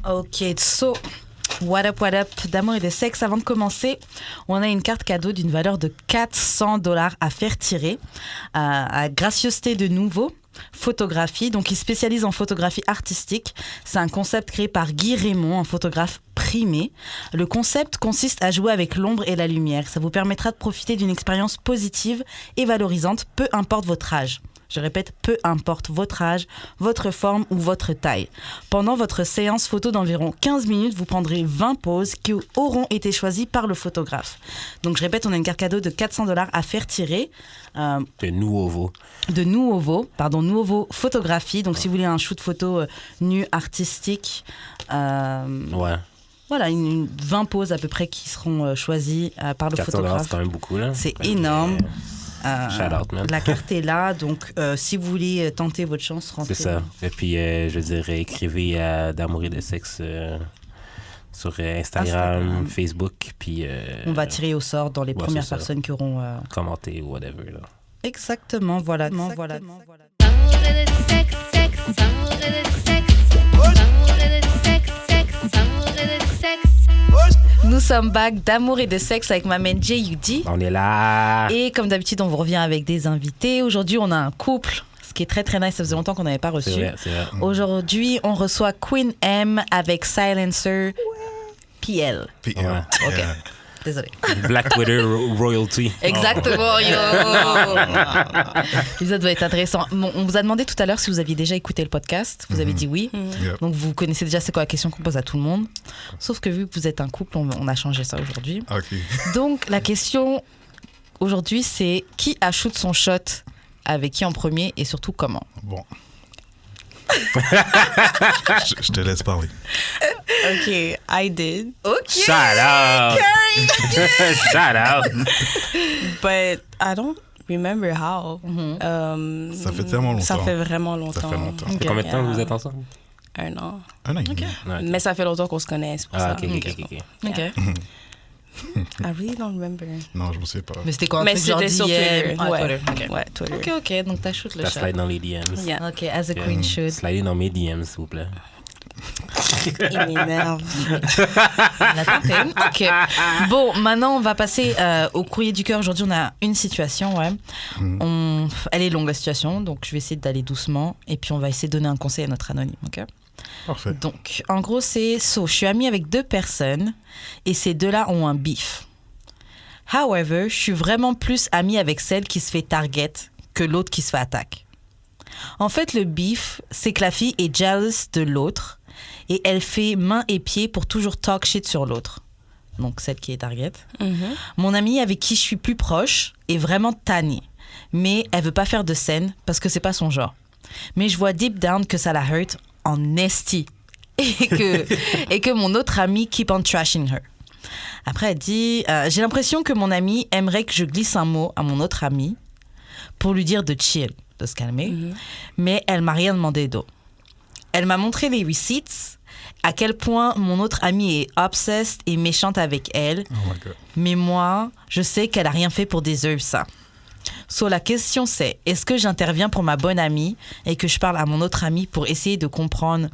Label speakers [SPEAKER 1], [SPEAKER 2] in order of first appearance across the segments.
[SPEAKER 1] Ok, so, what up, d'amour et de sexe. Avant de commencer, on a une carte cadeau d'une valeur de $400 à faire tirer à Gracieuseté de Nouveau. Photographie, donc il spécialise en photographie artistique. C'est un concept créé par Guy Raymond, un photographe primé. Le concept consiste à jouer avec l'ombre et la lumière. Ça vous permettra de profiter d'une expérience positive et valorisante, peu importe votre âge. Je répète, peu importe votre âge, votre forme ou votre taille. Pendant votre séance photo d'environ 15 minutes, vous prendrez 20 poses qui auront été choisies par le photographe. Donc je répète, on a une carte cadeau de $400 à faire tirer.
[SPEAKER 2] De Nuovo
[SPEAKER 1] Photographie. Donc si vous voulez un shoot photo nu, artistique...
[SPEAKER 2] Ouais.
[SPEAKER 1] Voilà, 20 poses à peu près qui seront choisies par le photographe.
[SPEAKER 2] C'est quand même beaucoup, là.
[SPEAKER 1] C'est énorme.
[SPEAKER 2] Shout out, man.
[SPEAKER 1] La carte est là, donc si vous voulez tenter votre chance, rentrez.
[SPEAKER 2] C'est ça. Et puis, je dirais, écrivez à D'amour et de sexe sur Instagram, Facebook, puis...
[SPEAKER 1] on va tirer au sort dans les premières personnes qui auront...
[SPEAKER 2] commenté ou whatever, là.
[SPEAKER 1] Exactement, voilà.
[SPEAKER 3] D'amour et de sexe, d'amour et de sexe, d'amour et de sexe, d'amour et de sexe.
[SPEAKER 1] Nous sommes back d'amour et de sexe avec ma main J.U.D.
[SPEAKER 2] On est là.
[SPEAKER 1] Et comme d'habitude, on vous revient avec des invités. Aujourd'hui, on a un couple, ce qui est très très nice. Ça faisait longtemps qu'on n'avait pas reçu.
[SPEAKER 2] C'est vrai.
[SPEAKER 1] Aujourd'hui, on reçoit Queen M avec Silencer PL.
[SPEAKER 4] PL.
[SPEAKER 2] Ouais.
[SPEAKER 1] Ok. Désolé.
[SPEAKER 2] Black Twitter royalty.
[SPEAKER 1] Exactement, yo! L'épisode va être intéressant. Bon, on vous a demandé tout à l'heure si vous aviez déjà écouté le podcast. Vous avez dit oui.
[SPEAKER 4] Yep.
[SPEAKER 1] Donc, vous connaissez déjà c'est quoi la question qu'on pose à tout le monde. Sauf que vu que vous êtes un couple, on a changé ça aujourd'hui.
[SPEAKER 4] OK.
[SPEAKER 1] Donc, la question aujourd'hui, c'est qui a shoot son shot avec qui en premier et surtout comment?
[SPEAKER 4] Bon. je te laisse parler.
[SPEAKER 5] Okay, I did,
[SPEAKER 1] OK!
[SPEAKER 2] Shout out. Shout out.
[SPEAKER 5] but I don't remember how.
[SPEAKER 4] Ça fait tellement longtemps.
[SPEAKER 5] Ça fait vraiment longtemps.
[SPEAKER 4] Ça fait longtemps.
[SPEAKER 2] Ça fait combien de temps que vous êtes ensemble?
[SPEAKER 5] 1 an.
[SPEAKER 4] Un an et demi.
[SPEAKER 2] Ouais,
[SPEAKER 5] Mais ça fait longtemps qu'on se connaît, c'est pour
[SPEAKER 2] Ah,
[SPEAKER 5] ça.
[SPEAKER 2] ok.
[SPEAKER 1] OK.
[SPEAKER 5] I really don't remember.
[SPEAKER 4] Non, je ne sais pas.
[SPEAKER 1] Mais c'était quoi? Un
[SPEAKER 5] Mais
[SPEAKER 1] truc genre
[SPEAKER 5] c'était sur
[SPEAKER 1] d'hier?
[SPEAKER 5] Twitter.
[SPEAKER 1] Ah,
[SPEAKER 5] Ouais.
[SPEAKER 1] Twitter. OK.
[SPEAKER 5] Ouais, Twitter.
[SPEAKER 1] OK. Donc, t'as shoot le
[SPEAKER 2] Ça
[SPEAKER 1] shot.
[SPEAKER 2] slide dans les DMs.
[SPEAKER 5] Yeah.
[SPEAKER 1] OK, as a queen shoot.
[SPEAKER 2] Slidez dans mes DMs, s'il vous plaît.
[SPEAKER 5] Il m'énerve.
[SPEAKER 1] On a tenté. OK. Bon, maintenant, on va passer au courrier du cœur. Aujourd'hui, on a une situation, ouais. Elle est longue, la situation, donc je vais essayer d'aller doucement. Et puis, on va essayer de donner un conseil à notre anonyme, OK?
[SPEAKER 4] Parfait.
[SPEAKER 1] Donc, en gros, je suis amie avec 2 personnes et ces 2-là ont un beef. However, je suis vraiment plus amie avec celle qui se fait target que l'autre qui se fait attaque. En fait, le beef, c'est que la fille est jealous de l'autre et elle fait main et pied pour toujours talk shit sur l'autre. Donc, celle qui est target. Mon amie avec qui je suis plus proche est vraiment tannée, mais elle veut pas faire de scène parce que c'est pas son genre. Mais je vois deep down que ça la hurt en esti et que mon autre amie keep on trashing her. Après, elle dit j'ai l'impression que mon amie aimerait que je glisse un mot à mon autre amie pour lui dire de chill, de se calmer, mais elle m'a rien demandé d'eau. Elle m'a montré les receipts, à quel point mon autre amie est obsessed et méchante avec elle,
[SPEAKER 4] Oh my God.
[SPEAKER 1] mais moi, je sais qu'elle a rien fait pour deserve ça. So, la question c'est, est-ce que j'interviens pour ma bonne amie et que je parle à mon autre amie pour essayer de comprendre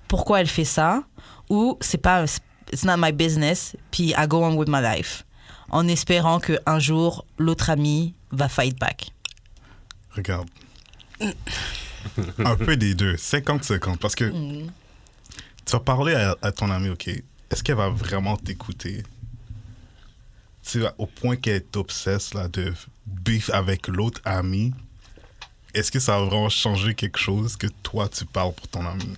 [SPEAKER 1] pourquoi elle fait ça, ou c'est pas, it's not my business, puis I go on with my life, en espérant qu'un jour, l'autre amie va fight back.
[SPEAKER 4] Regarde. Un peu des deux. 50-50. Parce que tu vas parler à ton ami, OK, est-ce qu'elle va vraiment t'écouter? Tu sais, au point qu'elle est obsesse là, de beef avec l'autre ami, est-ce que ça va vraiment changer quelque chose que toi, tu parles pour ton ami?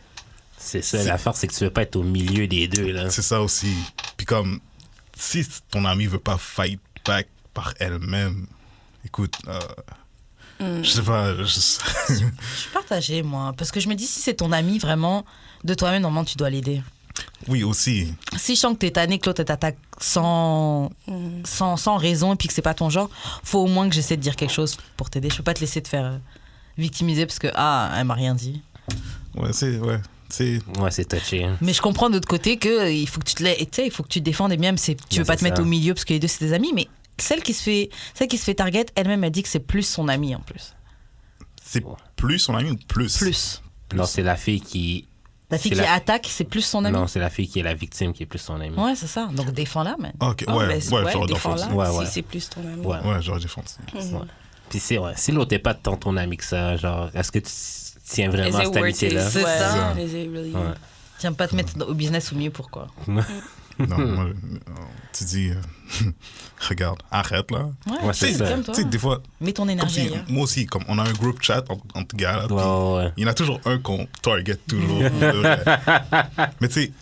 [SPEAKER 2] C'est ça, l'affaire, c'est que tu veux pas être au milieu des deux, là.
[SPEAKER 4] C'est ça aussi. Puis comme, si ton ami veut pas fight back par elle-même, écoute, je sais pas.
[SPEAKER 1] Je suis partagée, moi, parce que je me dis, si c'est ton ami, vraiment, de toi-même, normalement, tu dois l'aider.
[SPEAKER 4] Oui, aussi.
[SPEAKER 1] Si je sens que t'es tanné, que l'autre t'attaque sans raison et puis que c'est pas ton genre, faut au moins que j'essaie de dire quelque chose pour t'aider. Je peux pas te laisser te faire victimiser parce que, elle m'a rien dit.
[SPEAKER 4] Ouais, c'est... Ouais.
[SPEAKER 2] Ouais, c'est touché. Hein.
[SPEAKER 1] Mais je comprends de l'autre côté que il faut que tu il faut que tu te défendes et même tu veux pas te mettre au milieu parce que les deux c'est des amis, mais celle qui se fait target, elle-même a dit que c'est plus son amie en plus.
[SPEAKER 4] C'est plus son ami ou plus?
[SPEAKER 1] Plus.
[SPEAKER 2] Non, c'est la fille qui
[SPEAKER 1] La fille
[SPEAKER 2] C'est
[SPEAKER 1] qui
[SPEAKER 2] la-
[SPEAKER 1] attaque, c'est plus son ami.
[SPEAKER 2] Non, c'est la fille qui est la victime qui est plus son amie.
[SPEAKER 1] Ouais, c'est ça. Donc défends-la, man.
[SPEAKER 4] Ok,
[SPEAKER 5] Oh,
[SPEAKER 4] ouais,
[SPEAKER 5] ben,
[SPEAKER 4] ouais, j'aurais
[SPEAKER 5] défends-la,
[SPEAKER 4] défendu.
[SPEAKER 2] Ouais, ouais.
[SPEAKER 5] si c'est plus ton ami.
[SPEAKER 2] Ouais.
[SPEAKER 4] Ouais, j'aurais défendu.
[SPEAKER 5] Mhm.
[SPEAKER 2] Puis c'est vrai, si l'autre n'est pas tant ton ami que ça, genre, est-ce que tu tiens
[SPEAKER 5] Is
[SPEAKER 2] vraiment à
[SPEAKER 5] it
[SPEAKER 2] cette
[SPEAKER 5] worth
[SPEAKER 2] amitié-là?
[SPEAKER 5] it?
[SPEAKER 1] C'est
[SPEAKER 5] Ouais.
[SPEAKER 1] ça.
[SPEAKER 5] Is it really?
[SPEAKER 2] Ouais.
[SPEAKER 1] Tiens pas te mettre au business au mieux, pourquoi?
[SPEAKER 4] Non, moi, tu dis, regarde, arrête là.
[SPEAKER 2] Ouais, c'est ça.
[SPEAKER 1] calme-toi.
[SPEAKER 4] Tu sais, des fois,
[SPEAKER 1] Mets ton
[SPEAKER 4] comme
[SPEAKER 1] énergie
[SPEAKER 4] si,
[SPEAKER 1] ailleurs.
[SPEAKER 4] moi aussi, comme on a un group chat entre gars, là, puis
[SPEAKER 2] Ouais, ouais.
[SPEAKER 4] il y en a toujours un qu'on target toujours. pour de vrai. Mais tu sais,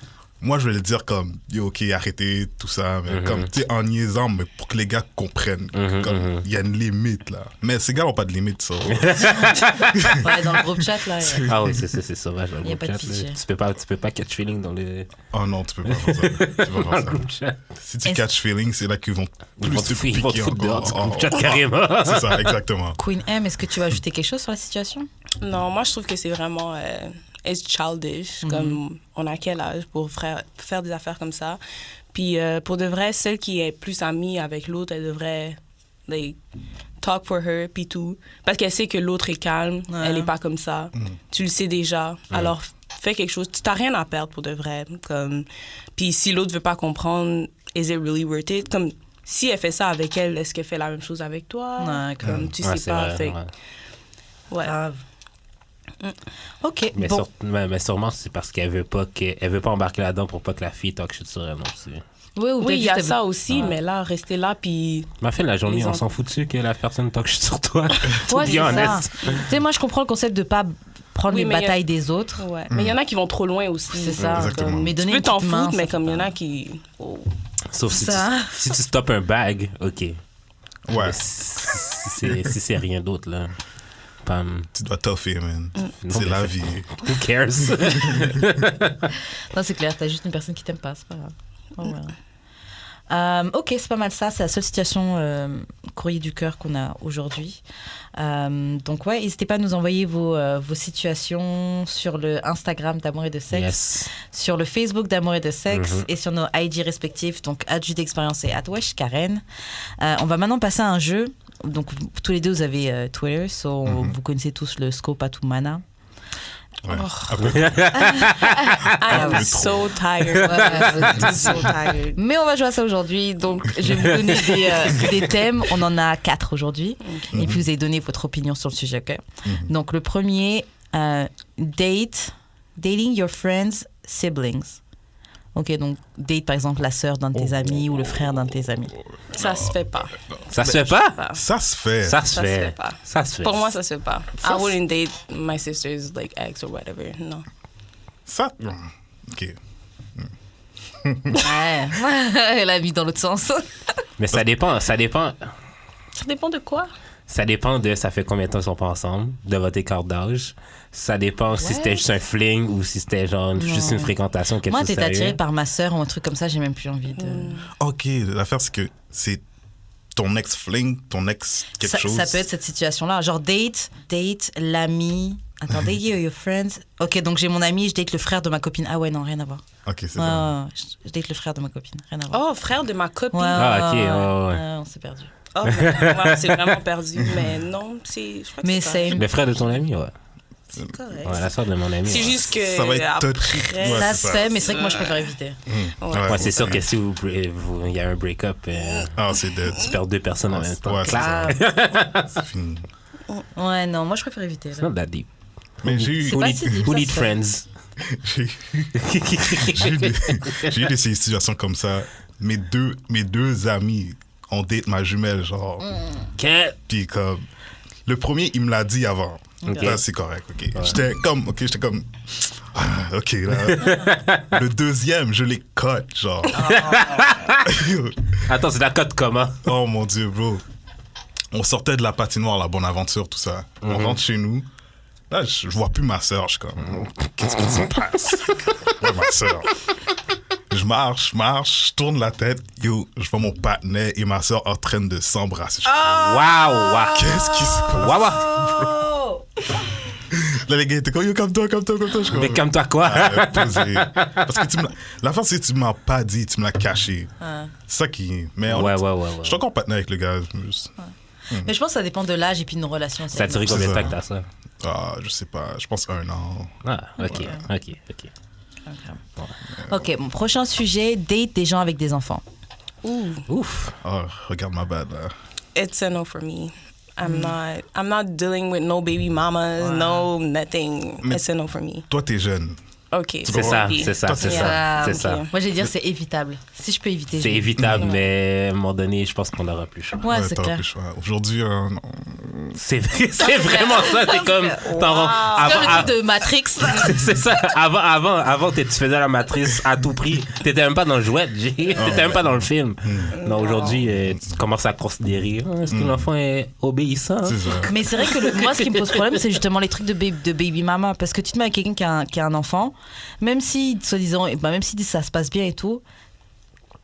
[SPEAKER 4] moi, je vais le dire comme, yo, ok, arrêtez tout ça, mais comme, tu sais, en niaisant, mais pour que les gars comprennent, comme, il y a une limite, là. Mais ces gars n'ont pas de limite, ça.
[SPEAKER 1] Ouais, dans le groupe chat, là.
[SPEAKER 2] Ah oui, c'est sauvage dans le
[SPEAKER 1] Y a
[SPEAKER 2] groupe
[SPEAKER 1] pas de
[SPEAKER 2] chat.
[SPEAKER 1] pitié.
[SPEAKER 2] Là. Tu peux pas catch feeling dans le
[SPEAKER 4] Oh non, tu peux pas faire ça. Tu peux pas
[SPEAKER 2] dans
[SPEAKER 4] faire
[SPEAKER 2] le
[SPEAKER 4] ça.
[SPEAKER 2] groupe chat.
[SPEAKER 4] Si tu
[SPEAKER 1] Est-ce-
[SPEAKER 4] catch feeling, c'est là qu'ils vont
[SPEAKER 2] Ils
[SPEAKER 4] plus
[SPEAKER 2] vont
[SPEAKER 4] te
[SPEAKER 2] te ils vont te
[SPEAKER 4] piquer
[SPEAKER 2] foutre dehors du
[SPEAKER 4] encore.
[SPEAKER 2] groupe chat carrément.
[SPEAKER 4] C'est ça, exactement.
[SPEAKER 1] Queen M, est-ce que tu veux ajouter quelque chose sur la situation?
[SPEAKER 5] Non, moi, je trouve que c'est vraiment... it's childish. Comme, on a quel âge pour faire des affaires comme ça? Puis, pour de vrai, celle qui est plus amie avec l'autre, elle devrait... like, talk for her, puis tout. Parce qu'elle sait que l'autre est calme,
[SPEAKER 1] Ouais.
[SPEAKER 5] elle est pas comme ça. Tu le sais déjà. Alors, fais quelque chose. Tu n'as rien à perdre pour de vrai. Comme... Puis si l'autre veut pas comprendre, is it really worth it? Comme, si elle fait ça avec elle, est-ce qu'elle fait la même chose avec toi?
[SPEAKER 1] Ouais,
[SPEAKER 5] Comme, tu
[SPEAKER 2] Ouais,
[SPEAKER 5] sais
[SPEAKER 2] c'est
[SPEAKER 5] pas.
[SPEAKER 2] vrai,
[SPEAKER 5] Fait...
[SPEAKER 2] ouais.
[SPEAKER 5] Ouais.
[SPEAKER 1] Grave. Ok,
[SPEAKER 2] Mais,
[SPEAKER 1] bon.
[SPEAKER 2] mais sûrement, c'est parce qu'elle veut pas embarquer là-dedans pour pas que la fille talk shit sur elle non plus.
[SPEAKER 1] Oui, ou
[SPEAKER 5] Oui,
[SPEAKER 1] peut-être
[SPEAKER 5] il y a
[SPEAKER 1] juste-
[SPEAKER 5] ça aussi, mais là, rester là, puis...
[SPEAKER 2] Mais à la fin de la journée,
[SPEAKER 5] Les
[SPEAKER 2] on
[SPEAKER 5] enfants.
[SPEAKER 2] s'en fout dessus que la personne talk shit sur toi.
[SPEAKER 1] Ouais,
[SPEAKER 2] To be
[SPEAKER 1] c'est ça.
[SPEAKER 2] honest.
[SPEAKER 1] Tu sais, moi, je comprends le concept de pas prendre
[SPEAKER 5] Oui,
[SPEAKER 1] les
[SPEAKER 5] mais il y a-
[SPEAKER 1] batailles des autres.
[SPEAKER 5] Ouais. Mais il y en a qui vont trop loin aussi.
[SPEAKER 1] C'est ça.
[SPEAKER 4] Exactement.
[SPEAKER 1] Mais
[SPEAKER 5] Tu
[SPEAKER 1] donner
[SPEAKER 5] peux
[SPEAKER 1] une
[SPEAKER 5] t'en
[SPEAKER 1] petite main,
[SPEAKER 5] foutre, mais
[SPEAKER 1] ça
[SPEAKER 5] comme il y en
[SPEAKER 1] fait
[SPEAKER 5] a qui... Oh.
[SPEAKER 2] Sauf si
[SPEAKER 1] Ça.
[SPEAKER 2] si tu stoppes un bag, ok.
[SPEAKER 4] Ouais,
[SPEAKER 2] Mais si c'est rien d'autre, là. Pam.
[SPEAKER 4] tu dois toffer, man.
[SPEAKER 2] Non,
[SPEAKER 4] C'est
[SPEAKER 2] mais
[SPEAKER 4] la
[SPEAKER 2] c'est-
[SPEAKER 4] vie.
[SPEAKER 2] Who cares?
[SPEAKER 1] pas. Non, c'est clair, t'as juste une personne qui t'aime pas, c'est pas grave. Oh, voilà. Ok, c'est pas mal ça. C'est la seule situation courrier du cœur qu'on a aujourd'hui. Donc ouais, n'hésitez pas à nous envoyer vos situations sur le Instagram d'Amour et de Sexe,
[SPEAKER 2] Yes.
[SPEAKER 1] sur le Facebook d'Amour et de Sexe
[SPEAKER 2] Mhm.
[SPEAKER 1] et sur nos IG respectifs, donc @Jus-d'expérience et @WeshKaren. On va maintenant passer à un jeu. Donc tous les deux vous avez Twitter, so vous connaissez tous le Scope à tout mana.
[SPEAKER 4] Ouais.
[SPEAKER 5] Oh.
[SPEAKER 4] Après,
[SPEAKER 5] I am
[SPEAKER 4] le
[SPEAKER 5] so tired.
[SPEAKER 1] Ouais,
[SPEAKER 5] so tired.
[SPEAKER 1] Mais on va jouer à ça aujourd'hui. Donc, je vais vous donner des thèmes. On en a 4 aujourd'hui. Et puis, vous allez donner votre opinion sur le sujet. Ok. Donc, le premier, dating your friends' siblings. Ok, donc date par exemple la sœur d'un de tes amis ou le frère d'un de tes amis.
[SPEAKER 5] Ça se fait pas.
[SPEAKER 2] Ça se fait pas?
[SPEAKER 4] ça se fait.
[SPEAKER 2] Ça se
[SPEAKER 5] Ça se
[SPEAKER 2] fait.
[SPEAKER 5] fait pas.
[SPEAKER 2] Ça se fait.
[SPEAKER 5] Pour moi, ça se fait pas. I wouldn't date my sister's like ex or whatever. Non.
[SPEAKER 4] Ça. Ok.
[SPEAKER 1] Ouais, elle a mis dans l'autre sens.
[SPEAKER 2] Mais ça dépend.
[SPEAKER 5] Ça dépend de quoi?
[SPEAKER 2] Ça dépend de ça fait combien de temps ils sont pas ensemble, de votre écart d'âge. Ça dépend si c'était juste un fling ou si c'était genre juste une fréquentation, quelque
[SPEAKER 1] Moi,
[SPEAKER 2] chose de
[SPEAKER 1] t'es attirée
[SPEAKER 2] sérieux.
[SPEAKER 1] par ma sœur ou un truc comme ça, j'ai même plus envie de.
[SPEAKER 4] Ok, l'affaire, c'est que c'est ton ex-fling, ton ex quelque chose.
[SPEAKER 1] Ça peut être cette situation-là. Genre date l'ami. Attends, date your friends. Ok, donc j'ai mon ami, je date le frère de ma copine. Ah ouais, non, rien à voir.
[SPEAKER 4] Ok, c'est
[SPEAKER 1] Ouais,
[SPEAKER 4] ça.
[SPEAKER 1] ouais, je date le frère de ma copine, rien à voir.
[SPEAKER 5] Oh, frère de ma copine.
[SPEAKER 1] Ouais,
[SPEAKER 2] Ah, ok,
[SPEAKER 1] ouais,
[SPEAKER 2] ouais.
[SPEAKER 1] on s'est perdu.
[SPEAKER 5] Oh, moi, c'est vraiment perdu. Mais non, je crois que
[SPEAKER 1] Mais
[SPEAKER 5] c'est
[SPEAKER 1] c'est
[SPEAKER 2] Le frère de ton ami, ouais.
[SPEAKER 5] correct.
[SPEAKER 2] Ouais, la soeur de mon ami.
[SPEAKER 5] C'est
[SPEAKER 2] ouais.
[SPEAKER 5] juste que
[SPEAKER 4] Ça va être touchy.
[SPEAKER 5] après,
[SPEAKER 4] Ouais,
[SPEAKER 1] ça
[SPEAKER 4] c'est
[SPEAKER 1] se
[SPEAKER 4] ça.
[SPEAKER 1] fait, mais c'est vrai que moi je préfère éviter.
[SPEAKER 2] Ouais, c'est sûr que si il y a un break-up,
[SPEAKER 4] Ah, c'est dead.
[SPEAKER 2] tu perds deux personnes en même temps.
[SPEAKER 4] Ouais, c'est ça. C'est fini.
[SPEAKER 1] Ouais, non, moi je préfère éviter.
[SPEAKER 2] It's
[SPEAKER 1] là.
[SPEAKER 2] not that deep.
[SPEAKER 4] Mais j'ai eu,
[SPEAKER 1] C'est pas si deep,
[SPEAKER 2] Who
[SPEAKER 1] ça
[SPEAKER 2] need
[SPEAKER 1] se fait.
[SPEAKER 2] friends?
[SPEAKER 4] j'ai eu des situations comme ça. Mes deux amis ont date ma jumelle, genre.
[SPEAKER 2] Can't.
[SPEAKER 4] Puis comme. Le premier, il me l'a dit avant.
[SPEAKER 2] Ok.
[SPEAKER 4] Là, c'est correct, ok. J'étais comme. Ah, ok, là. Le deuxième, je l'ai cut, genre.
[SPEAKER 2] Attends, c'est la cote comment?
[SPEAKER 4] Oh mon Dieu, bro. On sortait de la patinoire, la Bonaventure, tout ça. On rentre chez nous. Là, je vois plus ma soeur. Je suis comme, qu'est-ce qui se passe? Ouais, ma soeur. Je marche, je tourne la tête. Yo, je vois mon partenaire et ma soeur en train de s'embrasser. Je suis comme,
[SPEAKER 2] Wow, wow.
[SPEAKER 4] qu'est-ce qui se passe?
[SPEAKER 2] Wow, wow.
[SPEAKER 4] Là, les gars étaient comme, yo, comme toi. Je suis comme,
[SPEAKER 2] Mais comme toi quoi?
[SPEAKER 4] posé. Parce que la fin, c'est que tu m'as pas dit, tu me l'as caché. C'est ça qui. Mais
[SPEAKER 2] Ouais.
[SPEAKER 4] je suis encore partenaire avec le gars.
[SPEAKER 1] Mais je pense que ça dépend de l'âge et puis de nos relations.
[SPEAKER 2] Ça a duré
[SPEAKER 4] C'est
[SPEAKER 2] combien de
[SPEAKER 4] ça.
[SPEAKER 2] temps que t'as ça?
[SPEAKER 4] Je sais pas, je pense 1 an.
[SPEAKER 2] Ah, ok.
[SPEAKER 1] Ok, mon prochain sujet, date des gens avec des enfants.
[SPEAKER 2] Ouf.
[SPEAKER 4] Oh, regarde ma bad là.
[SPEAKER 5] It's a no for me. I'm not dealing with no baby mamas, no nothing.
[SPEAKER 4] Mais-
[SPEAKER 5] It's a no for me.
[SPEAKER 4] Toi, t'es jeune.
[SPEAKER 5] OK.
[SPEAKER 2] C'est ça, c'est ça,
[SPEAKER 4] Toi,
[SPEAKER 2] c'est
[SPEAKER 4] c'est
[SPEAKER 2] ça. C'est
[SPEAKER 5] ok.
[SPEAKER 2] ça.
[SPEAKER 1] Moi, je vais dire c'est évitable. Si je peux éviter.
[SPEAKER 2] C'est
[SPEAKER 1] je-
[SPEAKER 2] évitable, mais à un moment donné, je pense qu'on n'aura plus le choix.
[SPEAKER 1] Ouais, c'est
[SPEAKER 4] t'auras
[SPEAKER 1] clair.
[SPEAKER 4] plus le choix. Aujourd'hui, non.
[SPEAKER 2] C'est vraiment ça. C'est comme.
[SPEAKER 1] C'est comme le truc de Matrix.
[SPEAKER 2] C'est ça. Avant tu faisais la matrice à tout prix. T'étais même pas dans le jouet. T'étais même pas dans le film. Non, aujourd'hui, tu commences à considérer est-ce que l'enfant est obéissant?
[SPEAKER 4] C'est ça.
[SPEAKER 1] Mais c'est vrai que moi, ce qui me pose problème, c'est justement les trucs de baby mama. Parce que tu te mets avec quelqu'un qui a un enfant, même si, soi-disant, même si ça se passe bien et tout,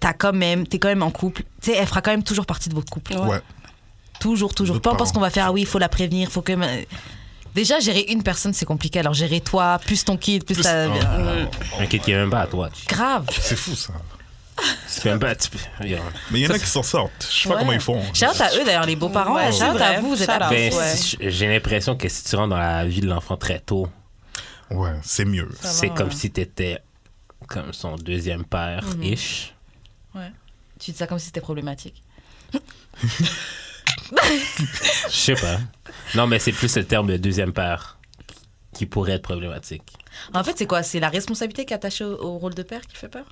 [SPEAKER 1] t'es quand même en couple. Tu sais, elle fera quand même toujours partie de votre couple.
[SPEAKER 4] Ouais.
[SPEAKER 1] Toujours.
[SPEAKER 4] D'autres
[SPEAKER 1] Peu importe
[SPEAKER 4] parents.
[SPEAKER 1] ce qu'on va faire, ah oui, il faut la prévenir, faut que. Déjà, gérer une personne, c'est compliqué. Alors, gérer toi, plus ton kid, plus ta.
[SPEAKER 2] Un kid qui est même pas à toi.
[SPEAKER 1] Grave.
[SPEAKER 4] C'est fou ça.
[SPEAKER 2] Tu peux même pas. Yo.
[SPEAKER 4] Mais il y en a qui s'en sortent. Je sais pas
[SPEAKER 1] Ouais.
[SPEAKER 4] comment ils font.
[SPEAKER 1] Shout out à eux, d'ailleurs, les beaux-parents.
[SPEAKER 5] Ouais,
[SPEAKER 1] Shout
[SPEAKER 5] c'est
[SPEAKER 1] out à
[SPEAKER 5] vrai.
[SPEAKER 1] vous, vous êtes
[SPEAKER 5] Shout out.
[SPEAKER 1] absents.
[SPEAKER 5] Ouais.
[SPEAKER 2] J'ai l'impression que si tu rentres dans la vie de l'enfant très tôt,
[SPEAKER 4] Ouais, c'est mieux.
[SPEAKER 2] c'est
[SPEAKER 1] va,
[SPEAKER 2] comme
[SPEAKER 1] ouais.
[SPEAKER 2] si t'étais comme son deuxième père-ish.
[SPEAKER 1] Tu dis ça comme si c'était problématique.
[SPEAKER 2] Je sais pas. Non, mais c'est plus le terme de deuxième père qui pourrait être problématique.
[SPEAKER 1] En fait, c'est quoi? C'est la responsabilité qui est attachée au rôle de père qui fait peur?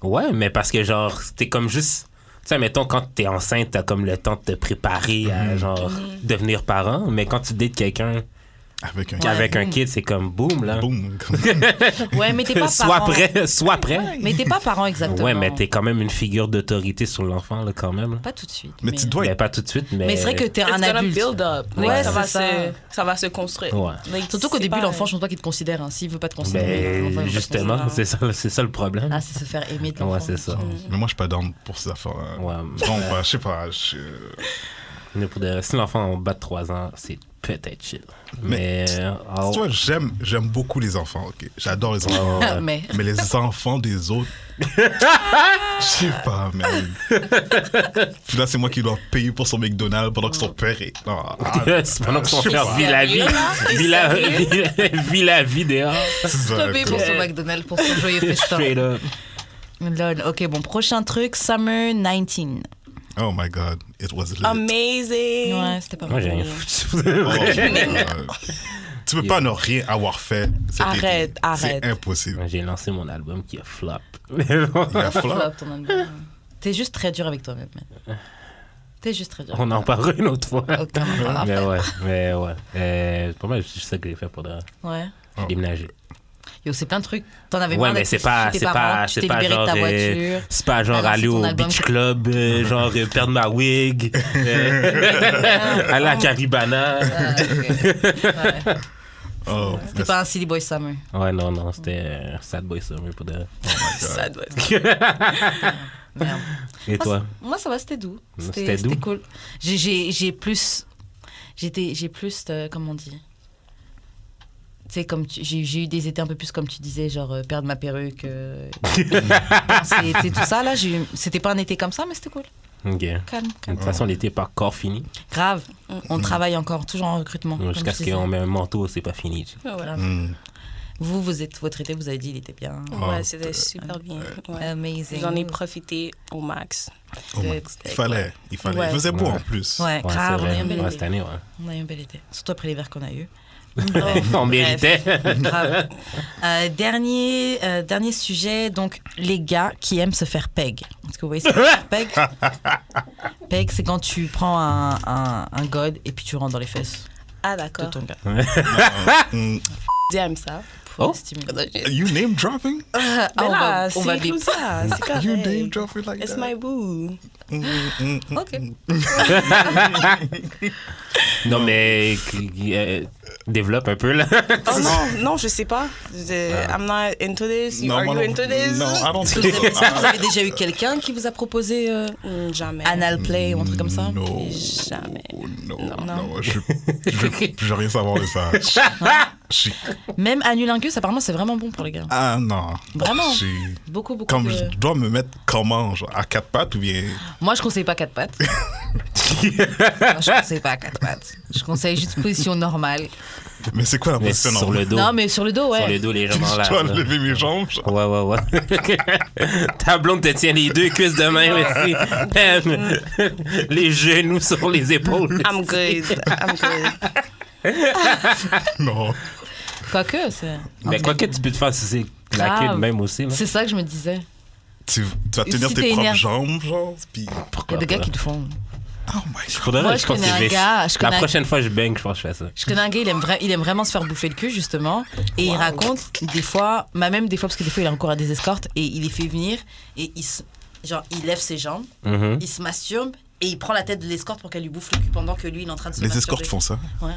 [SPEAKER 2] Ouais, mais parce que genre, t'es comme juste. Tu sais, mettons, quand t'es enceinte, t'as comme le temps de te préparer à genre devenir parent. Mais quand tu dates quelqu'un
[SPEAKER 4] Avec un
[SPEAKER 2] avec un kid, c'est comme boum, là.
[SPEAKER 4] boum.
[SPEAKER 1] Ouais, mais t'es pas
[SPEAKER 2] Soit
[SPEAKER 1] parent.
[SPEAKER 2] prêt, soit prêt.
[SPEAKER 1] Mais t'es pas parent exactement.
[SPEAKER 2] Ouais, mais t'es quand même une figure d'autorité sur l'enfant, là, quand même.
[SPEAKER 1] Pas tout de suite.
[SPEAKER 4] Mais tu dois
[SPEAKER 2] Mais
[SPEAKER 4] être.
[SPEAKER 2] pas tout de suite, mais.
[SPEAKER 1] Mais c'est vrai que t'es
[SPEAKER 5] It's
[SPEAKER 1] un
[SPEAKER 5] gonna
[SPEAKER 1] adulte.
[SPEAKER 5] build up.
[SPEAKER 1] Ouais,
[SPEAKER 5] Like,
[SPEAKER 1] c'est
[SPEAKER 5] ça va se construire.
[SPEAKER 2] Ouais.
[SPEAKER 5] Like,
[SPEAKER 1] Surtout qu'au
[SPEAKER 5] c'est
[SPEAKER 1] début,
[SPEAKER 5] pas-
[SPEAKER 1] l'enfant, je pense pas qu'il te considère. Hein. S'il veut pas te considérer, l'enfant, il
[SPEAKER 2] Ben,
[SPEAKER 1] va pas te
[SPEAKER 2] justement,
[SPEAKER 1] considérer.
[SPEAKER 2] c'est ça le problème.
[SPEAKER 1] Ah, c'est se faire aimer de l'enfant.
[SPEAKER 2] Ouais, c'est ça.
[SPEAKER 4] Mais moi, je suis pas down pour ces affaires.
[SPEAKER 2] Ouais.
[SPEAKER 4] Bon, je sais pas.
[SPEAKER 2] Mais pour de- si l'enfant en bas de 3 ans, c'est peut-être chill. Mais.
[SPEAKER 4] Tu vois, j'aime beaucoup les enfants, ok? J'adore les enfants.
[SPEAKER 2] ouais.
[SPEAKER 1] Mais
[SPEAKER 4] Mais les enfants des autres. Je sais pas, mais. Puis là, c'est moi qui dois payer pour son McDonald's pendant que son père est. Non,
[SPEAKER 2] C'est pendant que son
[SPEAKER 4] je sais
[SPEAKER 2] frère
[SPEAKER 4] pas.
[SPEAKER 2] vit la vie. Vit la vie dehors.
[SPEAKER 4] c'est ça,
[SPEAKER 1] payer pour son McDonald's, pour son joyeux festin.
[SPEAKER 2] Straight up.
[SPEAKER 1] Lol. Ok, bon, prochain truc, Summer 19.
[SPEAKER 4] Oh my god, it was lit.
[SPEAKER 5] Amazing.
[SPEAKER 1] Ouais, c'était pas
[SPEAKER 2] Moi,
[SPEAKER 1] mal.
[SPEAKER 2] j'ai rien foutu.
[SPEAKER 4] Oh, tu peux pas ne rien avoir fait cet
[SPEAKER 5] Arrête,
[SPEAKER 4] été.
[SPEAKER 5] arrête.
[SPEAKER 4] C'est impossible.
[SPEAKER 2] J'ai lancé mon album qui a flop.
[SPEAKER 4] Il a flop.
[SPEAKER 1] Flop, ton album. T'es juste très dur avec toi-même, man. T'es juste très dur.
[SPEAKER 2] On en parlera une autre fois.
[SPEAKER 1] Ok, on en parlera
[SPEAKER 2] Mais ouais. C'est pas mal juste ça que j'ai fait pour de
[SPEAKER 1] Ouais.
[SPEAKER 2] J'ai déménagé.
[SPEAKER 1] Yo, c'est plein de trucs. T'en avais
[SPEAKER 2] Ouais,
[SPEAKER 1] marre
[SPEAKER 2] mais
[SPEAKER 1] d'être
[SPEAKER 2] c'est
[SPEAKER 1] chez
[SPEAKER 2] pas,
[SPEAKER 1] tes
[SPEAKER 2] c'est
[SPEAKER 1] parents,
[SPEAKER 2] pas,
[SPEAKER 1] tu
[SPEAKER 2] c'est
[SPEAKER 1] t'es
[SPEAKER 2] pas
[SPEAKER 1] libéré de
[SPEAKER 2] genre,
[SPEAKER 1] ta voiture.
[SPEAKER 2] c'est pas genre
[SPEAKER 1] Alors,
[SPEAKER 2] aller
[SPEAKER 1] c'est ton
[SPEAKER 2] au
[SPEAKER 1] album
[SPEAKER 2] beach
[SPEAKER 1] que-
[SPEAKER 2] club, genre perdre ma wig, aller à Caribana.
[SPEAKER 1] Ah, ok. Ouais.
[SPEAKER 4] Oh,
[SPEAKER 1] C'était pas un Silly Boy Summer.
[SPEAKER 2] Ouais, non, c'était Sad Boy Summer pour de.
[SPEAKER 5] Ça doit être.
[SPEAKER 1] Merde.
[SPEAKER 2] Et toi?
[SPEAKER 1] Moi, ça va, c'était doux.
[SPEAKER 2] C'était doux?
[SPEAKER 1] cool. J'ai plus. J'ai plus. Comment on dit? Tu sais, comme j'ai eu des étés un peu plus comme tu disais, genre perdre ma perruque. C'était tout ça, là. C'était pas un été comme ça, mais c'était cool.
[SPEAKER 2] Ok. De
[SPEAKER 1] Calme.
[SPEAKER 2] toute façon, l'été n'est pas encore fini.
[SPEAKER 1] Grave. On travaille encore, toujours en recrutement. comme
[SPEAKER 2] Jusqu'à
[SPEAKER 1] je
[SPEAKER 2] ce
[SPEAKER 1] disais.
[SPEAKER 2] qu'on met un manteau, c'est pas fini.
[SPEAKER 1] Grave.
[SPEAKER 4] Mm.
[SPEAKER 1] Votre été, vous avez dit, il était bien.
[SPEAKER 5] Ouais, c'était super bien. Ouais.
[SPEAKER 1] Amazing.
[SPEAKER 5] J'en ai profité au max.
[SPEAKER 4] Oh my- il fallait.
[SPEAKER 5] Ouais.
[SPEAKER 4] Il faisait beau
[SPEAKER 2] Ouais.
[SPEAKER 4] en plus.
[SPEAKER 1] Ouais,
[SPEAKER 2] Ouais,
[SPEAKER 1] grave,
[SPEAKER 2] c'est
[SPEAKER 1] on a eu
[SPEAKER 2] vrai.
[SPEAKER 1] un bel
[SPEAKER 2] Ouais,
[SPEAKER 1] été.
[SPEAKER 2] cette année, ouais.
[SPEAKER 1] On a eu un bel été. Surtout après l'hiver qu'on a eu.
[SPEAKER 2] On méritait.
[SPEAKER 1] Grave. Dernier sujet, donc les gars qui aiment se faire peg. Est-ce que vous voyez ce que c'est faire peg? Peg, c'est quand tu prends un god et puis tu rentres dans les fesses
[SPEAKER 5] Ah,
[SPEAKER 1] de
[SPEAKER 5] d'accord.
[SPEAKER 1] ton gars.
[SPEAKER 4] Mm.
[SPEAKER 5] J'aime ça.
[SPEAKER 1] Pour
[SPEAKER 2] Oh.
[SPEAKER 1] le stimuler.
[SPEAKER 4] You name dropping?
[SPEAKER 1] Ah,
[SPEAKER 5] Mais
[SPEAKER 1] on
[SPEAKER 5] là,
[SPEAKER 1] va, on va
[SPEAKER 5] c'est
[SPEAKER 1] bip.
[SPEAKER 5] tout ça. C'est
[SPEAKER 4] You name
[SPEAKER 5] correct.
[SPEAKER 4] dropping like
[SPEAKER 5] It's
[SPEAKER 4] that?
[SPEAKER 5] my boo.
[SPEAKER 1] Ok.
[SPEAKER 2] Non, mais développe un peu, là.
[SPEAKER 5] Oh non, je sais pas. I'm not into this. Are
[SPEAKER 4] moi
[SPEAKER 5] you into this?
[SPEAKER 4] Non, I don't
[SPEAKER 1] Est-ce que
[SPEAKER 4] think
[SPEAKER 1] vous avez, est-ce que vous avez déjà eu quelqu'un qui vous a proposé
[SPEAKER 5] Jamais.
[SPEAKER 1] anal play ou un truc comme ça?
[SPEAKER 4] Non.
[SPEAKER 5] Jamais.
[SPEAKER 4] Non,
[SPEAKER 5] Non.
[SPEAKER 4] non, je veux rien savoir de ça. J'ai-
[SPEAKER 1] Même anulingus, apparemment, c'est vraiment bon pour les gars.
[SPEAKER 4] Ah non.
[SPEAKER 1] Vraiment?
[SPEAKER 4] J'ai-
[SPEAKER 1] Beaucoup
[SPEAKER 4] Comme
[SPEAKER 1] de...
[SPEAKER 4] je dois me mettre comment, genre à 4 pattes ou bien.
[SPEAKER 1] Moi, je conseille pas 4 pattes. Moi, je conseille pas 4 pattes. Je conseille juste position normale.
[SPEAKER 4] Mais c'est quoi la
[SPEAKER 2] Mais
[SPEAKER 4] position
[SPEAKER 2] sur
[SPEAKER 4] normale?
[SPEAKER 2] le dos.
[SPEAKER 1] Non, mais sur le dos, ouais.
[SPEAKER 2] Sur le dos, les jambes en
[SPEAKER 4] Je
[SPEAKER 2] l'air.
[SPEAKER 4] dois
[SPEAKER 2] là.
[SPEAKER 4] lever mes jambes. genre.
[SPEAKER 2] Ouais. Ta blonde te tient les deux cuisses de même ici. Bam. Les genoux sur les épaules.
[SPEAKER 5] I'm good.
[SPEAKER 4] Non.
[SPEAKER 1] Quoique, c'est...
[SPEAKER 2] Mais quoi que tu peux te faire si c'est claqué de même aussi. Là.
[SPEAKER 1] C'est ça que je me disais.
[SPEAKER 4] Tu vas tenir
[SPEAKER 1] Si
[SPEAKER 4] tes
[SPEAKER 1] t'es
[SPEAKER 4] propres
[SPEAKER 1] énervé.
[SPEAKER 4] jambes, genre. Puis.
[SPEAKER 1] Il y a
[SPEAKER 2] Pourquoi
[SPEAKER 1] des gars
[SPEAKER 2] pas?
[SPEAKER 1] qui le font.
[SPEAKER 4] Oh my god.
[SPEAKER 2] Pour de vrai,
[SPEAKER 1] Moi, je
[SPEAKER 2] pense
[SPEAKER 1] connais
[SPEAKER 2] que
[SPEAKER 1] un
[SPEAKER 2] vais-
[SPEAKER 1] gars,
[SPEAKER 2] La prochaine fois que je bang, je pense que je fais ça.
[SPEAKER 1] Je connais un gars, il aime vraiment se faire bouffer le cul, justement. Et il raconte des fois, même des fois, parce que des fois, il a encore à des escortes, et il les fait venir, et il lève ses jambes,
[SPEAKER 4] Mm-hmm.
[SPEAKER 1] il se masturbe, et il prend la tête de l'escorte pour qu'elle lui bouffe le cul pendant que lui, il est en train de se
[SPEAKER 4] Les
[SPEAKER 1] masturber.
[SPEAKER 4] escortes font ça.
[SPEAKER 1] Ouais.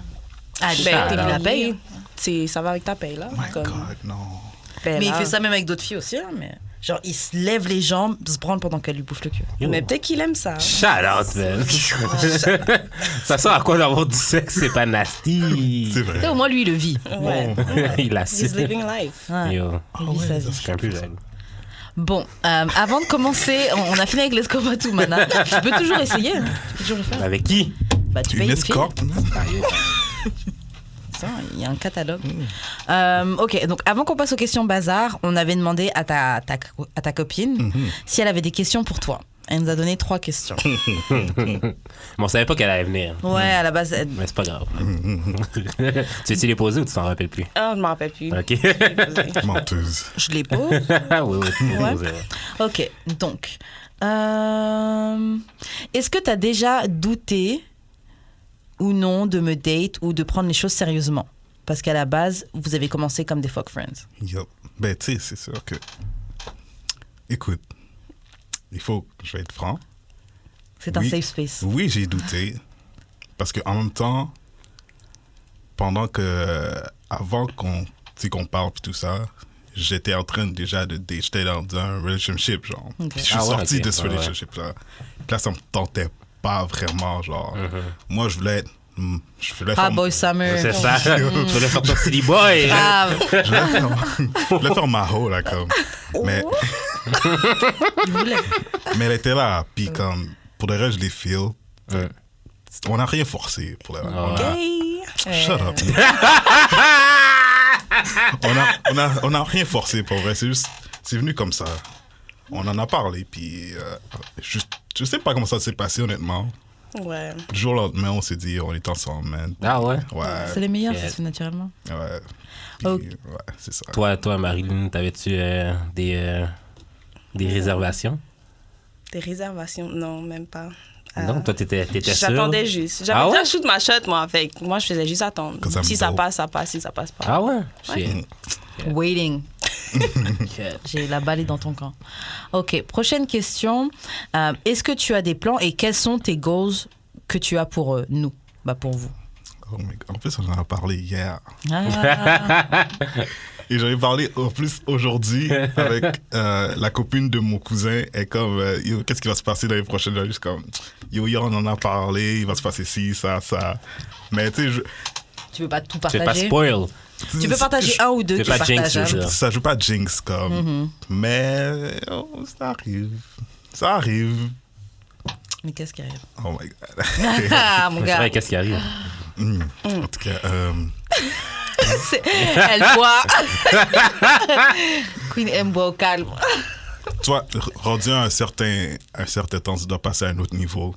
[SPEAKER 1] Ah,
[SPEAKER 5] Ben,
[SPEAKER 1] t'es
[SPEAKER 5] t'es
[SPEAKER 1] la paye.
[SPEAKER 5] payé. Ça va avec ta paye, là.
[SPEAKER 4] Oh my
[SPEAKER 5] Comme,
[SPEAKER 4] god, non.
[SPEAKER 5] ben,
[SPEAKER 1] Mais il
[SPEAKER 5] là.
[SPEAKER 1] fait ça même avec d'autres filles aussi, hein, mais... Genre, il se lève les jambes, se branle pendant qu'elle lui bouffe le cul.
[SPEAKER 5] Mais peut-être qu'il aime ça.
[SPEAKER 2] Shout out, man. Ça sert à quoi d'avoir du sexe? C'est pas nasty.
[SPEAKER 4] C'est
[SPEAKER 1] Tu sais,
[SPEAKER 4] vrai.
[SPEAKER 1] au moins, lui, il le vit.
[SPEAKER 5] Ouais.
[SPEAKER 2] Il
[SPEAKER 5] He's
[SPEAKER 2] assiste.
[SPEAKER 5] living life.
[SPEAKER 1] Ouais.
[SPEAKER 2] Yo,
[SPEAKER 1] Il vit sa vie.
[SPEAKER 2] je suis un peu jaloux.
[SPEAKER 1] Bon, avant de commencer, on a fini avec l'escomatou, Mana. Tu peux toujours essayer, hein. Tu peux toujours le faire.
[SPEAKER 2] Avec qui?
[SPEAKER 1] Bah, tu
[SPEAKER 4] Une
[SPEAKER 1] payes une fille.
[SPEAKER 4] escorte, man.
[SPEAKER 1] Ça, il y a un catalogue. Ok, donc avant qu'on passe aux questions bazar, on avait demandé à ta copine si elle avait des questions pour toi. Elle nous a donné 3 questions.
[SPEAKER 2] Mais on savait pas qu'elle allait venir.
[SPEAKER 1] Ouais, à la base,
[SPEAKER 2] Mais c'est pas grave. Tu veux-tu les poser ou tu t'en rappelles plus?
[SPEAKER 5] Ah, je m'en rappelle plus.
[SPEAKER 2] Ok.
[SPEAKER 4] Menteuse.
[SPEAKER 1] je les pose.
[SPEAKER 2] Oui, tu peux
[SPEAKER 1] Ouais.
[SPEAKER 2] poser.
[SPEAKER 1] Ok, donc, est-ce que tu as déjà douté ou non de me date ou de prendre les choses sérieusement? Parce qu'à la base, vous avez commencé comme des fuck friends.
[SPEAKER 4] Yup. Ben, tu sais, c'est sûr que. Écoute, je vais être franc.
[SPEAKER 1] C'est un
[SPEAKER 4] Oui.
[SPEAKER 1] safe space.
[SPEAKER 4] Oui, j'ai douté. Parce qu'en même temps, avant qu'on parle et tout ça, j'étais en train déjà de date. J'étais dans un relationship, genre.
[SPEAKER 1] Ok.
[SPEAKER 4] Puis je suis
[SPEAKER 2] Ah ouais,
[SPEAKER 4] sorti
[SPEAKER 2] ok.
[SPEAKER 4] de ce
[SPEAKER 2] Ouais, ouais.
[SPEAKER 4] relationship-là. Puis là, ça me tentait pas vraiment, genre. Moi, je voulais
[SPEAKER 1] Ah,
[SPEAKER 4] faire
[SPEAKER 1] boy summer.
[SPEAKER 2] C'est ça. Tu voulais faire ton city boy.
[SPEAKER 1] Ah,
[SPEAKER 4] je voulais faire ma hoe, là, comme. Mais,
[SPEAKER 1] il voulait.
[SPEAKER 4] mais elle était là, puis comme, pour de vrai, je les feel. On n'a rien forcé, pour de vrai.
[SPEAKER 5] Hey.
[SPEAKER 4] Shut up. on a rien forcé, pour vrai. C'est venu comme ça. On en a parlé, puis je sais pas comment ça s'est passé, honnêtement.
[SPEAKER 5] Ouais.
[SPEAKER 4] Du jour au lendemain, on s'est dit, on est ensemble, man.
[SPEAKER 2] Ah ouais?
[SPEAKER 4] Ouais,
[SPEAKER 1] C'est les meilleurs,
[SPEAKER 2] Yeah.
[SPEAKER 1] ça se fait naturellement.
[SPEAKER 4] ouais. Puis,
[SPEAKER 1] Ok.
[SPEAKER 4] ouais, c'est ça.
[SPEAKER 2] Toi, Marilyn, t'avais-tu des réservations?
[SPEAKER 5] Des réservations? Non, même pas.
[SPEAKER 2] Non, toi, t'étais sûre?
[SPEAKER 5] J'attendais juste. J'avais
[SPEAKER 2] Ah ouais?
[SPEAKER 5] déjà shoot ma shot, moi. Fait que moi, je faisais juste attendre.
[SPEAKER 4] Cause I'm
[SPEAKER 5] Si ça
[SPEAKER 4] dope.
[SPEAKER 5] passe, ça passe. Si ça passe pas.
[SPEAKER 2] Ah ouais? Shit.
[SPEAKER 1] Waiting. J'ai la balle est dans ton camp. Ok, prochaine question. Est-ce que tu as des plans et quels sont tes goals que tu as pour nous? Bah, pour vous.
[SPEAKER 4] Oh my God. En plus, on en a parlé hier.
[SPEAKER 1] Ah,
[SPEAKER 4] Et j'en ai parlé en plus aujourd'hui avec la copine de mon cousin. Et comme, yo, qu'est-ce qui va se passer dans les prochaines années? Je suis comme, yo, on en a parlé, il va se passer ci, ça, ça. Mais tu sais,
[SPEAKER 1] tu peux pas tout
[SPEAKER 2] Tu veux pas
[SPEAKER 1] partager.
[SPEAKER 2] spoil?
[SPEAKER 1] Tu peux partager un ou deux.
[SPEAKER 2] Tu
[SPEAKER 1] Tu
[SPEAKER 2] veux pas jinx,
[SPEAKER 1] partages.
[SPEAKER 2] je veux dire.
[SPEAKER 4] ça joue pas jinx comme. Mais oh, ça arrive. Ça arrive.
[SPEAKER 1] Mais qu'est-ce qui arrive?
[SPEAKER 4] Oh my God.
[SPEAKER 1] Ah, mon
[SPEAKER 2] C'est
[SPEAKER 1] gars.
[SPEAKER 2] vrai, qu'est-ce qui arrive?
[SPEAKER 4] En tout cas,
[SPEAKER 1] Elle boit. Queen aime boire au calme.
[SPEAKER 4] tu vois, rendu à un certain temps, tu dois passer à un autre niveau.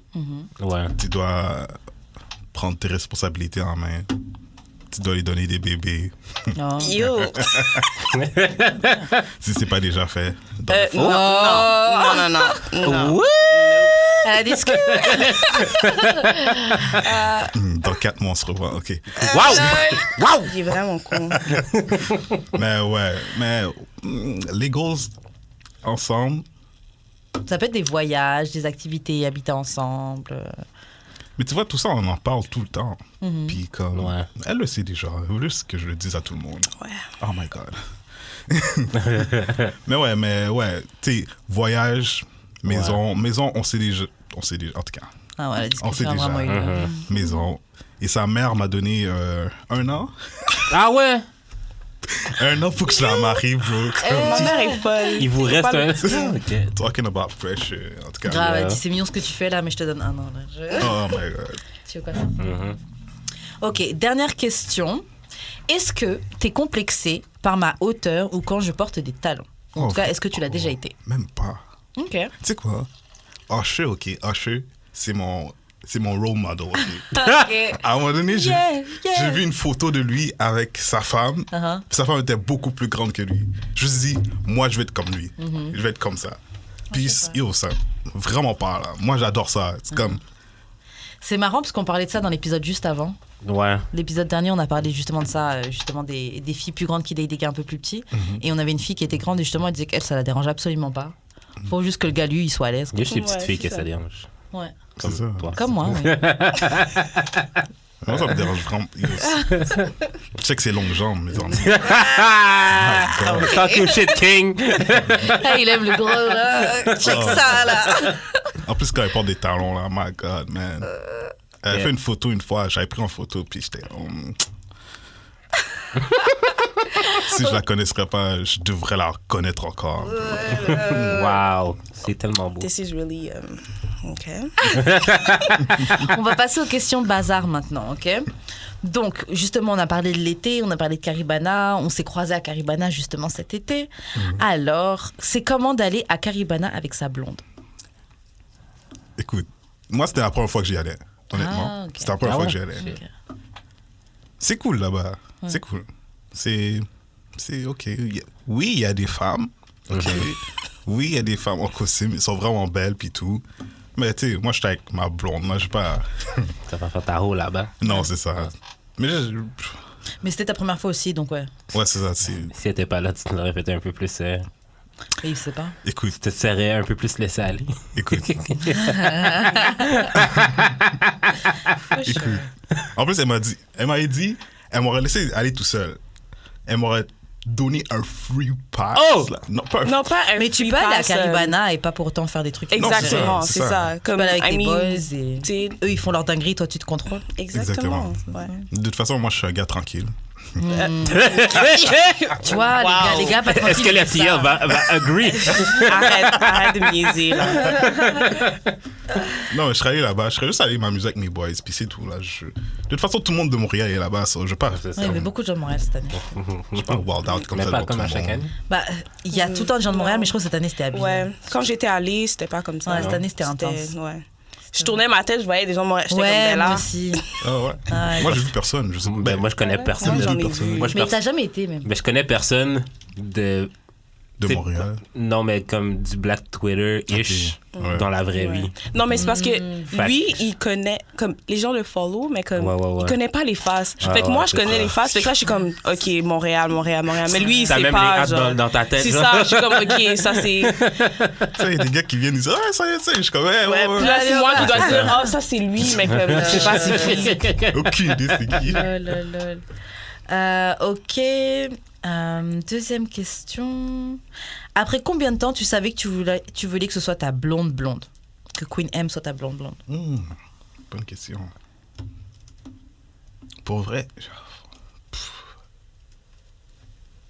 [SPEAKER 2] Ouais.
[SPEAKER 4] Tu dois prendre tes responsabilités en main. Tu dois lui donner des bébés,
[SPEAKER 1] Non.
[SPEAKER 5] Yo.
[SPEAKER 4] si c'est pas déjà fait.
[SPEAKER 5] Non, non, non, non. Non.
[SPEAKER 1] Elle a des skis.
[SPEAKER 4] Dans 4 mois, on se revoit. OK.
[SPEAKER 2] Waouh!
[SPEAKER 5] Il est vraiment con.
[SPEAKER 4] Mais ouais, les goals ensemble.
[SPEAKER 1] Ça peut être des voyages, des activités, habiter ensemble.
[SPEAKER 4] Mais tu vois, tout ça, on en parle tout le temps. Puis comme,
[SPEAKER 2] Ouais.
[SPEAKER 4] elle le sait déjà. Elle veut juste que je le dise à tout le monde.
[SPEAKER 5] Ouais.
[SPEAKER 4] Oh my God. mais ouais, tu sais, voyage, maison, on sait déjà, en tout cas,
[SPEAKER 1] Ah ouais, la
[SPEAKER 4] on sait
[SPEAKER 1] discussion a
[SPEAKER 4] déjà.
[SPEAKER 1] vraiment eu.
[SPEAKER 4] Maison, Et sa mère m'a donné 1 an.
[SPEAKER 2] Ah ouais?
[SPEAKER 4] 1 an pour que je la marie, bro.
[SPEAKER 5] Ma mère est folle.
[SPEAKER 2] Il vous reste
[SPEAKER 5] Pas
[SPEAKER 2] un.
[SPEAKER 5] le-
[SPEAKER 2] Ok.
[SPEAKER 4] Talking about pressure, en tout cas.
[SPEAKER 1] Grave, elle
[SPEAKER 2] Yeah.
[SPEAKER 1] dit c'est mignon ce que tu fais là, mais je te donne 1 an. Là.
[SPEAKER 4] Oh my god.
[SPEAKER 1] Tu veux quoi faire?
[SPEAKER 2] Mhm.
[SPEAKER 1] Ok, dernière question. Est-ce que t'es complexé par ma hauteur ou quand je porte des talons? En
[SPEAKER 4] Oh,
[SPEAKER 1] tout cas, est-ce que tu l'as déjà été?
[SPEAKER 4] Même pas.
[SPEAKER 1] Ok.
[SPEAKER 4] Tu sais quoi? Usher, ok. Usher, c'est mon role model, ok. À un moment donné, j'ai vu une photo de lui avec sa femme.
[SPEAKER 1] Uh-huh.
[SPEAKER 4] Puis sa femme était beaucoup plus grande que lui. Je me suis dit, moi, je vais être comme lui. Je vais être comme ça. Puis, yo, ça, vraiment pas, là. Moi, j'adore ça. C'est comme,
[SPEAKER 1] C'est marrant parce qu'on parlait de ça dans l'épisode juste avant.
[SPEAKER 2] Ouais.
[SPEAKER 1] L'épisode dernier, on a parlé justement de ça, justement des filles plus grandes qui datent des gars un peu plus petits. Et on avait une fille qui était grande et justement, elle disait qu'elle, ça la dérange absolument pas. Faut juste que le gars, lui, il soit à l'aise.
[SPEAKER 2] Il y a juste les petites
[SPEAKER 5] Ouais,
[SPEAKER 2] filles
[SPEAKER 5] c'est
[SPEAKER 2] que
[SPEAKER 5] ça.
[SPEAKER 2] ça dérange.
[SPEAKER 1] Ouais.
[SPEAKER 2] Comme
[SPEAKER 4] C'est ça.
[SPEAKER 2] toi.
[SPEAKER 1] Comme moi, oui.
[SPEAKER 4] moi, ça me dérange vraiment. Yo, je sais que c'est longues jambes, mais genre,
[SPEAKER 2] Talk your shit, King.
[SPEAKER 1] Hey, il aime le gros, là. Check ça, là.
[SPEAKER 4] en plus, quand elle porte des talons, là, my God, man. Elle a
[SPEAKER 2] Yeah.
[SPEAKER 4] fait une photo une fois, j'avais pris en photo, puis j'étais. Si je la connaisserais pas, je devrais la reconnaître encore.
[SPEAKER 2] Wow. C'est tellement beau.
[SPEAKER 5] This is really. OK.
[SPEAKER 1] On va passer aux questions bazar maintenant, ok? Donc, justement, on a parlé de l'été, on a parlé de Caribana, on s'est croisés à Caribana justement cet été. Alors, c'est comment d'aller à Caribana avec sa blonde?
[SPEAKER 4] Écoute, moi, c'était la première fois que j'y allais, honnêtement.
[SPEAKER 1] Ah, ok.
[SPEAKER 4] C'était la première
[SPEAKER 2] Ah
[SPEAKER 4] fois
[SPEAKER 2] ouais?
[SPEAKER 4] que j'y allais.
[SPEAKER 1] Ok.
[SPEAKER 4] C'est cool là-bas. C'est cool. C'est OK. Oui, il y a des femmes. OK. Oui, il y a des femmes en costume. Elles sont vraiment belles puis tout. Mais tu sais, moi, j'étais avec ma blonde. Moi, je pas.
[SPEAKER 2] Ça va faire ta roue là-bas.
[SPEAKER 4] Non, c'est ça. Mais
[SPEAKER 1] Mais c'était ta première fois aussi, donc ouais.
[SPEAKER 4] ouais, c'est ça.
[SPEAKER 2] Si elle était pas là, tu l'aurais fait un peu plus.
[SPEAKER 1] Et il sait pas.
[SPEAKER 4] Écoute,
[SPEAKER 2] Tu te serais un peu plus laissé aller.
[SPEAKER 4] écoute. Écoute. En plus, elle m'avait dit, elle m'aurait laissé aller tout seul. Elle m'aurait donné un free pass.
[SPEAKER 2] Oh!
[SPEAKER 4] là. Non, pas un
[SPEAKER 5] Non, pas un
[SPEAKER 1] Mais tu
[SPEAKER 5] free
[SPEAKER 1] peux aller à
[SPEAKER 5] pass,
[SPEAKER 1] Caribana et pas pour autant faire des trucs.
[SPEAKER 4] Non, c'est
[SPEAKER 5] Exactement,
[SPEAKER 4] ça,
[SPEAKER 5] c'est
[SPEAKER 4] c'est
[SPEAKER 5] ça.
[SPEAKER 1] Tu
[SPEAKER 5] Comme
[SPEAKER 1] peux aller avec
[SPEAKER 5] I
[SPEAKER 1] des
[SPEAKER 5] mean,
[SPEAKER 1] boys et
[SPEAKER 5] t'sais,
[SPEAKER 1] eux, ils font leur dinguerie, toi, tu te contrôles.
[SPEAKER 5] exactement. Ouais.
[SPEAKER 4] De toute façon, moi, je suis un gars tranquille.
[SPEAKER 1] Tu vois,
[SPEAKER 5] Wow.
[SPEAKER 1] les gars, pas
[SPEAKER 2] Est-ce que la
[SPEAKER 1] tranquilles,
[SPEAKER 2] fille
[SPEAKER 1] ça.
[SPEAKER 2] va agree?
[SPEAKER 5] Arrête de me niaiser, là.
[SPEAKER 4] Non, mais je serais allé là-bas. Je serais juste allé m'amuser avec mes boys. Puis c'est tout. Là. De toute façon, tout le monde de Montréal est là-bas. So, je ne vais pas,
[SPEAKER 2] C'est
[SPEAKER 1] Ouais,
[SPEAKER 2] ça.
[SPEAKER 1] il y avait beaucoup de gens de Montréal cette année.
[SPEAKER 4] je vais pas wild out comme
[SPEAKER 2] Mais
[SPEAKER 4] ça.
[SPEAKER 2] pas
[SPEAKER 4] devant
[SPEAKER 2] comme
[SPEAKER 4] tout
[SPEAKER 2] à
[SPEAKER 4] le
[SPEAKER 2] chaque
[SPEAKER 4] monde.
[SPEAKER 2] année.
[SPEAKER 1] Bah, il y a tout le temps de gens de Montréal, mais je crois que cette année, c'était habillé.
[SPEAKER 5] Ouais. Quand j'étais allée, c'était pas comme ça.
[SPEAKER 1] Ouais,
[SPEAKER 5] non.
[SPEAKER 1] cette année, c'était intense.
[SPEAKER 5] Ouais. Je tournais ma tête, je voyais des gens de Montréal. J'étais comme,
[SPEAKER 1] Ouais,
[SPEAKER 5] ben
[SPEAKER 1] moi
[SPEAKER 5] là.
[SPEAKER 1] aussi.
[SPEAKER 4] Ah ouais.
[SPEAKER 1] Ouais.
[SPEAKER 4] Moi, j'ai vu personne. Je sais pas.
[SPEAKER 2] Ben, moi, je connais personne.
[SPEAKER 5] Moi,
[SPEAKER 2] de-
[SPEAKER 5] j'en ai vu.
[SPEAKER 2] Moi, je
[SPEAKER 1] Mais
[SPEAKER 2] pers-
[SPEAKER 1] t'as jamais été, même.
[SPEAKER 2] ben, je connais personne de.
[SPEAKER 4] De
[SPEAKER 2] t'sais,
[SPEAKER 4] Montréal.
[SPEAKER 2] Non, mais comme du Black Twitter-ish
[SPEAKER 4] Ok. Ouais.
[SPEAKER 2] dans la vraie
[SPEAKER 5] Ouais.
[SPEAKER 2] vie.
[SPEAKER 5] Non, mais c'est parce que
[SPEAKER 2] Fait-
[SPEAKER 5] lui, il connaît, comme les gens le follow, mais comme
[SPEAKER 2] Ouais, ouais, ouais.
[SPEAKER 5] il connaît pas les faces.
[SPEAKER 2] Ah,
[SPEAKER 5] fait que moi,
[SPEAKER 2] ouais,
[SPEAKER 5] je
[SPEAKER 2] c'est
[SPEAKER 5] connais
[SPEAKER 2] ça.
[SPEAKER 5] les faces. Fait que là, je suis comme, OK, Montréal. Mais lui,
[SPEAKER 2] T'as
[SPEAKER 5] c'est
[SPEAKER 2] même
[SPEAKER 5] pas.
[SPEAKER 2] les hâtes
[SPEAKER 5] genre,
[SPEAKER 2] dans ta tête.
[SPEAKER 5] c'est
[SPEAKER 2] genre.
[SPEAKER 5] ça, je suis comme, OK, ça c'est.
[SPEAKER 4] Tu sais, il y a des gars qui viennent et disent ah, ça y est, tu sais. Je suis comme, ouais,
[SPEAKER 5] Ouais,
[SPEAKER 4] ouais,
[SPEAKER 5] puis
[SPEAKER 4] ouais.
[SPEAKER 5] là, c'est moi qui dois dire, ah, ça c'est lui, mais comme, je sais pas c'est qui.
[SPEAKER 4] Aucune idée, c'est qui.
[SPEAKER 1] Lol. Ok. Deuxième question. Après combien de temps tu savais que tu voulais que ce soit ta blonde blonde? Que Queen M soit ta blonde blonde?
[SPEAKER 4] Bonne question. Pour vrai,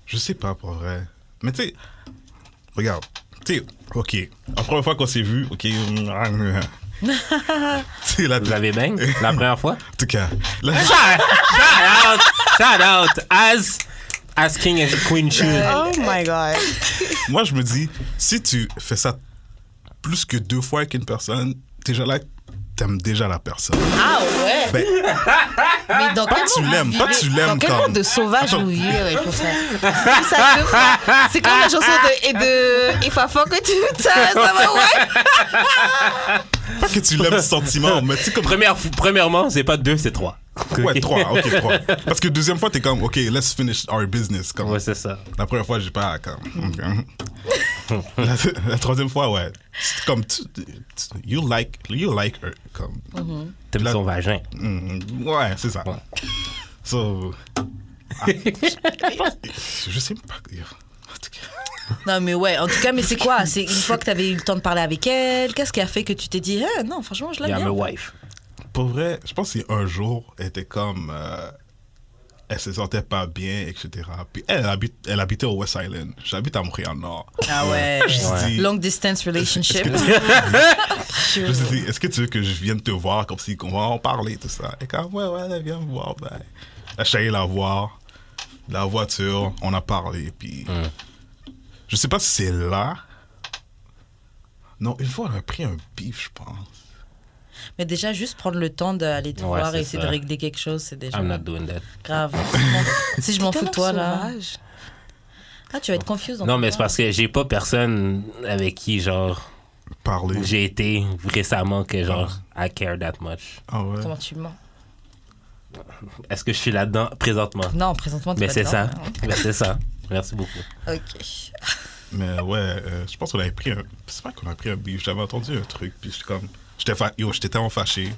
[SPEAKER 4] je sais pas pour vrai. Mais tu sais, regarde, tu sais, ok, la première fois qu'on s'est vu, ok, tu sais, là,
[SPEAKER 2] Vous avez bang la première fois?
[SPEAKER 4] en tout cas, là,
[SPEAKER 2] Shout out! As King and Queen should.
[SPEAKER 5] Oh my God.
[SPEAKER 4] moi je me dis, si tu fais ça plus que 2 fois avec une personne, déjà là, t'aimes déjà la personne.
[SPEAKER 1] Ah ouais?
[SPEAKER 4] Ben,
[SPEAKER 1] Mais dans
[SPEAKER 4] pas
[SPEAKER 1] quel
[SPEAKER 4] que tu
[SPEAKER 1] monde
[SPEAKER 4] l'aimes,
[SPEAKER 1] vous
[SPEAKER 4] pas que
[SPEAKER 1] vivez-
[SPEAKER 4] tu l'aimes
[SPEAKER 1] dans quel
[SPEAKER 4] comme-
[SPEAKER 1] monde de sauvage
[SPEAKER 4] Attends.
[SPEAKER 1] vous vivez pour ça? Tout ça deux fois. C'est comme la chanson de If I fuck with you, ça va ouais?
[SPEAKER 4] pas que tu l'aimes ce sentiment, mais tu sais comme
[SPEAKER 2] Premièrement, c'est pas 2, c'est 3.
[SPEAKER 4] ouais, 3, ok, 3. Parce que deuxième fois, t'es comme, ok, let's finish our business. Comme,
[SPEAKER 2] Ouais, c'est ça.
[SPEAKER 4] la première fois, j'ai pas comme. ok. la troisième fois, ouais. C'est comme, you like her. Comme,
[SPEAKER 2] T'aimes
[SPEAKER 4] Là-
[SPEAKER 2] son vagin.
[SPEAKER 4] ouais, c'est ça.
[SPEAKER 2] Ouais.
[SPEAKER 4] So. Je sais pas. En tout cas,
[SPEAKER 1] Non mais ouais, en tout cas, mais c'est quoi? C'est une fois que t'avais eu le temps de parler avec elle, qu'est-ce qui a fait que tu t'es dit, non, franchement, je l'aime
[SPEAKER 2] Yeah,
[SPEAKER 1] bien?
[SPEAKER 2] I'm a wife.
[SPEAKER 4] pour vrai, je pense qu'un jour, elle était comme... elle se sentait pas bien, etc. Puis elle habitait au West Island. J'habite à Montréal-Nord.
[SPEAKER 1] Ah ouais.
[SPEAKER 4] Je me suis dit,
[SPEAKER 1] Long distance relationship.
[SPEAKER 4] je me suis dit, est-ce que tu veux que je vienne te voir comme si on va en parler, tout ça? Et quand ouais, viens me voir. Ben, là, je suis allé la voir. La voiture, on a parlé. Puis, je sais pas si c'est là. Non, une fois, on a pris un beef, je pense.
[SPEAKER 1] Mais déjà, juste prendre le temps d'aller te
[SPEAKER 2] Ouais,
[SPEAKER 1] voir et
[SPEAKER 2] c'est
[SPEAKER 1] essayer
[SPEAKER 2] ça.
[SPEAKER 1] de régler quelque chose, c'est déjà
[SPEAKER 2] I'm not doing that.
[SPEAKER 1] grave. Si je m'en fous de toi, là.
[SPEAKER 5] Sauvage.
[SPEAKER 1] Ah, tu vas être confuse.
[SPEAKER 2] Non, mais c'est parce que j'ai pas personne avec qui, genre,
[SPEAKER 4] Parler.
[SPEAKER 2] j'ai été récemment que, genre, I care that much.
[SPEAKER 4] Ah ouais.
[SPEAKER 1] Comment tu mens?
[SPEAKER 2] Est-ce que je suis là-dedans présentement?
[SPEAKER 1] Non, présentement, tu
[SPEAKER 2] Mais
[SPEAKER 1] pas
[SPEAKER 2] c'est
[SPEAKER 1] dedans,
[SPEAKER 2] ça.
[SPEAKER 1] hein.
[SPEAKER 2] Mais c'est ça. Merci beaucoup.
[SPEAKER 1] Ok.
[SPEAKER 4] Mais ouais, je pense qu'on avait pris un... C'est pas qu'on a pris un beef. J'avais entendu un truc. Puis j'étais comme... J'étais tellement fâché.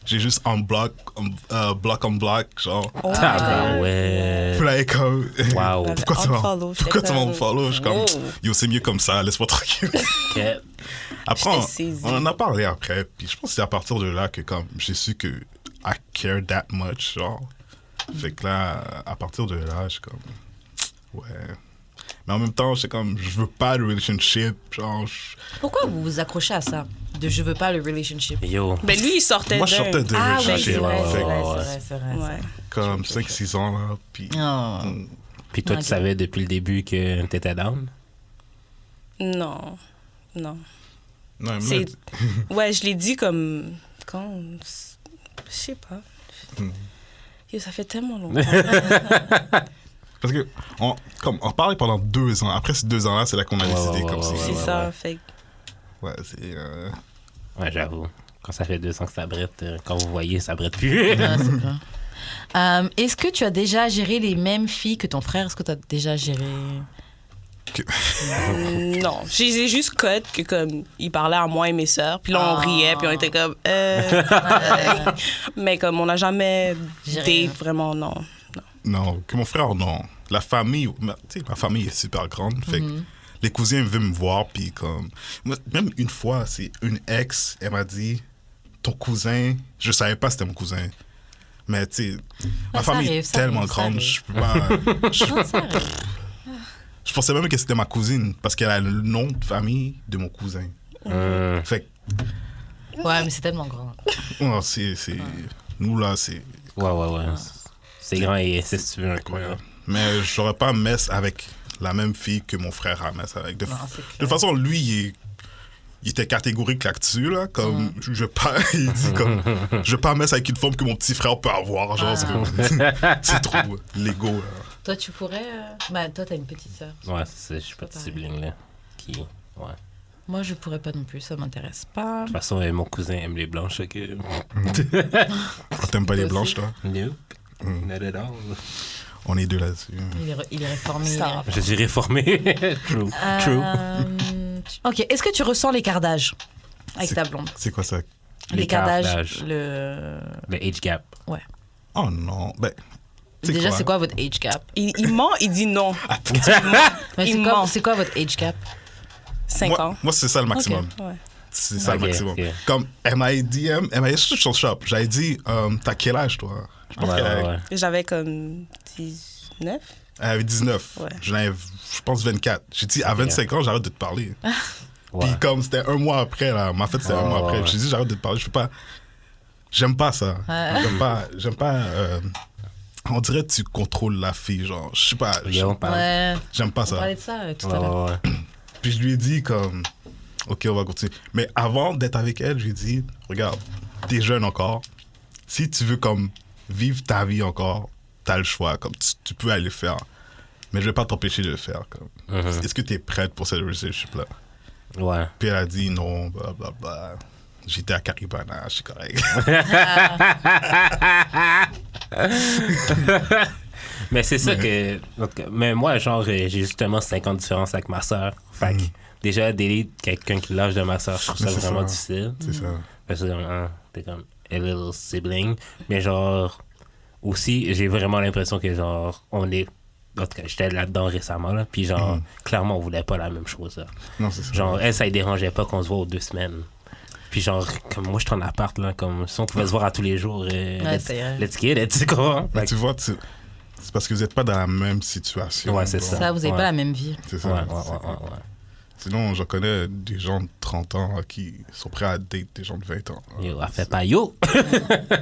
[SPEAKER 4] J'ai juste block on block, genre...
[SPEAKER 2] Ah, bah ouais.
[SPEAKER 4] Puis là, comme...
[SPEAKER 2] Wow.
[SPEAKER 4] Pourquoi tu
[SPEAKER 5] Unfollow,
[SPEAKER 4] pourquoi tu
[SPEAKER 5] j'étais
[SPEAKER 4] m'en
[SPEAKER 5] comme-
[SPEAKER 4] follow? Je suis comme...
[SPEAKER 5] Oh.
[SPEAKER 4] Yo, c'est mieux comme ça. Laisse-moi tranquille.
[SPEAKER 2] Ok.
[SPEAKER 4] Après,
[SPEAKER 5] J'étais saisie.
[SPEAKER 4] on en a parlé après. Puis je pense que c'est à partir de là que comme j'ai su que I care that much, genre. Fait que là, à partir de là, je suis comme... Ouais... Mais en même temps, c'est comme, je veux pas de relationship, genre,
[SPEAKER 1] Pourquoi vous vous accrochez à ça? De je veux pas le relationship.
[SPEAKER 2] Yo.
[SPEAKER 5] Ben lui, il sortait
[SPEAKER 4] moi je
[SPEAKER 5] d'un.
[SPEAKER 4] sortais de
[SPEAKER 1] Ah ouais,
[SPEAKER 4] relationship,
[SPEAKER 1] c'est vrai,
[SPEAKER 2] ouais,
[SPEAKER 1] c'est
[SPEAKER 2] ouais,
[SPEAKER 1] vrai,
[SPEAKER 2] ouais.
[SPEAKER 1] c'est vrai, c'est vrai.
[SPEAKER 5] Ouais.
[SPEAKER 4] comme 5-6 ans, là, puis...
[SPEAKER 1] Oh.
[SPEAKER 2] Puis toi,
[SPEAKER 1] Ok.
[SPEAKER 2] tu savais depuis le début que t'étais down?
[SPEAKER 5] Non.
[SPEAKER 4] Non, mais
[SPEAKER 5] C'est...
[SPEAKER 4] là,
[SPEAKER 5] Ouais, je l'ai dit comme... Quand... Je sais pas. Yo, ça fait tellement longtemps.
[SPEAKER 4] parce que, on parlait pendant 2 ans. Après ces 2 ans-là, c'est là qu'on a
[SPEAKER 2] Ouais,
[SPEAKER 4] décidé
[SPEAKER 2] ouais,
[SPEAKER 4] comme
[SPEAKER 2] ouais,
[SPEAKER 4] si...
[SPEAKER 5] C'est
[SPEAKER 2] ouais,
[SPEAKER 5] ça,
[SPEAKER 2] ouais.
[SPEAKER 5] fait que-
[SPEAKER 4] Ouais, c'est...
[SPEAKER 2] Ouais, j'avoue. Quand ça fait 2 ans que ça brette, quand vous voyez, ça brette plus.
[SPEAKER 1] Ah, c'est clair. Est-ce que tu as déjà géré les mêmes filles que ton frère? Est-ce que tu as déjà géré...
[SPEAKER 5] Non, j'ai juste code que comme il parlait à moi et mes sœurs, puis là on riait, puis on était comme mais comme on n'a jamais
[SPEAKER 1] Géré.
[SPEAKER 5] date vraiment non.
[SPEAKER 4] Non, que mon frère, non. La famille, tu sais, ma famille est super grande, fait que les cousins veulent me voir, puis comme... Moi, même une fois, c'est une ex, elle m'a dit, ton cousin, je savais pas c'était mon cousin. Mais tu sais, ma
[SPEAKER 1] ça
[SPEAKER 4] famille
[SPEAKER 1] arrive,
[SPEAKER 4] est
[SPEAKER 1] ça
[SPEAKER 4] tellement
[SPEAKER 1] arrive, ça
[SPEAKER 4] grande,
[SPEAKER 1] arrive.
[SPEAKER 4] je peux pas...
[SPEAKER 1] Non, ça arrive.
[SPEAKER 4] Je pensais même que c'était ma cousine, parce qu'elle a le nom de famille de mon cousin. Fait
[SPEAKER 1] Ouais, mais c'est tellement grand.
[SPEAKER 4] que, oh, c'est... Nous, là, c'est...
[SPEAKER 2] Ouais. C'est grand et c'est si tu veux incroyable.
[SPEAKER 4] Mais je saurais pas mess avec la même fille que mon frère a mess avec. De
[SPEAKER 1] Non, c'est clair.
[SPEAKER 4] toute façon, lui, il était catégorique là-dessus, là. Comme, je pas... Il dit comme... Je pas mess avec une femme que mon petit frère peut avoir, genre, parce que c'est trop l'ego, là.
[SPEAKER 1] Toi, tu pourrais... Bah, toi, t'as une petite sœur.
[SPEAKER 2] Ouais, c'est ça. Je suis pas de
[SPEAKER 1] Pareil.
[SPEAKER 2] sibling, là. Qui... Ouais. De
[SPEAKER 1] Moi, je pourrais pas non plus, ça m'intéresse pas.
[SPEAKER 2] toute façon, mon cousin aime les blanches, ok?
[SPEAKER 4] T'aimes pas les
[SPEAKER 1] Toi
[SPEAKER 4] blanches,
[SPEAKER 1] aussi.
[SPEAKER 4] toi?
[SPEAKER 2] Nope. Not at all.
[SPEAKER 4] On est deux là-dessus.
[SPEAKER 1] Il est réformé.
[SPEAKER 5] Ça.
[SPEAKER 2] Je suis réformé. True. True.
[SPEAKER 1] Ok, est-ce que tu ressens l'écart d'âge avec ta blonde?
[SPEAKER 4] C'est quoi ça?
[SPEAKER 1] L'écart
[SPEAKER 2] L'écart
[SPEAKER 1] d'âge,
[SPEAKER 2] d'âge.
[SPEAKER 1] le...
[SPEAKER 2] Le age gap.
[SPEAKER 4] Oh non, ben...
[SPEAKER 1] Déjà, c'est quoi votre age gap?
[SPEAKER 5] Il ment, il dit non.
[SPEAKER 1] Mais
[SPEAKER 5] Il ment.
[SPEAKER 1] c'est quoi votre age gap?
[SPEAKER 5] 5 ans.
[SPEAKER 4] Moi, c'est ça le maximum.
[SPEAKER 5] Ok, ouais.
[SPEAKER 4] C'est ça
[SPEAKER 2] Ok,
[SPEAKER 4] le maximum.
[SPEAKER 2] ok.
[SPEAKER 4] Comme, elle m'a dit sur son shop, j'avais dit, t'as quel âge, toi? Je pense qu'elle avait-
[SPEAKER 2] Ouais.
[SPEAKER 5] J'avais comme 19.
[SPEAKER 4] Elle avait 19.
[SPEAKER 5] Ouais.
[SPEAKER 4] J'en avais, je pense, 24. J'ai dit, à 25 ans, j'arrête de te parler.
[SPEAKER 2] Ouais.
[SPEAKER 4] Puis comme c'était un mois après, là, en fait, c'est un mois après.
[SPEAKER 2] ouais.
[SPEAKER 4] J'ai dit, j'arrête de te parler. Je peux pas... J'aime pas ça. J'aime pas... on dirait que tu contrôles la fille, genre. Je sais pas.
[SPEAKER 2] Yo, parle.
[SPEAKER 1] Ouais,
[SPEAKER 4] J'aime pas
[SPEAKER 1] on
[SPEAKER 4] ça.
[SPEAKER 1] parlait de ça tout à
[SPEAKER 2] Ouais,
[SPEAKER 1] l'heure.
[SPEAKER 2] ouais.
[SPEAKER 4] Puis je lui ai dit comme, ok, on va continuer. Mais avant d'être avec elle, je lui ai dit, regarde, t'es jeune encore. Si tu veux comme vivre ta vie encore, t'as le choix. Comme tu peux aller le faire. Mais je vais pas t'empêcher de le faire. Comme. Est-ce que t'es prête pour cette relationship-là?
[SPEAKER 2] Ouais.
[SPEAKER 4] Puis elle a dit non, blablabla. J'étais à Caribana, je suis correct.
[SPEAKER 2] Mais c'est ça que. donc, mais moi, genre, j'ai justement 5 ans de différence avec ma soeur. Fait que déjà, délire quelqu'un qui l'âge de ma soeur, je trouve ça
[SPEAKER 4] Mais c'est
[SPEAKER 2] vraiment
[SPEAKER 4] ça.
[SPEAKER 2] difficile.
[SPEAKER 4] C'est ça.
[SPEAKER 2] Parce que t'es comme a little sibling. Mais genre, aussi, j'ai vraiment l'impression que genre, on est. En tout cas, j'étais là-dedans récemment, là. Puis genre, clairement, on voulait pas la même chose, là.
[SPEAKER 4] Non, c'est ça.
[SPEAKER 2] Genre, elle, ça ne dérangeait pas qu'on se voit aux 2 semaines. Puis genre, comme moi, je suis en appart, là, comme si on pouvait se voir à tous les jours.
[SPEAKER 1] c'est
[SPEAKER 2] Let's get it, tu sais quoi?
[SPEAKER 4] Mais tu vois, c'est parce que vous n'êtes pas dans la même situation.
[SPEAKER 2] Ouais, c'est
[SPEAKER 4] donc,
[SPEAKER 1] Ça, vous n'avez
[SPEAKER 2] Ouais.
[SPEAKER 1] pas la même vie.
[SPEAKER 4] C'est ça.
[SPEAKER 2] Ouais,
[SPEAKER 4] c'est
[SPEAKER 2] ouais,
[SPEAKER 4] ça.
[SPEAKER 2] ouais.
[SPEAKER 4] Sinon, je connais des gens de 30 ans qui sont prêts à date des gens de 20 ans.
[SPEAKER 2] Yo, elle fait pas yo.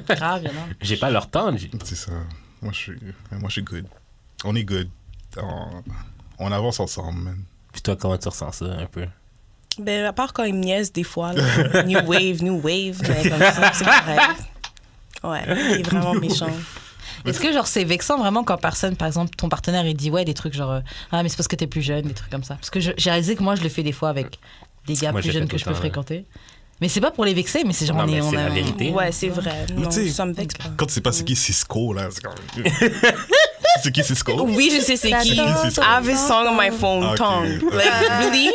[SPEAKER 1] Grave, non?
[SPEAKER 2] J'ai pas leur temps.
[SPEAKER 4] C'est ça. Moi, je suis good. On est good. On avance ensemble, man.
[SPEAKER 2] Puis toi, comment tu ressens ça un peu?
[SPEAKER 5] Ben, à part quand ils me niaisent des fois, là, new wave, mais comme ça, c'est correct. Ouais, il est vraiment méchant.
[SPEAKER 1] Est-ce que genre c'est vexant vraiment quand personne, par exemple, ton partenaire il dit ouais des trucs genre ah mais c'est parce que t'es plus jeune, des trucs comme ça. Parce que j'ai réalisé que moi je le fais des fois avec des gars
[SPEAKER 2] Moi,
[SPEAKER 1] plus
[SPEAKER 2] je le
[SPEAKER 1] jeunes
[SPEAKER 2] fais
[SPEAKER 1] que je
[SPEAKER 2] tout
[SPEAKER 1] peux
[SPEAKER 2] le temps, ouais.
[SPEAKER 1] fréquenter. Mais c'est pas pour les vexer, mais c'est genre
[SPEAKER 2] Non,
[SPEAKER 1] on est
[SPEAKER 2] mais c'est
[SPEAKER 1] on a-
[SPEAKER 2] la vérité.
[SPEAKER 5] Ouais, c'est vrai.
[SPEAKER 4] Mais
[SPEAKER 5] Non,
[SPEAKER 4] tu sais,
[SPEAKER 5] ça me vexe pas.
[SPEAKER 4] Quand tu sais pas c'est qui Cisco, là, c'est comme... c'est qui Cisco?
[SPEAKER 5] Oui, je sais c'est qui. I have his song on my phone,
[SPEAKER 4] Ok.
[SPEAKER 5] tongue. Like, really?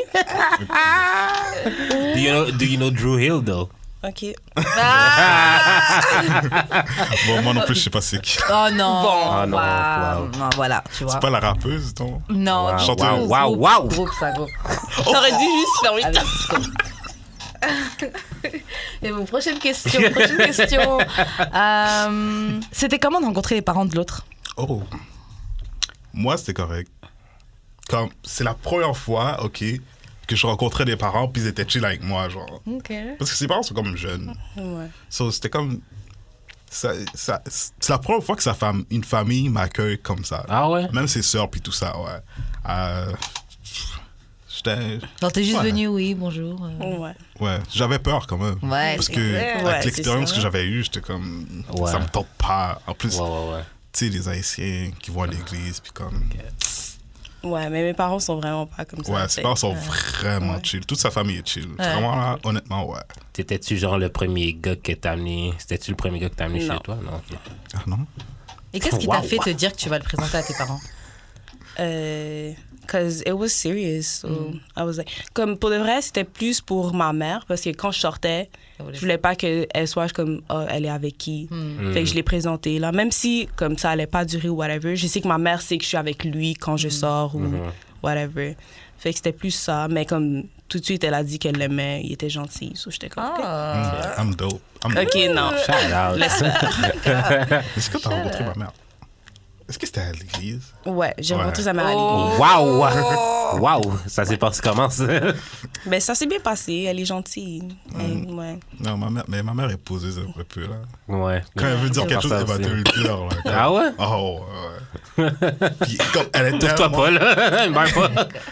[SPEAKER 2] Do you know Drew Hill, though?
[SPEAKER 5] OK.
[SPEAKER 4] Bon, moi non plus, je sais pas c'est qui.
[SPEAKER 1] Oh non.
[SPEAKER 2] Oh non,
[SPEAKER 1] Waouh.
[SPEAKER 2] wow.
[SPEAKER 1] Non, voilà, tu vois.
[SPEAKER 4] C'est pas la rappeuse, ton...
[SPEAKER 1] Non,
[SPEAKER 2] Wow,
[SPEAKER 4] chanteuse.
[SPEAKER 2] wow, wow.
[SPEAKER 1] Groupe ça, groupe.
[SPEAKER 5] T'aurais dû juste faire oui.
[SPEAKER 1] Allez, Cisco. Et bon, prochaine question. C'était comment de rencontrer les parents de l'autre?
[SPEAKER 4] Oh. Moi, c'était correct. Comme, c'est la première fois, OK, que je rencontrais des parents, puis ils étaient chill avec moi, genre.
[SPEAKER 1] Ok.
[SPEAKER 4] Parce que ses parents sont comme jeunes.
[SPEAKER 5] Ouais.
[SPEAKER 4] So, c'était comme... c'est la première fois que une famille m'accueille comme ça.
[SPEAKER 2] Ah ouais?
[SPEAKER 4] Même ses sœurs, puis tout ça, ouais. J'étais...
[SPEAKER 1] Genre t'es juste
[SPEAKER 4] Ouais.
[SPEAKER 1] venu, oui, bonjour.
[SPEAKER 5] Ouais.
[SPEAKER 4] Ouais, j'avais peur quand même.
[SPEAKER 1] Ouais,
[SPEAKER 4] Parce
[SPEAKER 1] c'est
[SPEAKER 4] que
[SPEAKER 1] vrai.
[SPEAKER 5] Ouais,
[SPEAKER 4] avec
[SPEAKER 5] c'est
[SPEAKER 4] l'expérience
[SPEAKER 5] ça.
[SPEAKER 4] que j'avais eue, j'étais comme...
[SPEAKER 2] Ouais.
[SPEAKER 4] Ça me tente pas. En plus,
[SPEAKER 2] Ouais.
[SPEAKER 4] tu sais, les Haïtiens qui vont à l'église, puis comme...
[SPEAKER 5] Ouais, mais mes parents sont vraiment pas comme ça.
[SPEAKER 4] Ouais,
[SPEAKER 5] tu
[SPEAKER 4] ses
[SPEAKER 5] sais.
[SPEAKER 4] parents sont vraiment
[SPEAKER 5] Ouais.
[SPEAKER 4] chill. Toute sa famille est chill. Vraiment, là, honnêtement, ouais.
[SPEAKER 2] T'étais-tu genre le premier gars que t'as amené? C'était-tu le premier gars que t'as amené
[SPEAKER 5] Non.
[SPEAKER 2] chez toi? Non. ok.
[SPEAKER 4] Ah non?
[SPEAKER 1] Et qu'est-ce qui t'a
[SPEAKER 2] Wow.
[SPEAKER 1] fait te dire que tu vas le présenter à tes parents?
[SPEAKER 5] Cause it was serious. So I was like, comme pour de vrai, c'était plus pour ma mère parce que quand je sortais, je voulais pas qu'elle soit comme oh, elle est avec qui. Fait que je l'ai présenté là, même si comme ça allait pas durer ou whatever. Je sais que ma mère sait que je suis avec lui quand je sors ou whatever. Fait que c'était plus ça, mais comme tout de suite elle a dit qu'elle l'aimait, il était gentil, so j'étais comme ok.
[SPEAKER 4] I'm dope.
[SPEAKER 5] Ok, non.
[SPEAKER 2] Shout out.
[SPEAKER 5] Laisse faire.
[SPEAKER 4] Est-ce que t'as rencontré ma mère? Est-ce que c'était à l'église?
[SPEAKER 5] Ouais, j'ai
[SPEAKER 4] Ouais.
[SPEAKER 5] rencontré sa mère à l'église.
[SPEAKER 2] Wow! Wow! Ça s'est passé comment, ça?
[SPEAKER 5] Ben ça s'est bien passé, elle est gentille. Ouais.
[SPEAKER 4] Non, ma mère est posée un peu, là.
[SPEAKER 2] Ouais.
[SPEAKER 4] Quand elle veut dire quelque chose, elle va te le dire, là. Comme-
[SPEAKER 2] Ah ouais?
[SPEAKER 4] Oh, ouais. Puis, comme, elle est
[SPEAKER 2] Toi
[SPEAKER 4] tellement...
[SPEAKER 2] pas, là. Même pas.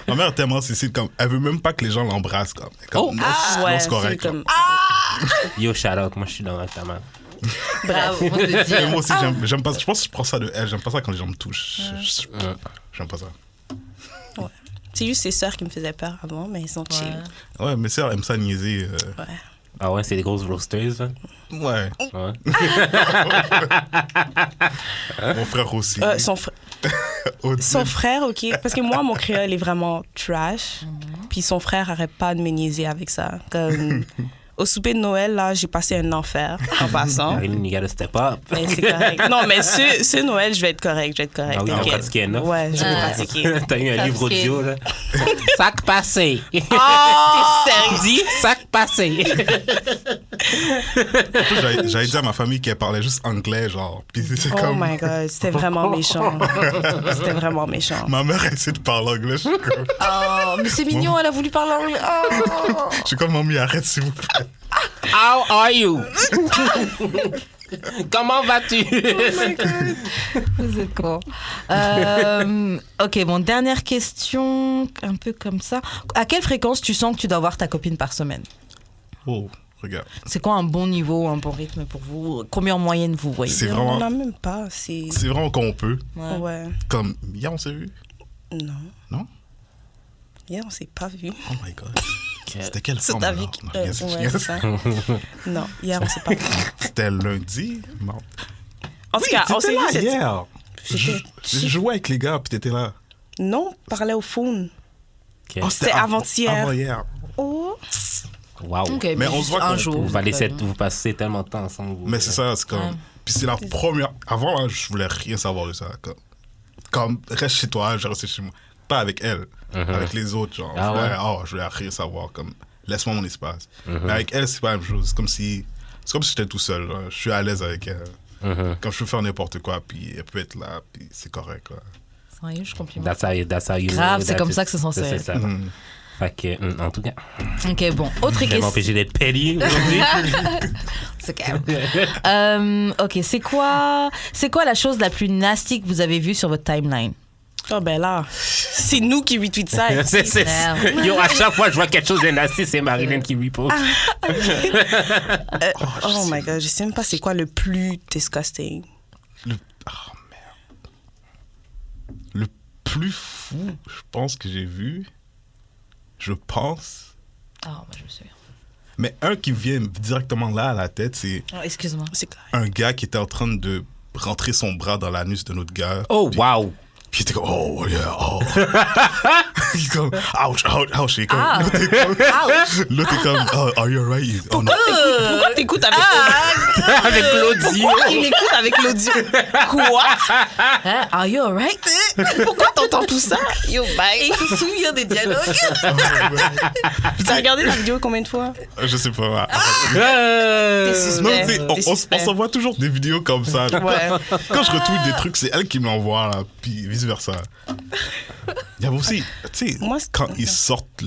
[SPEAKER 4] Ma mère est tellement sensible, comme, elle veut même pas que les gens l'embrassent, comme.
[SPEAKER 2] Oh.
[SPEAKER 4] Non,
[SPEAKER 5] Ouais,
[SPEAKER 4] c'est correct,
[SPEAKER 5] c'est
[SPEAKER 4] là.
[SPEAKER 5] comme...
[SPEAKER 2] Yo, shout out. Moi, je suis dans avec ta mère.
[SPEAKER 1] Bravo, faut te
[SPEAKER 4] Mais
[SPEAKER 1] dire.
[SPEAKER 4] moi aussi, j'aime pas... Je pense que je prends ça de elle. J'aime pas ça quand les gens me touchent. J'aime pas ça.
[SPEAKER 5] C'est juste ses sœurs qui me faisaient peur avant, mais elles sont chill.
[SPEAKER 4] Ouais, mes sœurs aiment ça niaiser.
[SPEAKER 5] Ouais.
[SPEAKER 2] Ah ouais, c'est des grosses roasters, là.
[SPEAKER 4] Ouais.
[SPEAKER 2] Ouais.
[SPEAKER 4] Mon frère aussi.
[SPEAKER 5] Son
[SPEAKER 4] Son
[SPEAKER 5] frère, OK. Parce que moi, mon créole est vraiment trash. Puis son frère arrête pas de me niaiser avec ça. Comme... Au souper de Noël, là, j'ai passé un enfer en passant.
[SPEAKER 2] Karine, you gotta step up.
[SPEAKER 5] Mais c'est correct. Non, mais ce Noël, je vais être correct.
[SPEAKER 2] Ah oui, on
[SPEAKER 5] t'inquiète.
[SPEAKER 2] pratique enough.
[SPEAKER 5] Ouais, je vais pratiquer.
[SPEAKER 2] T'as eu un livre audio, là. Sac passé.
[SPEAKER 5] Oh, t'es sérieux?
[SPEAKER 2] Dis sac passé.
[SPEAKER 4] J'avais dit à ma famille qu'elle parlait juste anglais, genre. Puis c'est
[SPEAKER 5] Oh
[SPEAKER 4] comme...
[SPEAKER 5] my God, c'était vraiment méchant. C'était vraiment méchant.
[SPEAKER 4] Ma mère essaie de parler anglais. Je suis comme,
[SPEAKER 1] Oh, mais c'est mignon, elle a voulu parler anglais. Oh.
[SPEAKER 4] je suis comme, mamie, arrête, s'il vous plaît.
[SPEAKER 2] How are you? Comment vas-tu?
[SPEAKER 1] Vous êtes con. Ok, bon, dernière question, un peu comme ça. À quelle fréquence tu sens que tu dois voir ta copine par semaine?
[SPEAKER 4] Oh, regarde.
[SPEAKER 1] C'est quoi un bon niveau, un bon rythme pour vous? Combien en moyenne vous voyez?
[SPEAKER 4] C'est
[SPEAKER 5] On
[SPEAKER 4] vraiment...
[SPEAKER 5] n'en a même pas. C'est...
[SPEAKER 4] C'est vraiment qu'on peut.
[SPEAKER 1] Ouais.
[SPEAKER 5] Ouais.
[SPEAKER 4] Comme, hier, on s'est vu.
[SPEAKER 5] Non.
[SPEAKER 4] Non?
[SPEAKER 5] Hier, on s'est pas vu.
[SPEAKER 4] Oh my God. C'était quelle
[SPEAKER 5] C'est
[SPEAKER 4] forme,
[SPEAKER 5] ta
[SPEAKER 4] alors?
[SPEAKER 5] vie.
[SPEAKER 4] Non,
[SPEAKER 5] Ouais,
[SPEAKER 4] yes,
[SPEAKER 5] c'est
[SPEAKER 4] yes.
[SPEAKER 5] ça. Non, hier, on s'est pas vu.
[SPEAKER 4] C'était lundi? Non.
[SPEAKER 5] En tout cas, on s'est vu
[SPEAKER 4] là
[SPEAKER 5] cette...
[SPEAKER 4] hier.
[SPEAKER 5] J'étais-
[SPEAKER 4] J'ai joué avec les gars, puis t'étais là.
[SPEAKER 5] Non, on parlait au phone.
[SPEAKER 4] Oh,
[SPEAKER 5] C'était avant-hier.
[SPEAKER 4] Avant-hier.
[SPEAKER 5] Oh.
[SPEAKER 2] Wow.
[SPEAKER 1] Ok,
[SPEAKER 4] Mais on se voit
[SPEAKER 1] un
[SPEAKER 4] qu'on-
[SPEAKER 1] jour.
[SPEAKER 2] Vous passez tellement de temps ensemble.
[SPEAKER 4] Mais c'est ça, c'est comme...
[SPEAKER 1] Ouais.
[SPEAKER 4] Puis c'est la première... Avant, là, je voulais rien savoir de ça. Comme reste chez toi, je reste chez moi. Pas avec elle, avec les autres, genre.
[SPEAKER 2] Ah ouais?
[SPEAKER 4] Je voulais rien savoir, comme... laisse-moi mon espace. Mais avec elle, c'est pas la même chose. C'est comme si j'étais tout seul. Là. Je suis à l'aise avec elle. Quand je peux faire n'importe quoi, puis elle peut être là, puis c'est correct. Quoi.
[SPEAKER 1] Sérieux, je compliment.
[SPEAKER 2] That's how you
[SPEAKER 1] Grave,
[SPEAKER 2] know
[SPEAKER 1] c'est
[SPEAKER 2] that
[SPEAKER 1] comme
[SPEAKER 2] it's-
[SPEAKER 1] ça que c'est censé
[SPEAKER 2] C'est
[SPEAKER 1] être.
[SPEAKER 2] ça. Fait que, en tout cas,
[SPEAKER 1] Ok, bon. Autre
[SPEAKER 2] je vais
[SPEAKER 1] question.
[SPEAKER 2] m'empêcher d'être petty aujourd'hui.
[SPEAKER 1] C'est calme. Ok, c'est quoi la chose la plus nasty que vous avez vue sur votre timeline?
[SPEAKER 5] Oh, ben là, c'est nous qui retweet ça.
[SPEAKER 1] Merde.
[SPEAKER 2] Yo, à chaque fois que je vois quelque chose de nasty, c'est Marilyn qui reposte.
[SPEAKER 5] Oh my god, je sais même pas c'est quoi le plus disgusting.
[SPEAKER 4] Le plus fou, je pense que j'ai vu, oh,
[SPEAKER 1] moi, je me souviens.
[SPEAKER 4] mais un qui vient directement là à la tête, c'est
[SPEAKER 1] Oh, excuse-moi.
[SPEAKER 5] C'est clair.
[SPEAKER 4] un gars qui était en train de rentrer son bras dans l'anus d'un autre gars.
[SPEAKER 2] Oh, wow.
[SPEAKER 4] Puis il était comme, oh, yeah, oh. Il est comme, ouch, ouch, ouch. Il est comme,
[SPEAKER 1] Ah.
[SPEAKER 4] l'autre est comme, oh, are you alright? Oh, non.
[SPEAKER 5] Pourquoi t'écoutes avec
[SPEAKER 2] Avec l'audio.
[SPEAKER 5] Pourquoi il écoute avec l'audio? Quoi?
[SPEAKER 1] Hein? Are you alright?
[SPEAKER 5] Pourquoi t'entends tout ça? Yo, bye.
[SPEAKER 1] Il se souvient des dialogues.
[SPEAKER 5] T'as regardé la vidéo combien de fois?
[SPEAKER 4] Je sais pas.
[SPEAKER 2] Euh,
[SPEAKER 4] Non,
[SPEAKER 5] suspect.
[SPEAKER 4] tu sais,
[SPEAKER 5] T'es
[SPEAKER 4] on
[SPEAKER 5] suspect.
[SPEAKER 4] s'envoie toujours des vidéos comme ça.
[SPEAKER 5] Ouais.
[SPEAKER 4] Quand je retweet des trucs, c'est elle qui me l'envoie, là, puis vice-versa. Il y a aussi, tu sais,
[SPEAKER 5] Moi, c'est-
[SPEAKER 4] quand ils sortent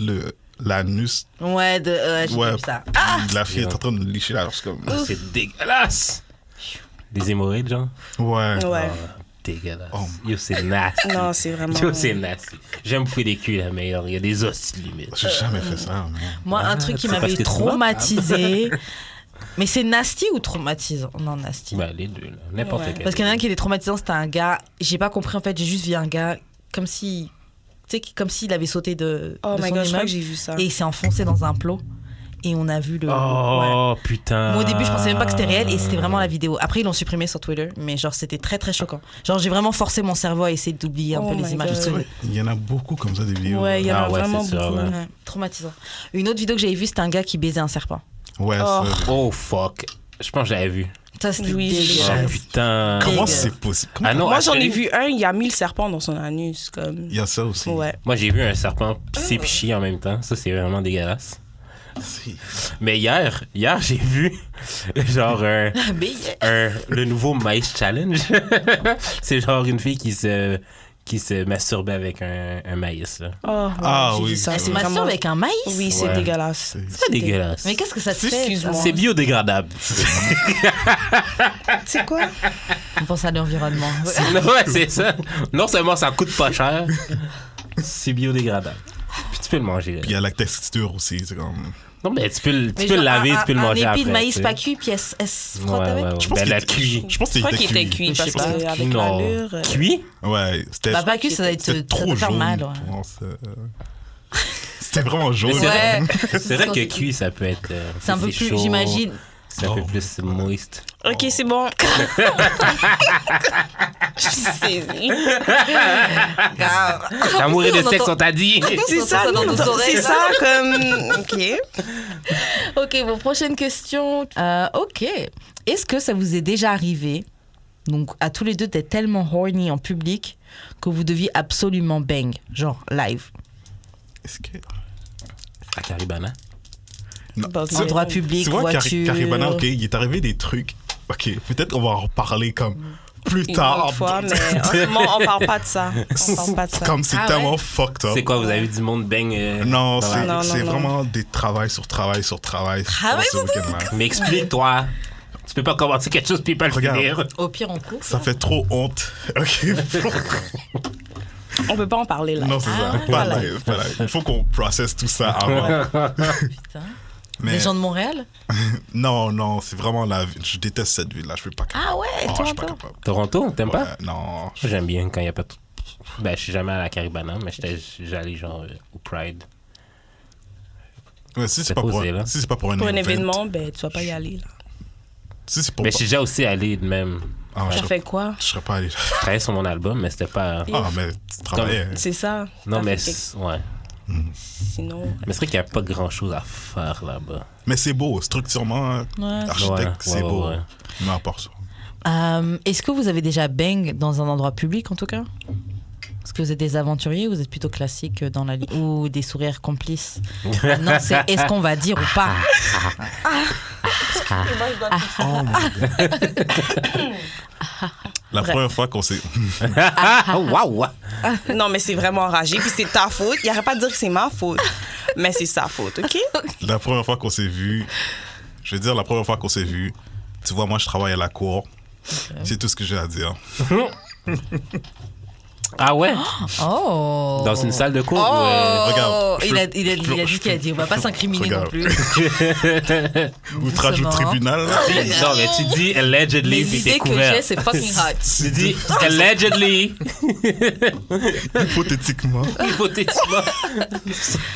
[SPEAKER 4] l'anus,
[SPEAKER 1] Ouais, j'ai
[SPEAKER 4] ouais,
[SPEAKER 1] vu ça.
[SPEAKER 4] puis la fille est en train de licher là, c'est comme,
[SPEAKER 2] C'est dégueulasse. Des hémorroïdes, genre?
[SPEAKER 4] ouais.
[SPEAKER 5] Ouais.
[SPEAKER 2] Dégueulasse.
[SPEAKER 4] Oh.
[SPEAKER 2] Yo, c'est nasty.
[SPEAKER 5] Non, c'est vraiment.
[SPEAKER 2] Yo, c'est nasty. J'aime bouffer des culs, là, mais il y a des os limites.
[SPEAKER 4] J'ai jamais fait ça, man.
[SPEAKER 1] Moi, un truc qui
[SPEAKER 2] c'est parce
[SPEAKER 1] m'avait
[SPEAKER 2] que tu
[SPEAKER 1] traumatisé. Mais c'est nasty ou traumatisant? Non, nasty.
[SPEAKER 2] Ben, les deux, là. N'importe
[SPEAKER 5] Ouais.
[SPEAKER 2] quel.
[SPEAKER 1] Parce qu'il y en a un qui était traumatisant, c'était un gars. J'ai pas compris en fait, j'ai juste vu un gars comme si. Tu sais, comme s'il avait sauté de.
[SPEAKER 5] Oh
[SPEAKER 1] de
[SPEAKER 5] my
[SPEAKER 1] son
[SPEAKER 5] god, je crois
[SPEAKER 1] immeuble
[SPEAKER 5] que j'ai vu ça.
[SPEAKER 1] et il s'est enfoncé dans un plot. Et on a vu le. Ouais.
[SPEAKER 2] Oh, putain.
[SPEAKER 1] Moi, au début, je pensais même pas que c'était réel et c'était vraiment la vidéo. Après, ils l'ont supprimé sur Twitter, mais genre, c'était très très choquant. Genre, j'ai vraiment forcé mon cerveau à essayer d'oublier un
[SPEAKER 5] Oh
[SPEAKER 1] peu les
[SPEAKER 5] my
[SPEAKER 1] images.
[SPEAKER 5] God.
[SPEAKER 1] Parce que-
[SPEAKER 4] Il y en a beaucoup comme ça, des vidéos.
[SPEAKER 5] Ouais, il y en a
[SPEAKER 2] Ah ouais,
[SPEAKER 5] vraiment
[SPEAKER 2] c'est ça,
[SPEAKER 5] beaucoup.
[SPEAKER 2] ouais.
[SPEAKER 1] Ouais, traumatisant. Une autre vidéo que j'avais vue, c'était un gars qui baisait un serpent.
[SPEAKER 4] Ouais,
[SPEAKER 5] Oh.
[SPEAKER 4] ça.
[SPEAKER 2] Oh, fuck. Je pense que je l'avais vu.
[SPEAKER 1] Ça, c'était
[SPEAKER 5] Oui,
[SPEAKER 1] dégueulasse.
[SPEAKER 2] Oh, putain.
[SPEAKER 4] Comment
[SPEAKER 1] Dégueu.
[SPEAKER 4] c'est possible? Comment-
[SPEAKER 2] Ah non,
[SPEAKER 5] Moi, j'en ai
[SPEAKER 2] actually,
[SPEAKER 5] vu un, il a mis le serpent dans son anus. Comme...
[SPEAKER 4] Il y a ça aussi.
[SPEAKER 5] Ouais.
[SPEAKER 2] Moi, j'ai vu un serpent pisser puis chier en même temps. Ça, c'est vraiment dégueulasse.
[SPEAKER 4] Si.
[SPEAKER 2] Mais hier j'ai vu genre
[SPEAKER 1] Mais
[SPEAKER 2] le nouveau Maïs Challenge. C'est genre une fille qui se masturbait avec un maïs. Là.
[SPEAKER 5] Oh, ouais,
[SPEAKER 4] Ah,
[SPEAKER 5] j'ai
[SPEAKER 4] oui.
[SPEAKER 5] vu ça.
[SPEAKER 1] elle
[SPEAKER 5] C'est
[SPEAKER 1] se masturbe
[SPEAKER 5] vraiment...
[SPEAKER 1] avec un maïs?
[SPEAKER 5] Oui, c'est
[SPEAKER 2] Ouais.
[SPEAKER 5] dégueulasse.
[SPEAKER 2] C'est dégueulasse.
[SPEAKER 1] Mais qu'est-ce que ça te fait?
[SPEAKER 5] Excuse-moi.
[SPEAKER 2] C'est biodégradable.
[SPEAKER 5] C'est quoi?
[SPEAKER 1] On pense à l'environnement.
[SPEAKER 2] Ouais, c'est ça. Non seulement ça coûte pas cher, c'est biodégradable. Puis tu peux le manger. Là.
[SPEAKER 4] Puis il y a la texture aussi. C'est comme.
[SPEAKER 2] Non, mais tu peux le
[SPEAKER 1] Mais genre,
[SPEAKER 2] laver, tu peux le manger
[SPEAKER 1] Un
[SPEAKER 2] après.
[SPEAKER 1] épi de maïs
[SPEAKER 2] tu sais.
[SPEAKER 1] pas cuit, puis elle se frotte
[SPEAKER 2] Ouais,
[SPEAKER 1] avec.
[SPEAKER 2] ouais, ouais.
[SPEAKER 4] Je pense
[SPEAKER 2] Ben,
[SPEAKER 4] qu'il
[SPEAKER 2] la
[SPEAKER 4] était-
[SPEAKER 2] cuit.
[SPEAKER 4] Je pense
[SPEAKER 5] Je
[SPEAKER 4] qu'il
[SPEAKER 5] crois qu'il était cuit
[SPEAKER 1] Je sais
[SPEAKER 5] parce
[SPEAKER 1] pas.
[SPEAKER 5] qu'avec
[SPEAKER 2] Non.
[SPEAKER 5] l'allure.
[SPEAKER 2] Cuit?
[SPEAKER 4] Ouais, c'était.
[SPEAKER 1] Bah, pas cuit, ça doit être.
[SPEAKER 4] C'était
[SPEAKER 1] Ça
[SPEAKER 4] trop
[SPEAKER 1] doit faire
[SPEAKER 4] jaune.
[SPEAKER 1] mal, ouais.
[SPEAKER 4] Non, c'était vraiment jaune.
[SPEAKER 2] Mais c'est vrai.
[SPEAKER 1] Ouais.
[SPEAKER 2] C'est vrai que cuit, ça peut être.
[SPEAKER 1] C'est un peu plus,
[SPEAKER 2] chaud,
[SPEAKER 1] j'imagine.
[SPEAKER 2] C'est un peu plus moist.
[SPEAKER 5] Ok, c'est bon. Je suis saisie.
[SPEAKER 2] T'as mouru de sexe, on t'a dit.
[SPEAKER 5] C'est ça,
[SPEAKER 1] dans
[SPEAKER 5] non,
[SPEAKER 1] nos oreilles.
[SPEAKER 5] c'est ça, comme... Ok.
[SPEAKER 1] Ok, bon, prochaine question. Ok. Est-ce que ça vous est déjà arrivé, donc à tous les deux, d'être tellement horny en public que vous deviez absolument bang, genre live,
[SPEAKER 4] Est-ce que.
[SPEAKER 2] À Caribana.
[SPEAKER 4] Non.
[SPEAKER 5] Bah,
[SPEAKER 1] en droit public,
[SPEAKER 4] Tu vois,
[SPEAKER 1] voiture.
[SPEAKER 4] Caribana, ok, il est arrivé des trucs. Ok, peut-être qu'on va en reparler comme plus
[SPEAKER 5] Une
[SPEAKER 4] tard.
[SPEAKER 5] autre fois, mais en ce moment, on parle pas de ça. On parle pas de ça.
[SPEAKER 4] Comme c'est
[SPEAKER 1] Ah ouais?
[SPEAKER 4] tellement fucked up.
[SPEAKER 2] C'est quoi, vous avez vu du monde bang?
[SPEAKER 4] Non,
[SPEAKER 2] dans
[SPEAKER 4] c'est
[SPEAKER 2] la-
[SPEAKER 5] Non,
[SPEAKER 4] c'est
[SPEAKER 5] non.
[SPEAKER 4] vraiment des travails sur travail sur travail.
[SPEAKER 1] Travail
[SPEAKER 4] ce week-end-là.
[SPEAKER 2] Mais explique-toi. Tu peux pas commencer quelque chose puis pas le
[SPEAKER 4] Regarde.
[SPEAKER 2] finir.
[SPEAKER 1] Au pire, on coupe.
[SPEAKER 4] Ça fait trop honte. Ok.
[SPEAKER 5] On peut pas en parler là.
[SPEAKER 4] Non, c'est ça.
[SPEAKER 1] Ah,
[SPEAKER 4] Pas
[SPEAKER 1] voilà.
[SPEAKER 4] live, pas live. Il faut qu'on processe tout ça avant.
[SPEAKER 1] Putain.
[SPEAKER 4] Mais
[SPEAKER 1] Les gens de Montréal?
[SPEAKER 4] non, c'est vraiment la ville. Je déteste cette ville-là. Je peux pas.
[SPEAKER 1] Ah ouais,
[SPEAKER 4] Oh,
[SPEAKER 1] toi
[SPEAKER 4] je suis pas
[SPEAKER 1] encore.
[SPEAKER 4] capable.
[SPEAKER 2] Toronto, t'aimes pas?
[SPEAKER 4] Ouais, non.
[SPEAKER 2] J'aime bien quand il y a pas de... Ben, je suis jamais à la Caribana, mais j'allais genre au Pride.
[SPEAKER 4] Ouais, si c'est
[SPEAKER 2] C'est
[SPEAKER 4] pas pour
[SPEAKER 2] posé, là.
[SPEAKER 4] si c'est pas pour un
[SPEAKER 5] Pour un
[SPEAKER 4] event,
[SPEAKER 5] événement, ben, tu vas pas y aller, là.
[SPEAKER 4] Si c'est pour
[SPEAKER 2] Mais je suis déjà aussi allé de même.
[SPEAKER 4] Ah,
[SPEAKER 5] Ça fait quoi?
[SPEAKER 4] je serais pas allé.
[SPEAKER 2] Je travaillais sur mon album, mais c'était pas...
[SPEAKER 4] Ah, mais tu travaillais.
[SPEAKER 5] C'est ça.
[SPEAKER 2] Non,
[SPEAKER 5] Ça
[SPEAKER 2] mais...
[SPEAKER 5] fait
[SPEAKER 2] Ouais.
[SPEAKER 5] Sinon...
[SPEAKER 2] Mais c'est vrai qu'il n'y a pas grand-chose à faire là-bas.
[SPEAKER 4] Mais c'est beau. Structurellement,
[SPEAKER 1] Ouais.
[SPEAKER 4] architecte, c'est beau.
[SPEAKER 2] ouais.
[SPEAKER 4] Mais à part ça.
[SPEAKER 1] Est-ce que vous avez déjà bang dans un endroit public en tout cas? Est-ce que vous êtes des aventuriers ou vous êtes plutôt classiques dans la vie ou des sourires complices? Non, c'est est-ce qu'on va dire ou pas?
[SPEAKER 4] La première fois qu'on s'est...
[SPEAKER 2] Waouh!
[SPEAKER 5] Non, mais c'est vraiment enragé, puis c'est ta faute. Il n'arrête pas de dire que c'est ma faute, mais c'est sa faute, OK?
[SPEAKER 4] La première fois qu'on s'est vu, je veux dire, la première fois qu'on s'est vu, tu vois, moi, je travaille à la cour. C'est tout ce que j'ai à dire.
[SPEAKER 2] Ah ouais?
[SPEAKER 1] Oh!
[SPEAKER 2] Dans une salle de cours?
[SPEAKER 4] Regarde.
[SPEAKER 1] Il a dit qu'il a dit, on va pas s'incriminer non
[SPEAKER 4] Regarde.
[SPEAKER 1] plus.
[SPEAKER 4] Outrage au
[SPEAKER 1] Justement.
[SPEAKER 4] tribunal, là.
[SPEAKER 2] Non, mais tu dis allegedly, puis
[SPEAKER 1] L'idée
[SPEAKER 2] t'es
[SPEAKER 1] que
[SPEAKER 2] couvert.
[SPEAKER 1] j'ai, c'est fucking hot.
[SPEAKER 2] Tu dis allegedly,
[SPEAKER 4] Hypothétiquement.
[SPEAKER 2] hypothétiquement,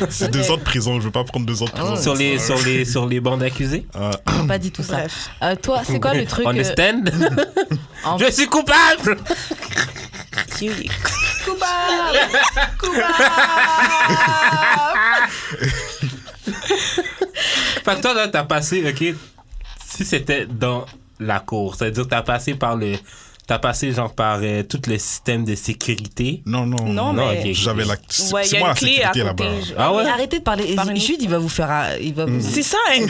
[SPEAKER 4] C'est 2 ans de prison. Je veux pas prendre 2 ans de prison.
[SPEAKER 2] sur les bancs d'accusés.
[SPEAKER 1] On n'a pas dit tout ça.
[SPEAKER 5] Bref.
[SPEAKER 1] Toi, c'est quoi le truc
[SPEAKER 2] On the stand.
[SPEAKER 1] en-
[SPEAKER 2] Je suis coupable!
[SPEAKER 1] Coupable!
[SPEAKER 2] Fait que toi, là, t'as passé, OK, si c'était dans la cour, c'est-à-dire t'as passé par genre par tout le système de sécurité.
[SPEAKER 4] Non,
[SPEAKER 5] Non, mais-
[SPEAKER 2] ok.
[SPEAKER 4] J'avais la...
[SPEAKER 5] Ouais, il
[SPEAKER 4] C'est
[SPEAKER 5] y a
[SPEAKER 4] moi la
[SPEAKER 5] une clé à
[SPEAKER 4] sécurité
[SPEAKER 5] côté.
[SPEAKER 4] là-bas.
[SPEAKER 2] Ah ouais?
[SPEAKER 1] Mais arrêtez de parler.
[SPEAKER 5] Par une
[SPEAKER 1] Jude, il va vous faire. Il va vous...
[SPEAKER 5] C'est ça, hey,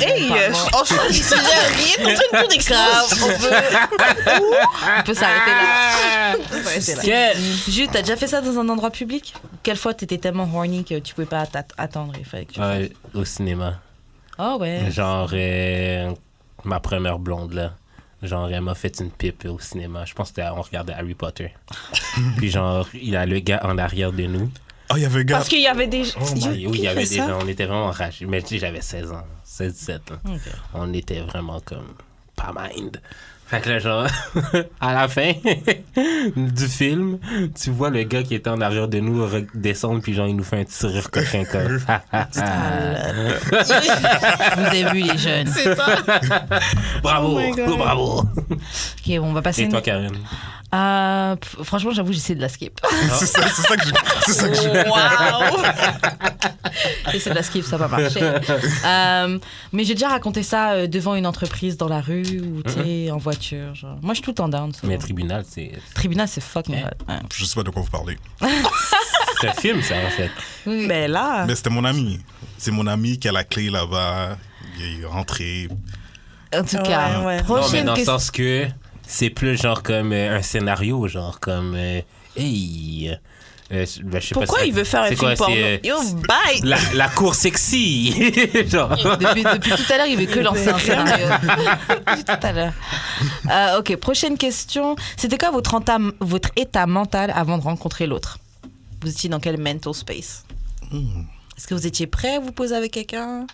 [SPEAKER 5] on change de sujet, rien, on train de tout
[SPEAKER 1] grave.
[SPEAKER 5] d'exclave.
[SPEAKER 1] On peut s'arrêter là. On peut s'arrêter là.
[SPEAKER 2] Que-
[SPEAKER 1] Jude, t'as déjà fait ça dans un endroit public? Quelle fois t'étais tellement horny que tu pouvais pas attendre? Il fallait que tu fasses.
[SPEAKER 2] Ouais, au cinéma.
[SPEAKER 1] Oh ouais.
[SPEAKER 2] Genre, ma première blonde, là. Genre, elle m'a fait une pipe au cinéma. Je pense qu'on regardait Harry Potter. Puis genre, il y a le gars en arrière de nous.
[SPEAKER 4] Oh, il y avait un gars...
[SPEAKER 5] Parce qu'il y avait des...
[SPEAKER 2] Oui, il y avait des
[SPEAKER 5] ça?
[SPEAKER 2] gens, on était vraiment enragés. Mais tu sais, j'avais 16 ans, 16-17 ans.
[SPEAKER 1] Ok.
[SPEAKER 2] On était vraiment comme pas mind. Fait que là, genre, à la fin du film, tu vois le gars qui était en arrière de nous descendre, puis genre, il nous fait un petit rire coquin comme.
[SPEAKER 1] Vous avez vu les jeunes.
[SPEAKER 5] C'est ça.
[SPEAKER 2] Bravo,
[SPEAKER 5] Oh my God.
[SPEAKER 2] bravo.
[SPEAKER 1] Ok, on va passer.
[SPEAKER 2] Et toi, Karen?
[SPEAKER 1] Franchement, j'avoue, j'essaie de la skip.
[SPEAKER 4] C'est ça que j'ai...
[SPEAKER 5] Wow.
[SPEAKER 1] J'essaie de la skip, ça va marcher. Mais j'ai déjà raconté ça devant une entreprise dans la rue ou tu sais, en voiture. Genre. Moi, je suis tout le temps down. ça.
[SPEAKER 2] Mais tribunal, c'est
[SPEAKER 1] Tribunal, c'est fucking hot. Ouais.
[SPEAKER 4] Je sais pas de quoi vous parlez.
[SPEAKER 2] un film, ça, en fait.
[SPEAKER 1] Oui.
[SPEAKER 5] Mais là,
[SPEAKER 4] Mais c'était mon ami. C'est mon ami qui a la clé là-bas. Il est rentré.
[SPEAKER 1] En tout cas,
[SPEAKER 5] Ouais, ouais.
[SPEAKER 2] Non, mais
[SPEAKER 1] prochaine
[SPEAKER 2] dans le
[SPEAKER 1] question.
[SPEAKER 2] sens que c'est plus genre comme un scénario, genre comme. Hey. Je sais pas
[SPEAKER 5] pourquoi
[SPEAKER 2] si-
[SPEAKER 5] il veut faire un
[SPEAKER 2] c'est
[SPEAKER 5] film
[SPEAKER 2] quoi,
[SPEAKER 5] porno?
[SPEAKER 2] c'est,
[SPEAKER 5] Yo, bye!
[SPEAKER 2] la cour sexy. genre.
[SPEAKER 1] Depuis tout à l'heure, il veut que lancer un scénario. Depuis tout à l'heure. Ok, prochaine question. C'était quoi votre état mental avant de rencontrer l'autre? Vous étiez dans quel mental space? Est-ce que vous étiez prêt à vous poser avec quelqu'un?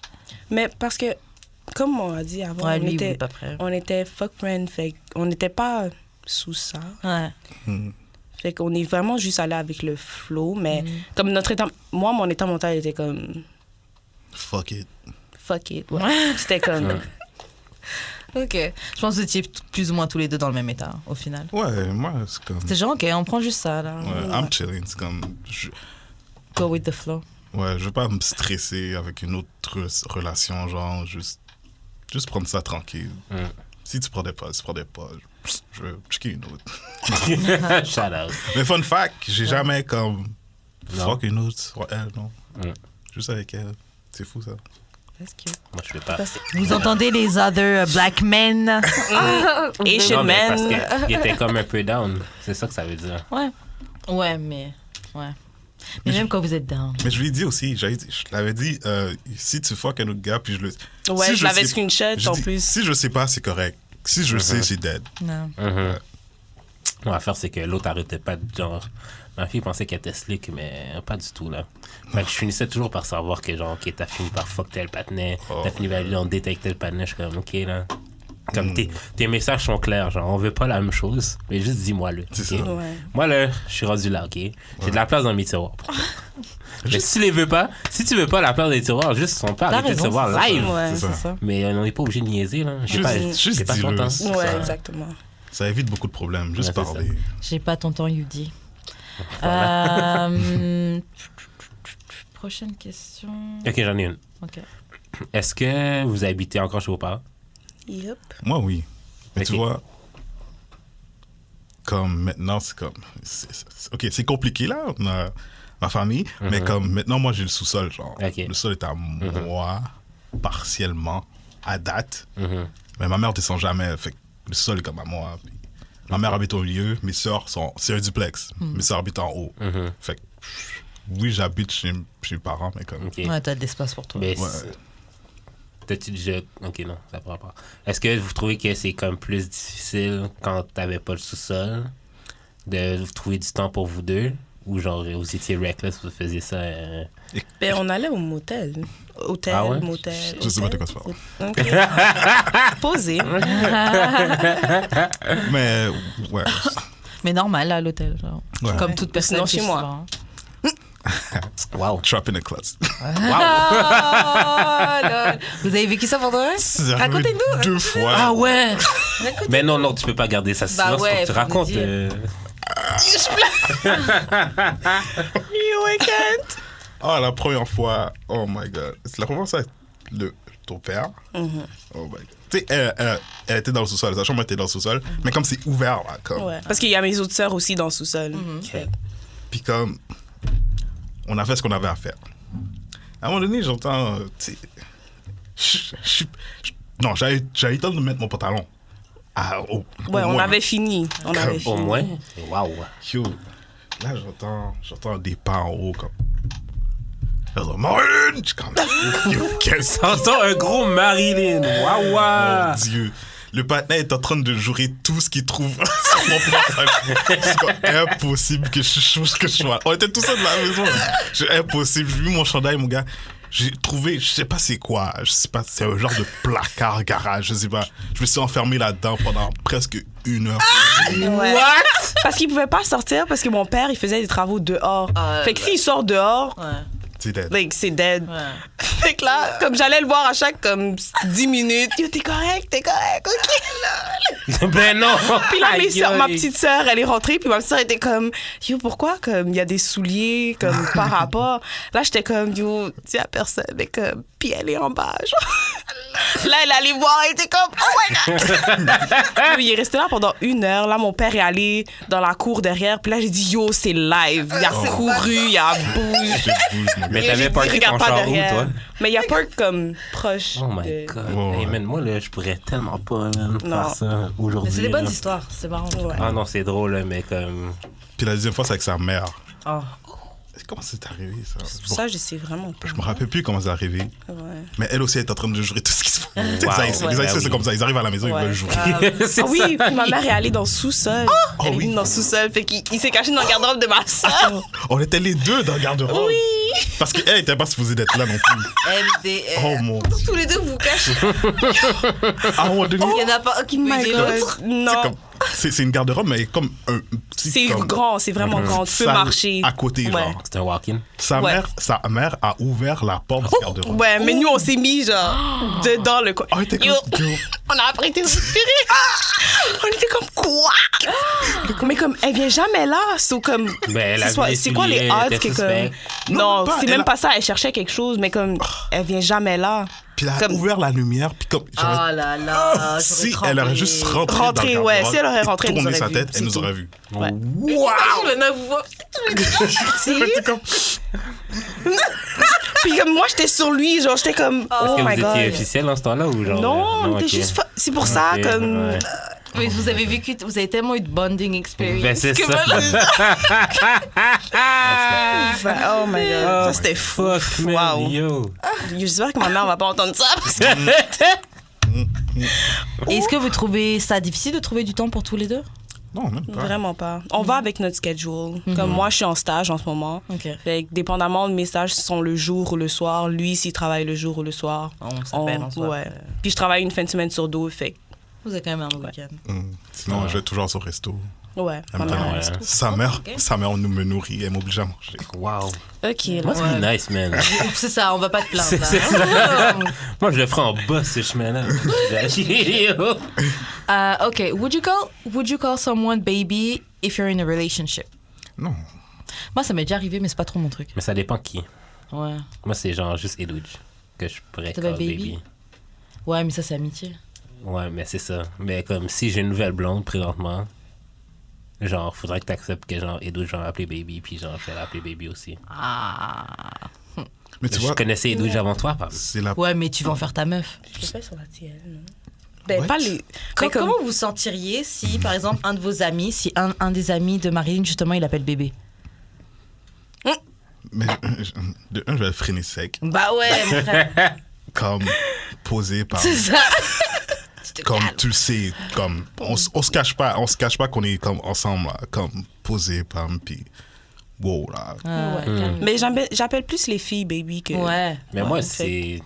[SPEAKER 5] Mais parce que, comme on a dit avant,
[SPEAKER 1] Ouais,
[SPEAKER 5] on,
[SPEAKER 1] lui, il
[SPEAKER 5] était,
[SPEAKER 1] est pas prêt.
[SPEAKER 5] on était fuck friend, fait qu'on n'était pas sous ça.
[SPEAKER 1] Ouais.
[SPEAKER 5] Fait qu'on est vraiment juste allé avec le flow, mais comme notre état... Moi, mon état mental était comme...
[SPEAKER 4] Fuck it.
[SPEAKER 5] Fuck it. Ouais. C'était comme...
[SPEAKER 1] Ok. Je pense que vous étiez plus ou moins tous les deux dans le même état, au final.
[SPEAKER 4] Ouais, moi, c'est comme...
[SPEAKER 1] C'est genre, ok, on prend juste ça, là.
[SPEAKER 4] Ouais, I'm chilling. C'est comme...
[SPEAKER 1] Go with the flow.
[SPEAKER 4] Ouais, je veux pas me stresser avec une autre relation, genre, juste prendre ça tranquille. Si tu prenais pas, je vais checker une autre.
[SPEAKER 2] Shout out.
[SPEAKER 4] Mais fun fact, j'ai jamais comme
[SPEAKER 2] Non.
[SPEAKER 4] fuck une autre sur elle, non. Juste avec elle. C'est fou, ça.
[SPEAKER 1] That's cute.
[SPEAKER 2] Moi, je fais pas.
[SPEAKER 1] Vous entendez les other black men?
[SPEAKER 5] Asian
[SPEAKER 2] Non, mais parce
[SPEAKER 5] man.
[SPEAKER 2] qu'il était comme un peu down. C'est ça que ça veut dire.
[SPEAKER 1] Ouais. Ouais, mais... Ouais. Mais même quand vous êtes down.
[SPEAKER 4] Mais je lui ai dit aussi, je l'avais dit, si tu fuck un autre gars, puis je le...
[SPEAKER 5] Ouais,
[SPEAKER 4] si
[SPEAKER 5] je l'avais
[SPEAKER 4] sais-
[SPEAKER 5] screenshot
[SPEAKER 4] je
[SPEAKER 5] en
[SPEAKER 4] dis,
[SPEAKER 5] plus.
[SPEAKER 4] Si je sais pas, c'est correct. Si je le sais, c'est dead.
[SPEAKER 1] Non.
[SPEAKER 2] L'affaire, c'est que l'autre arrêtait pas de genre. Ma fille pensait qu'elle était slick, mais pas du tout, là. Fait que je finissais toujours par savoir que, genre, OK, t'as fini par fuck tel patinet, t'as fini par aller en date avec tel patinet. Je suis comme, OK, là. Comme tes messages sont clairs, genre, on veut pas la même chose, mais juste dis-moi-le.
[SPEAKER 4] C'est
[SPEAKER 2] ok?
[SPEAKER 4] ça.
[SPEAKER 5] Ouais.
[SPEAKER 2] Moi, là, je suis rendu là, OK? J'ai de la place dans mes tiroirs. pour toi. Mais si tu les veux pas, si tu veux pas la place des tiroirs, juste on peut
[SPEAKER 1] T'as
[SPEAKER 2] arrêter de se
[SPEAKER 1] raison,
[SPEAKER 2] voir
[SPEAKER 1] c'est ça.
[SPEAKER 2] live.
[SPEAKER 5] Ouais.
[SPEAKER 4] C'est ça.
[SPEAKER 1] C'est ça.
[SPEAKER 2] Mais on n'est pas obligé de niaiser, là. J'ai
[SPEAKER 4] Juste
[SPEAKER 2] pas ton
[SPEAKER 4] dis-le.
[SPEAKER 2] temps.
[SPEAKER 4] C'est
[SPEAKER 5] Ouais,
[SPEAKER 4] ça.
[SPEAKER 5] exactement.
[SPEAKER 4] Ça évite beaucoup de problèmes, juste
[SPEAKER 2] Ouais, c'est
[SPEAKER 4] parler.
[SPEAKER 1] J'ai pas ton temps, Yudi. Prochaine question.
[SPEAKER 2] OK, j'en ai une.
[SPEAKER 1] Ok.
[SPEAKER 2] Est-ce que vous habitez encore chez vos parents?
[SPEAKER 5] Yep.
[SPEAKER 4] Moi, oui. Mais
[SPEAKER 2] Ok.
[SPEAKER 4] tu vois, comme maintenant, c'est comme. Ok, c'est compliqué là, ma famille, mais comme maintenant, moi, j'ai le sous-sol. Genre,
[SPEAKER 2] Ok.
[SPEAKER 4] le sol est à moi, partiellement, à date.
[SPEAKER 2] Mhm.
[SPEAKER 4] Mais ma mère descend jamais. Fait que le sol est comme à moi. Puis ma mère habite au milieu, mes sœurs sont. C'est un duplex. Mes sœurs habitent en haut.
[SPEAKER 2] Mhm.
[SPEAKER 4] Fait que, oui, j'habite chez mes parents, mais comme.
[SPEAKER 2] Ok.
[SPEAKER 1] Ouais, t'as de l'espace pour toi.
[SPEAKER 2] Mais
[SPEAKER 4] Ouais.
[SPEAKER 2] t'as-tu déjà... Ok, non, ça prend pas. Est-ce que vous trouvez que c'est comme plus difficile quand t'avais pas le sous-sol de vous trouver du temps pour vous deux? Ou genre, vous étiez reckless, vous faisiez ça...
[SPEAKER 5] Ben, on allait au motel. Hôtel,
[SPEAKER 2] Ah ouais?
[SPEAKER 5] motel.
[SPEAKER 4] Je sais pas de
[SPEAKER 5] hôtel.
[SPEAKER 4] quoi tu parles.
[SPEAKER 5] Ok. Posé.
[SPEAKER 4] Mais, ouais.
[SPEAKER 1] Mais normal, là, à l'hôtel. Genre.
[SPEAKER 4] Ouais.
[SPEAKER 1] Comme toute personne.
[SPEAKER 5] Sinon,
[SPEAKER 1] qui
[SPEAKER 5] chez
[SPEAKER 1] est
[SPEAKER 5] moi.
[SPEAKER 1] souvent.
[SPEAKER 2] Wow.
[SPEAKER 4] Trap in a closet.
[SPEAKER 1] Ah, lol. Vous avez vécu ça pour de vrai?
[SPEAKER 4] C'est arrivé
[SPEAKER 1] Racontez-nous.
[SPEAKER 4] 2 fois.
[SPEAKER 1] Ah ouais.
[SPEAKER 2] Mais non, tu peux pas garder ça.
[SPEAKER 1] Bah
[SPEAKER 2] Sinon,
[SPEAKER 1] ouais,
[SPEAKER 2] faut que tu
[SPEAKER 1] faut
[SPEAKER 2] racontes.
[SPEAKER 1] nous dire.
[SPEAKER 5] You can't.
[SPEAKER 4] Ah, la première fois, oh my god. C'est la première fois avec ton père. Oh my god. Tu sais, elle était dans le sous-sol, sa chambre était dans le sous-sol, mais comme c'est ouvert là, comme.
[SPEAKER 5] Ouais. Parce qu'il y a mes autres sœurs aussi dans le sous-sol.
[SPEAKER 2] Ok.
[SPEAKER 4] Puis comme, on a fait ce qu'on avait à faire. À un moment donné, j'entends, tu sais, non, j'avais le temps de mettre mon pantalon. Ah,
[SPEAKER 5] Ouais,
[SPEAKER 4] au
[SPEAKER 5] on
[SPEAKER 4] moins.
[SPEAKER 5] avait fini. On avait
[SPEAKER 2] Au
[SPEAKER 5] fini.
[SPEAKER 2] moins. Wow.
[SPEAKER 4] Yo, là, j'entends des pas en haut, comme. Elle dit, Marilyn! Je suis comme, yo, qu'est-ce que
[SPEAKER 2] T'entends un gros Marilyn. Waouh.
[SPEAKER 4] Mon Dieu. Le partenaire est en train de jouer tout ce qu'il trouve sur son passage. C'est comme impossible que je sois. On était tous seuls dans la maison. C'est impossible. J'ai vu mon chandail, mon gars. J'ai trouvé, je sais pas c'est quoi. Je sais pas, c'est un genre de placard garage. Je sais pas. Je me suis enfermé là-dedans pendant presque 1 heure.
[SPEAKER 5] Ouais. Parce qu'il pouvait pas sortir parce que mon père, il faisait des travaux dehors. Fait que s'il sort dehors,
[SPEAKER 1] Ouais.
[SPEAKER 4] C'est dead.
[SPEAKER 5] like, c'est dead.
[SPEAKER 1] Ouais.
[SPEAKER 5] Fait que là, comme j'allais le voir à chaque comme 10 minutes, yo, t'es correct, ok.
[SPEAKER 2] Ben non.
[SPEAKER 5] Puis là,
[SPEAKER 2] Aïe,
[SPEAKER 5] ma
[SPEAKER 2] aïe.
[SPEAKER 5] petite sœur, elle est rentrée, puis ma petite sœur était comme, yo, pourquoi, comme, il y a des souliers, comme, par rapport. Là, j'étais comme, yo, dis à personne, mais comme, puis elle est en bas, genre. Là, elle allait voir, elle était comme, oh my god. Yo, il est resté là pendant 1 heure. Là, mon père est allé dans la cour derrière, puis là, j'ai dit, yo, c'est live. Il a couru, il a bougé.
[SPEAKER 4] Je bouge, mon gars.
[SPEAKER 2] Mais
[SPEAKER 5] Et
[SPEAKER 2] t'avais
[SPEAKER 5] j'ai dit,
[SPEAKER 2] parké
[SPEAKER 5] regarde
[SPEAKER 2] ton
[SPEAKER 5] pas
[SPEAKER 2] char où,
[SPEAKER 5] derrière.
[SPEAKER 2] toi?
[SPEAKER 5] Mais il y a pas comme proche.
[SPEAKER 2] Oh my
[SPEAKER 5] de-
[SPEAKER 2] god.
[SPEAKER 4] Ouais,
[SPEAKER 2] Hey,
[SPEAKER 4] ouais.
[SPEAKER 2] man, moi, là, je pourrais tellement pas man,
[SPEAKER 5] Non.
[SPEAKER 2] faire ça aujourd'hui.
[SPEAKER 1] Mais c'est des bonnes
[SPEAKER 2] là.
[SPEAKER 1] histoires. C'est marrant.
[SPEAKER 5] Ouais.
[SPEAKER 2] Ah non, c'est drôle, là, mais comme.
[SPEAKER 4] Puis la deuxième fois, c'est avec sa mère.
[SPEAKER 1] Oh.
[SPEAKER 4] Comment c'est arrivé, ça? Bon,
[SPEAKER 5] Ça, je sais vraiment pas.
[SPEAKER 4] je me rappelle plus comment c'est arrivé.
[SPEAKER 5] Ouais.
[SPEAKER 4] Mais elle aussi, elle est en train de jouer tout ce qui se passe.
[SPEAKER 2] Wow.
[SPEAKER 4] Les Haïtiens,
[SPEAKER 2] Ouais.
[SPEAKER 4] c'est comme ça. Ils arrivent à la maison,
[SPEAKER 5] Ouais.
[SPEAKER 4] ils veulent jouer.
[SPEAKER 2] C'est
[SPEAKER 5] Ah oui,
[SPEAKER 2] ça.
[SPEAKER 5] puis ma mère est allée dans le sous-sol. Elle est
[SPEAKER 4] oui.
[SPEAKER 5] venue dans le sous-sol, fait qu'il s'est caché dans le garde-robe de ma soeur.
[SPEAKER 4] On était les deux dans le garde-robe.
[SPEAKER 5] Oui.
[SPEAKER 4] Parce qu'elle était pas supposée d'être là non plus.
[SPEAKER 1] MDR.
[SPEAKER 4] Oh mon Dieu.
[SPEAKER 1] Tous les deux vous cachez.
[SPEAKER 4] À un moment donné,
[SPEAKER 1] Il y en a pas un qui peut
[SPEAKER 5] My
[SPEAKER 1] aider
[SPEAKER 5] God.
[SPEAKER 1] l'autre.
[SPEAKER 5] Non.
[SPEAKER 4] c'est comme- c'est une garde-robe, mais comme un petit.
[SPEAKER 5] C'est
[SPEAKER 4] comme
[SPEAKER 5] grand, c'est vraiment grand. Tu peux
[SPEAKER 4] salle
[SPEAKER 5] marcher.
[SPEAKER 4] à côté,
[SPEAKER 5] Ouais.
[SPEAKER 4] genre.
[SPEAKER 2] C'est un walk-in.
[SPEAKER 4] Sa
[SPEAKER 5] Ouais.
[SPEAKER 4] mère a ouvert la porte du garde-robe.
[SPEAKER 5] Ouais, mais nous, on s'est mis, genre, dedans le coin.
[SPEAKER 4] Oh, t'es
[SPEAKER 5] Yo,
[SPEAKER 4] comme- yo.
[SPEAKER 5] on a appris à respirer. On était comme, quoi? Mais comme, elle vient jamais là. So, comme,
[SPEAKER 2] Ben, elle
[SPEAKER 5] c'est
[SPEAKER 2] avait
[SPEAKER 5] c'est quoi les
[SPEAKER 2] souliers,
[SPEAKER 5] odds
[SPEAKER 2] elle était
[SPEAKER 5] que comme...
[SPEAKER 2] suspecte.
[SPEAKER 5] Non,
[SPEAKER 4] Non, pas,
[SPEAKER 5] c'est
[SPEAKER 4] elle
[SPEAKER 5] même
[SPEAKER 4] a-
[SPEAKER 5] pas ça. Elle cherchait quelque chose, mais comme, elle vient jamais là.
[SPEAKER 4] Puis elle a
[SPEAKER 5] Comme-
[SPEAKER 4] ouvert la lumière, puis comme.
[SPEAKER 1] Oh là là.
[SPEAKER 4] si elle aurait juste rentré dans le
[SPEAKER 5] Ouais,
[SPEAKER 4] garde-robe,
[SPEAKER 5] si elle aurait rentré, elle nous
[SPEAKER 4] tourné
[SPEAKER 5] aurait
[SPEAKER 4] sa
[SPEAKER 5] vu,
[SPEAKER 4] tête,
[SPEAKER 5] c'est
[SPEAKER 4] elle nous
[SPEAKER 5] tout.
[SPEAKER 4] aurait vu.
[SPEAKER 5] Ouais.
[SPEAKER 1] Maintenant, vous voyez.
[SPEAKER 4] C'est comme-
[SPEAKER 5] Puis comme moi, j'étais sur lui, genre, j'étais comme,
[SPEAKER 2] Est-ce
[SPEAKER 5] oh
[SPEAKER 2] que
[SPEAKER 5] my
[SPEAKER 2] vous étiez
[SPEAKER 5] god.
[SPEAKER 2] officiel dans ce temps-là ou genre.
[SPEAKER 5] Non, on
[SPEAKER 2] ok.
[SPEAKER 5] était juste. C'est pour ça,
[SPEAKER 2] Ok,
[SPEAKER 5] comme.
[SPEAKER 2] ouais.
[SPEAKER 1] Mais vous avez vécu, vous avez tellement eu de bonding experience.
[SPEAKER 2] Ben, c'est
[SPEAKER 1] que
[SPEAKER 2] ça.
[SPEAKER 5] Oh my god. Ça, c'était fou.
[SPEAKER 2] Fuck, man,
[SPEAKER 5] Wow.
[SPEAKER 2] yo.
[SPEAKER 5] J'espère que ma mère va pas entendre ça. Parce que...
[SPEAKER 1] Et est-ce que vous trouvez ça difficile de trouver du temps pour tous les deux?
[SPEAKER 4] Non, même pas.
[SPEAKER 5] Vraiment pas. On va avec notre schedule. Comme moi, je suis en stage en ce moment.
[SPEAKER 1] Ok.
[SPEAKER 5] Fait que dépendamment de mes stages, sont le jour ou le soir. Lui, s'il travaille le jour ou le soir.
[SPEAKER 1] On s'appelle, on se voit.
[SPEAKER 5] Ouais. Puis je travaille une fin de semaine sur 2. Fait que,
[SPEAKER 1] Vous avez quand même un week-end.
[SPEAKER 4] Sinon, je vais toujours au resto.
[SPEAKER 5] ouais.
[SPEAKER 4] Elle me
[SPEAKER 5] ma mère
[SPEAKER 4] donne-
[SPEAKER 5] reste.
[SPEAKER 4] Sa mère me nourrit, elle m'oblige à manger.
[SPEAKER 2] Wow.
[SPEAKER 5] Ok, là.
[SPEAKER 2] Must be nice, man.
[SPEAKER 1] C'est ça, on va pas te plaindre.
[SPEAKER 2] C'est
[SPEAKER 1] là.
[SPEAKER 2] ça. Moi, je le ferais en bas, ce chemin-là. Yo.
[SPEAKER 1] Okay, would you call someone baby if you're in a relationship?
[SPEAKER 4] Non.
[SPEAKER 1] Moi, ça m'est déjà arrivé, mais c'est pas trop mon truc.
[SPEAKER 2] Mais ça dépend qui.
[SPEAKER 1] Ouais.
[SPEAKER 2] Moi, c'est genre juste Edwidge que je pourrais
[SPEAKER 1] T'avais
[SPEAKER 2] call
[SPEAKER 1] baby?
[SPEAKER 2] baby.
[SPEAKER 1] Ouais, mais ça, c'est amitié.
[SPEAKER 2] Ouais, mais c'est ça. Mais comme si j'ai une nouvelle blonde présentement, genre, faudrait que t'acceptes que, genre, Edo, je vais l'appeler Baby, puis genre, je vais l'appeler Baby aussi.
[SPEAKER 1] Ah.
[SPEAKER 4] Mais tu
[SPEAKER 2] Je
[SPEAKER 4] vois,
[SPEAKER 2] connaissais Edo avant toi, pardon.
[SPEAKER 4] c'est la.
[SPEAKER 1] Ouais, mais tu vas en faire ta meuf.
[SPEAKER 5] Je l'ai fait sur la tienne, non? Ben,
[SPEAKER 4] What?
[SPEAKER 5] pas les. mais comme-
[SPEAKER 1] Comment vous sentiriez si, par exemple, un de vos amis, si un des amis de Marilyn, justement, il appelle bébé?
[SPEAKER 4] Mais de un, je vais le freiner sec.
[SPEAKER 1] Bah ouais, mon frère.
[SPEAKER 4] Comme posé par.
[SPEAKER 1] C'est ça. Tu te
[SPEAKER 4] Comme
[SPEAKER 1] calmes.
[SPEAKER 4] tu le sais, comme on se cache pas qu'on est comme ensemble là, comme posé par puis wow là.
[SPEAKER 1] Ah,
[SPEAKER 5] Mais j'appelle plus les filles baby que.
[SPEAKER 1] Ouais.
[SPEAKER 2] Mais moi,
[SPEAKER 5] Ouais,
[SPEAKER 2] c'est.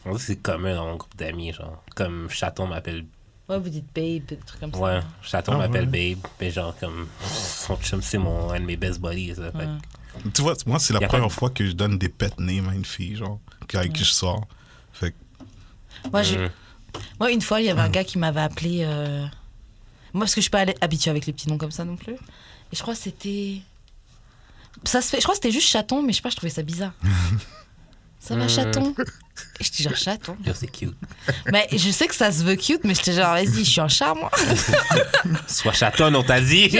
[SPEAKER 2] On dirait que c'est commun dans mon groupe d'amis, genre. Comme Chaton m'appelle.
[SPEAKER 1] Ouais, vous dites babe, des trucs comme ça.
[SPEAKER 2] Ouais, Chaton
[SPEAKER 4] Ah,
[SPEAKER 2] m'appelle
[SPEAKER 4] ouais.
[SPEAKER 2] Babe. Mais genre, comme. Son chum, c'est un de mes best buddies. Ça, fait que-
[SPEAKER 4] Tu vois, moi c'est la
[SPEAKER 2] Y a
[SPEAKER 4] première
[SPEAKER 2] pas de-
[SPEAKER 4] fois que je donne des pet names à une fille genre avec qui je sors. Fait que
[SPEAKER 1] Moi, une fois, il y avait un gars qui m'avait appelé. Moi, parce que je suis pas habituée avec les petits noms comme ça non plus. Et je crois que c'était. Ça se fait. Je crois que c'était juste chaton, mais je sais pas, je trouvais ça bizarre. Ça va, chaton? Et j'étais genre chaton.
[SPEAKER 2] Yo, c'est cute.
[SPEAKER 1] Mais je sais que ça se veut cute, mais j'étais genre, vas-y, je suis un chat, moi.
[SPEAKER 2] Sois chaton, on t'a dit.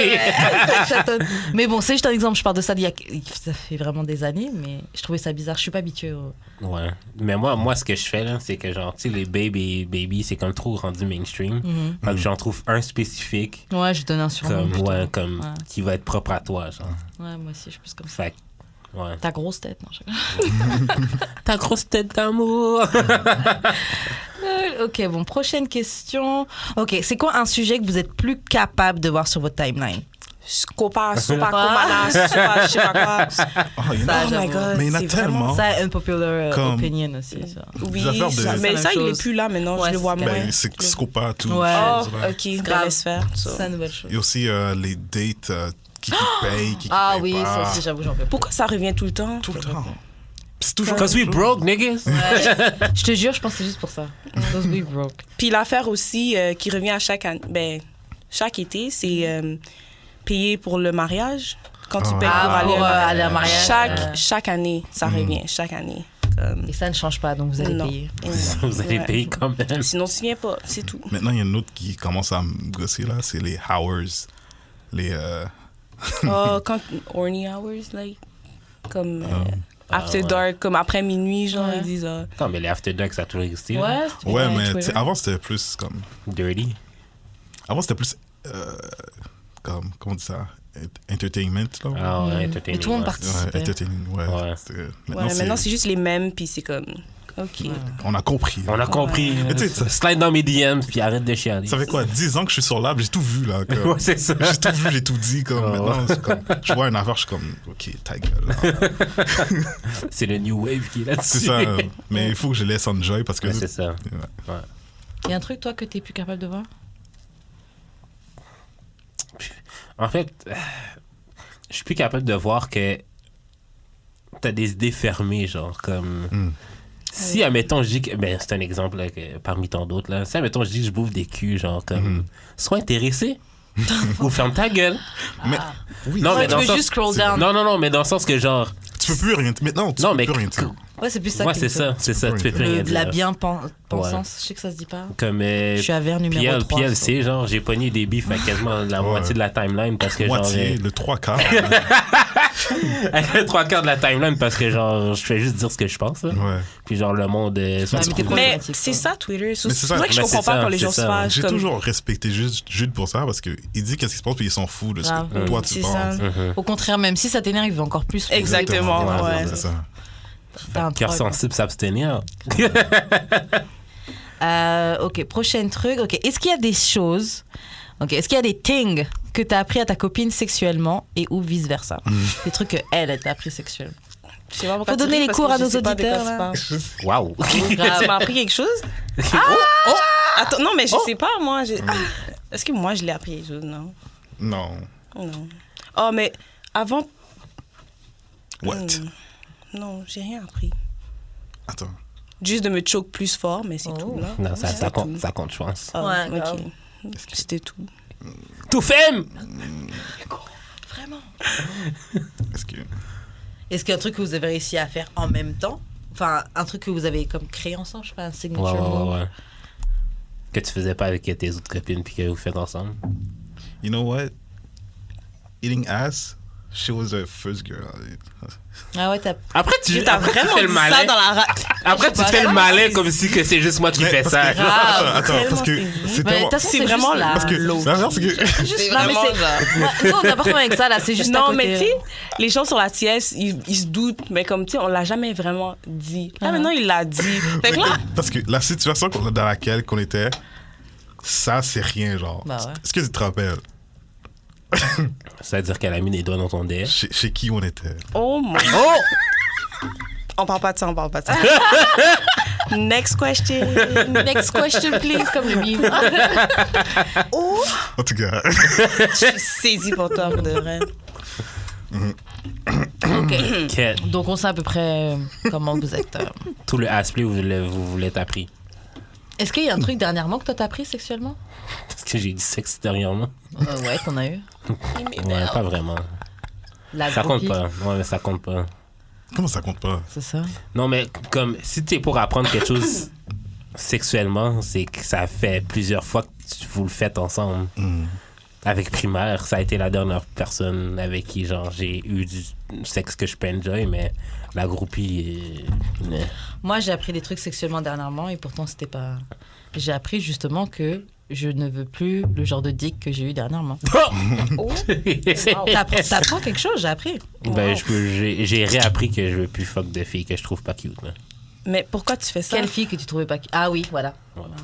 [SPEAKER 1] Chaton. Mais bon, c'est juste un exemple. Je parle de ça ça fait vraiment des années, mais je trouvais ça bizarre. Je suis pas habituée au.
[SPEAKER 2] Ouais. Mais moi, ce que je fais, là, c'est que, genre, tu sais, les baby, c'est comme trop rendu mainstream. Fait que j'en trouve un spécifique,
[SPEAKER 1] Ouais, je donne un surnom.
[SPEAKER 2] comme,
[SPEAKER 1] plutôt.
[SPEAKER 2] ouais, comme,
[SPEAKER 1] Ouais.
[SPEAKER 2] qui va être propre à toi, genre.
[SPEAKER 1] Ouais, moi aussi, je suis plus comme ça.
[SPEAKER 2] Fait que, ouais.
[SPEAKER 1] Ta grosse tête, non, je...
[SPEAKER 2] Ta grosse tête d'amour.
[SPEAKER 1] Ok, bon, prochaine question. Ok, c'est quoi un sujet que vous êtes plus capable de voir sur votre timeline?
[SPEAKER 5] Copa, sopa, comana, sopa, je sais pas quoi.
[SPEAKER 4] oh, il y en a-
[SPEAKER 1] Ça,
[SPEAKER 5] Oh my
[SPEAKER 1] j'avoue.
[SPEAKER 5] god.
[SPEAKER 4] mais il y en a
[SPEAKER 5] c'est
[SPEAKER 4] tellement.
[SPEAKER 1] Ça, unpopular
[SPEAKER 4] Comme-
[SPEAKER 1] opinion aussi, ça.
[SPEAKER 5] Oui,
[SPEAKER 4] Des affaires de-
[SPEAKER 5] ça,
[SPEAKER 1] C'est
[SPEAKER 5] mais
[SPEAKER 1] la
[SPEAKER 5] ça,
[SPEAKER 1] même
[SPEAKER 5] il est
[SPEAKER 1] chose.
[SPEAKER 5] plus là maintenant.
[SPEAKER 1] Ouais,
[SPEAKER 5] je le vois
[SPEAKER 1] c'est
[SPEAKER 5] moins.
[SPEAKER 4] Ben, c'est Scopa tout.
[SPEAKER 1] Ouais.
[SPEAKER 5] Oh,
[SPEAKER 4] Ouais.
[SPEAKER 5] ok,
[SPEAKER 1] grave.
[SPEAKER 5] laisse faire. ça.
[SPEAKER 1] C'est une nouvelle chose.
[SPEAKER 4] Il y a aussi les dates qui paye, qui
[SPEAKER 1] Ah
[SPEAKER 4] paye
[SPEAKER 1] oui,
[SPEAKER 4] pas.
[SPEAKER 1] ça aussi, j'avoue, j'en peux pas.
[SPEAKER 5] Pourquoi ça revient tout le temps?
[SPEAKER 4] Tout le temps. C'est toujours.
[SPEAKER 2] Cause we broke, niggas.
[SPEAKER 1] Je te jure, je pense que c'est juste pour ça. Because we broke.
[SPEAKER 5] Puis l'affaire aussi qui revient à chaque année, ben, chaque été, c'est payer pour le mariage. Quand tu payes
[SPEAKER 1] Ah,
[SPEAKER 5] pour aller,
[SPEAKER 1] pour aller au mariage.
[SPEAKER 5] chaque année, ça revient, chaque année. Comme-
[SPEAKER 1] Et ça ne change pas, donc vous allez
[SPEAKER 5] Non.
[SPEAKER 1] payer.
[SPEAKER 2] Vous allez
[SPEAKER 5] Ouais.
[SPEAKER 2] payer quand même.
[SPEAKER 5] Sinon, tu viens pas, c'est tout.
[SPEAKER 4] Maintenant, il y a une autre qui commence à me gosser là, c'est les hours. Les.
[SPEAKER 5] Oh, quand horny hours, like, comme after
[SPEAKER 2] ouais.
[SPEAKER 5] dark, comme après minuit, genre,
[SPEAKER 1] Ouais.
[SPEAKER 5] ils disent.
[SPEAKER 2] Non, mais les After Dark, ça a toujours existé. là.
[SPEAKER 1] Ouais,
[SPEAKER 4] Ouais, mais
[SPEAKER 5] Twitter.
[SPEAKER 4] tu sais, avant c'était plus comme.
[SPEAKER 2] Dirty.
[SPEAKER 4] Avant c'était plus. Comme. Comment on dit ça? Entertainment là.
[SPEAKER 2] Ah ouais,
[SPEAKER 1] Mais
[SPEAKER 2] entertaining.
[SPEAKER 1] tout le monde
[SPEAKER 2] ouais.
[SPEAKER 1] participe.
[SPEAKER 4] Ouais, entertaining, ouais.
[SPEAKER 2] Ouais.
[SPEAKER 5] Maintenant, c'est juste les mêmes, puis c'est comme. Ok.
[SPEAKER 4] On a compris.
[SPEAKER 2] On a compris.
[SPEAKER 4] Mais tu sais, ça-
[SPEAKER 2] Slide dans mes DMs, puis arrête de chialer.
[SPEAKER 4] Ça fait quoi? 10 ans que je suis sur l'arbre, j'ai tout vu là. comme-
[SPEAKER 2] Ouais, c'est ça.
[SPEAKER 4] J'ai tout vu, j'ai tout dit. Comme,
[SPEAKER 2] Ah,
[SPEAKER 4] maintenant, c'est comme, je vois une affaire, je suis comme, ok, ta gueule. là.
[SPEAKER 2] C'est le new wave qui est là-dessus.
[SPEAKER 4] C'est ça. Mais il faut que je laisse enjoy parce que.
[SPEAKER 2] Ouais, c'est ça.
[SPEAKER 4] Ouais.
[SPEAKER 1] Il y a un truc, toi, que t'es plus capable de voir?
[SPEAKER 2] En fait, je suis plus capable de voir que t'as des idées fermées, genre, comme... Si, admettons, je dis que... Ben, c'est un exemple, là, que, parmi tant d'autres, là. Si, admettons, je dis que je bouffe des culs, genre, comme... Sois intéressé. Ou ferme ta gueule.
[SPEAKER 4] Mais, oui,
[SPEAKER 2] Non,
[SPEAKER 1] Ouais,
[SPEAKER 2] mais
[SPEAKER 1] tu
[SPEAKER 2] dans
[SPEAKER 1] peux
[SPEAKER 2] le sens...
[SPEAKER 1] juste scroll down.
[SPEAKER 2] Non, mais dans le sens que, genre...
[SPEAKER 4] tu peux plus rien. Maintenant, tu
[SPEAKER 2] Non,
[SPEAKER 4] peux
[SPEAKER 2] mais...
[SPEAKER 4] plus rien dire.
[SPEAKER 1] Ouais, c'est plus ça.
[SPEAKER 2] Ouais,
[SPEAKER 1] qui
[SPEAKER 2] c'est
[SPEAKER 1] me fait.
[SPEAKER 2] ça, c'est ça. Tu peux plus rien
[SPEAKER 1] De la
[SPEAKER 2] dire.
[SPEAKER 1] bien-pensance, je sais que ça se dit pas.
[SPEAKER 2] Comme...
[SPEAKER 1] Je suis à vers numéro 3.
[SPEAKER 2] Puis elle sait, genre, j'ai pogné des bifs à quasiment la
[SPEAKER 4] Ouais.
[SPEAKER 2] moitié de la timeline parce que,
[SPEAKER 4] Moitié,
[SPEAKER 2] genre...
[SPEAKER 4] le 3/4.
[SPEAKER 2] Avec le 3/4 de la timeline parce que, genre, je fais juste dire ce que je pense, là.
[SPEAKER 4] Ouais.
[SPEAKER 2] Puis, genre, le monde... soit
[SPEAKER 1] Ouais,
[SPEAKER 2] tu
[SPEAKER 1] mais t'es
[SPEAKER 2] trouves-
[SPEAKER 5] Mais
[SPEAKER 1] problématique,
[SPEAKER 5] c'est
[SPEAKER 1] ça.
[SPEAKER 5] ça, Twitter. C'est
[SPEAKER 4] Mais c'est
[SPEAKER 5] pour
[SPEAKER 4] ça.
[SPEAKER 5] ça que je
[SPEAKER 2] Mais
[SPEAKER 5] comprends
[SPEAKER 2] c'est
[SPEAKER 5] pas
[SPEAKER 2] ça,
[SPEAKER 5] quand les gens
[SPEAKER 2] c'est
[SPEAKER 5] se
[SPEAKER 2] ça.
[SPEAKER 5] fâchent.
[SPEAKER 4] J'ai
[SPEAKER 5] comme-
[SPEAKER 4] toujours respecté Jude pour ça parce qu'il dit qu'est-ce qui se passe puis il s'en fout de ce que
[SPEAKER 1] Grave.
[SPEAKER 4] toi tu
[SPEAKER 5] C'est
[SPEAKER 4] penses.
[SPEAKER 5] ça.
[SPEAKER 1] Au contraire, même si ça t'énerve, il va encore plus.
[SPEAKER 5] Exactement, ouais.
[SPEAKER 4] C'est ça.
[SPEAKER 1] T'as un
[SPEAKER 2] Cœur
[SPEAKER 1] troll.
[SPEAKER 2] sensible, s'abstenir.
[SPEAKER 1] Ok, prochain truc. Ok, est-ce qu'il y a des choses, est-ce qu'il y a des things que t'as appris à ta copine sexuellement et ou vice versa, des trucs que elle t'a appris sexuellement.
[SPEAKER 5] Je sais pas pourquoi
[SPEAKER 1] Faut
[SPEAKER 5] tu
[SPEAKER 1] donner
[SPEAKER 5] ris,
[SPEAKER 1] les
[SPEAKER 5] parce
[SPEAKER 1] cours
[SPEAKER 5] que
[SPEAKER 1] à
[SPEAKER 5] je
[SPEAKER 1] nos
[SPEAKER 5] sais pas de quoi
[SPEAKER 1] auditeurs,
[SPEAKER 5] tu
[SPEAKER 1] là.
[SPEAKER 5] parles.
[SPEAKER 2] Waouh.
[SPEAKER 5] Tu m'as appris quelque chose? Attends, non, mais je sais pas, moi. Est-ce que moi, je l'ai appris quelque chose? Non.
[SPEAKER 4] Non.
[SPEAKER 5] Non. Oh, mais avant.
[SPEAKER 4] What?
[SPEAKER 5] Non, j'ai rien appris.
[SPEAKER 4] Attends.
[SPEAKER 5] Juste de me choke plus fort, mais c'est tout. Là.
[SPEAKER 2] Non, ça
[SPEAKER 5] C'est
[SPEAKER 2] compte,
[SPEAKER 5] tout.
[SPEAKER 2] ça compte, je pense.
[SPEAKER 5] Ah,
[SPEAKER 1] Ouais,
[SPEAKER 5] ok.
[SPEAKER 1] grave.
[SPEAKER 5] C'était tout.
[SPEAKER 2] Tout femme!
[SPEAKER 1] Vraiment.
[SPEAKER 4] Est-ce que.
[SPEAKER 1] Est-ce qu'il y a un truc que vous avez réussi à faire en même temps? Enfin, un truc que vous avez comme créé ensemble, je sais pas, un signature
[SPEAKER 2] Ouais,
[SPEAKER 1] move.
[SPEAKER 2] ouais, ouais. Que tu faisais pas avec tes autres copines puis que vous faites ensemble.
[SPEAKER 4] You know what? eating ass, she was the first girl.
[SPEAKER 1] Ah ouais, t'as.
[SPEAKER 2] Après,
[SPEAKER 5] T'as
[SPEAKER 2] après, tu
[SPEAKER 5] vraiment
[SPEAKER 2] fais le
[SPEAKER 5] dit ça
[SPEAKER 2] malin.
[SPEAKER 5] dans la...
[SPEAKER 2] Après, tu fais le malin comme si que c'est juste moi qui fais ça.
[SPEAKER 4] Attends, parce que
[SPEAKER 5] tellement
[SPEAKER 4] c'est
[SPEAKER 1] Mais de
[SPEAKER 4] tellement...
[SPEAKER 1] toute façon,
[SPEAKER 5] C'est vraiment
[SPEAKER 1] juste
[SPEAKER 4] Parce que la merde, c'est que...
[SPEAKER 5] C'est
[SPEAKER 1] Non, mais
[SPEAKER 5] vraiment
[SPEAKER 1] c'est.
[SPEAKER 5] genre...
[SPEAKER 1] Ouais, nous, on n'a pas de problème avec ça, là. C'est juste à
[SPEAKER 5] Non,
[SPEAKER 1] côté.
[SPEAKER 5] mais tu sais, les gens sur la TS, ils se doutent, mais comme tu sais, on l'a jamais vraiment dit. Là, maintenant, il l'a dit. Fait que là,
[SPEAKER 4] Parce que la situation dans laquelle qu'on était, ça, c'est rien, genre.
[SPEAKER 1] Bah ouais.
[SPEAKER 4] Est-ce que tu te rappelles
[SPEAKER 2] Ça veut dire qu'elle a mis les doigts dans ton dé.
[SPEAKER 4] chez qui on était?
[SPEAKER 5] oh mon...
[SPEAKER 2] Oh!
[SPEAKER 5] On parle pas de ça, on parle pas de ça. Next question.
[SPEAKER 1] Next question, please, comme le mime.
[SPEAKER 4] En tout cas,
[SPEAKER 5] Je suis saisie pour toi, pour de vrai.
[SPEAKER 1] OK.
[SPEAKER 2] Quel-
[SPEAKER 1] Donc, on sait à peu près comment vous êtes.
[SPEAKER 2] Tout le aspect vous voulez appris.
[SPEAKER 1] Est-ce qu'il y a un truc dernièrement que toi t'as appris sexuellement?
[SPEAKER 2] Est-ce que j'ai dit sexe dernièrement?
[SPEAKER 1] Ouais, t'en as eu.
[SPEAKER 2] Ouais, pas vraiment.
[SPEAKER 1] La
[SPEAKER 2] Ça compte
[SPEAKER 1] groupie,
[SPEAKER 2] pas. Ouais, mais ça compte pas.
[SPEAKER 4] comment ça compte pas?
[SPEAKER 1] C'est ça.
[SPEAKER 2] Non, mais comme si t'es pour apprendre quelque chose sexuellement, c'est que ça fait plusieurs fois que vous le faites ensemble. Avec Primaire, ça a été la dernière personne avec qui genre j'ai eu du sexe que je peux enjoy, mais la groupie mais...
[SPEAKER 1] Moi, j'ai appris des trucs sexuellement dernièrement et pourtant, c'était pas. J'ai appris justement que je ne veux plus le genre de dick que j'ai eu dernièrement. T'apprends quelque chose, j'ai appris.
[SPEAKER 2] Ben, j'ai réappris que je veux plus fuck de filles que je trouve pas cute. Là.
[SPEAKER 5] Mais pourquoi tu fais ça?
[SPEAKER 1] Quelle fille que tu trouvais pas. Ah oui, voilà.
[SPEAKER 2] Voilà.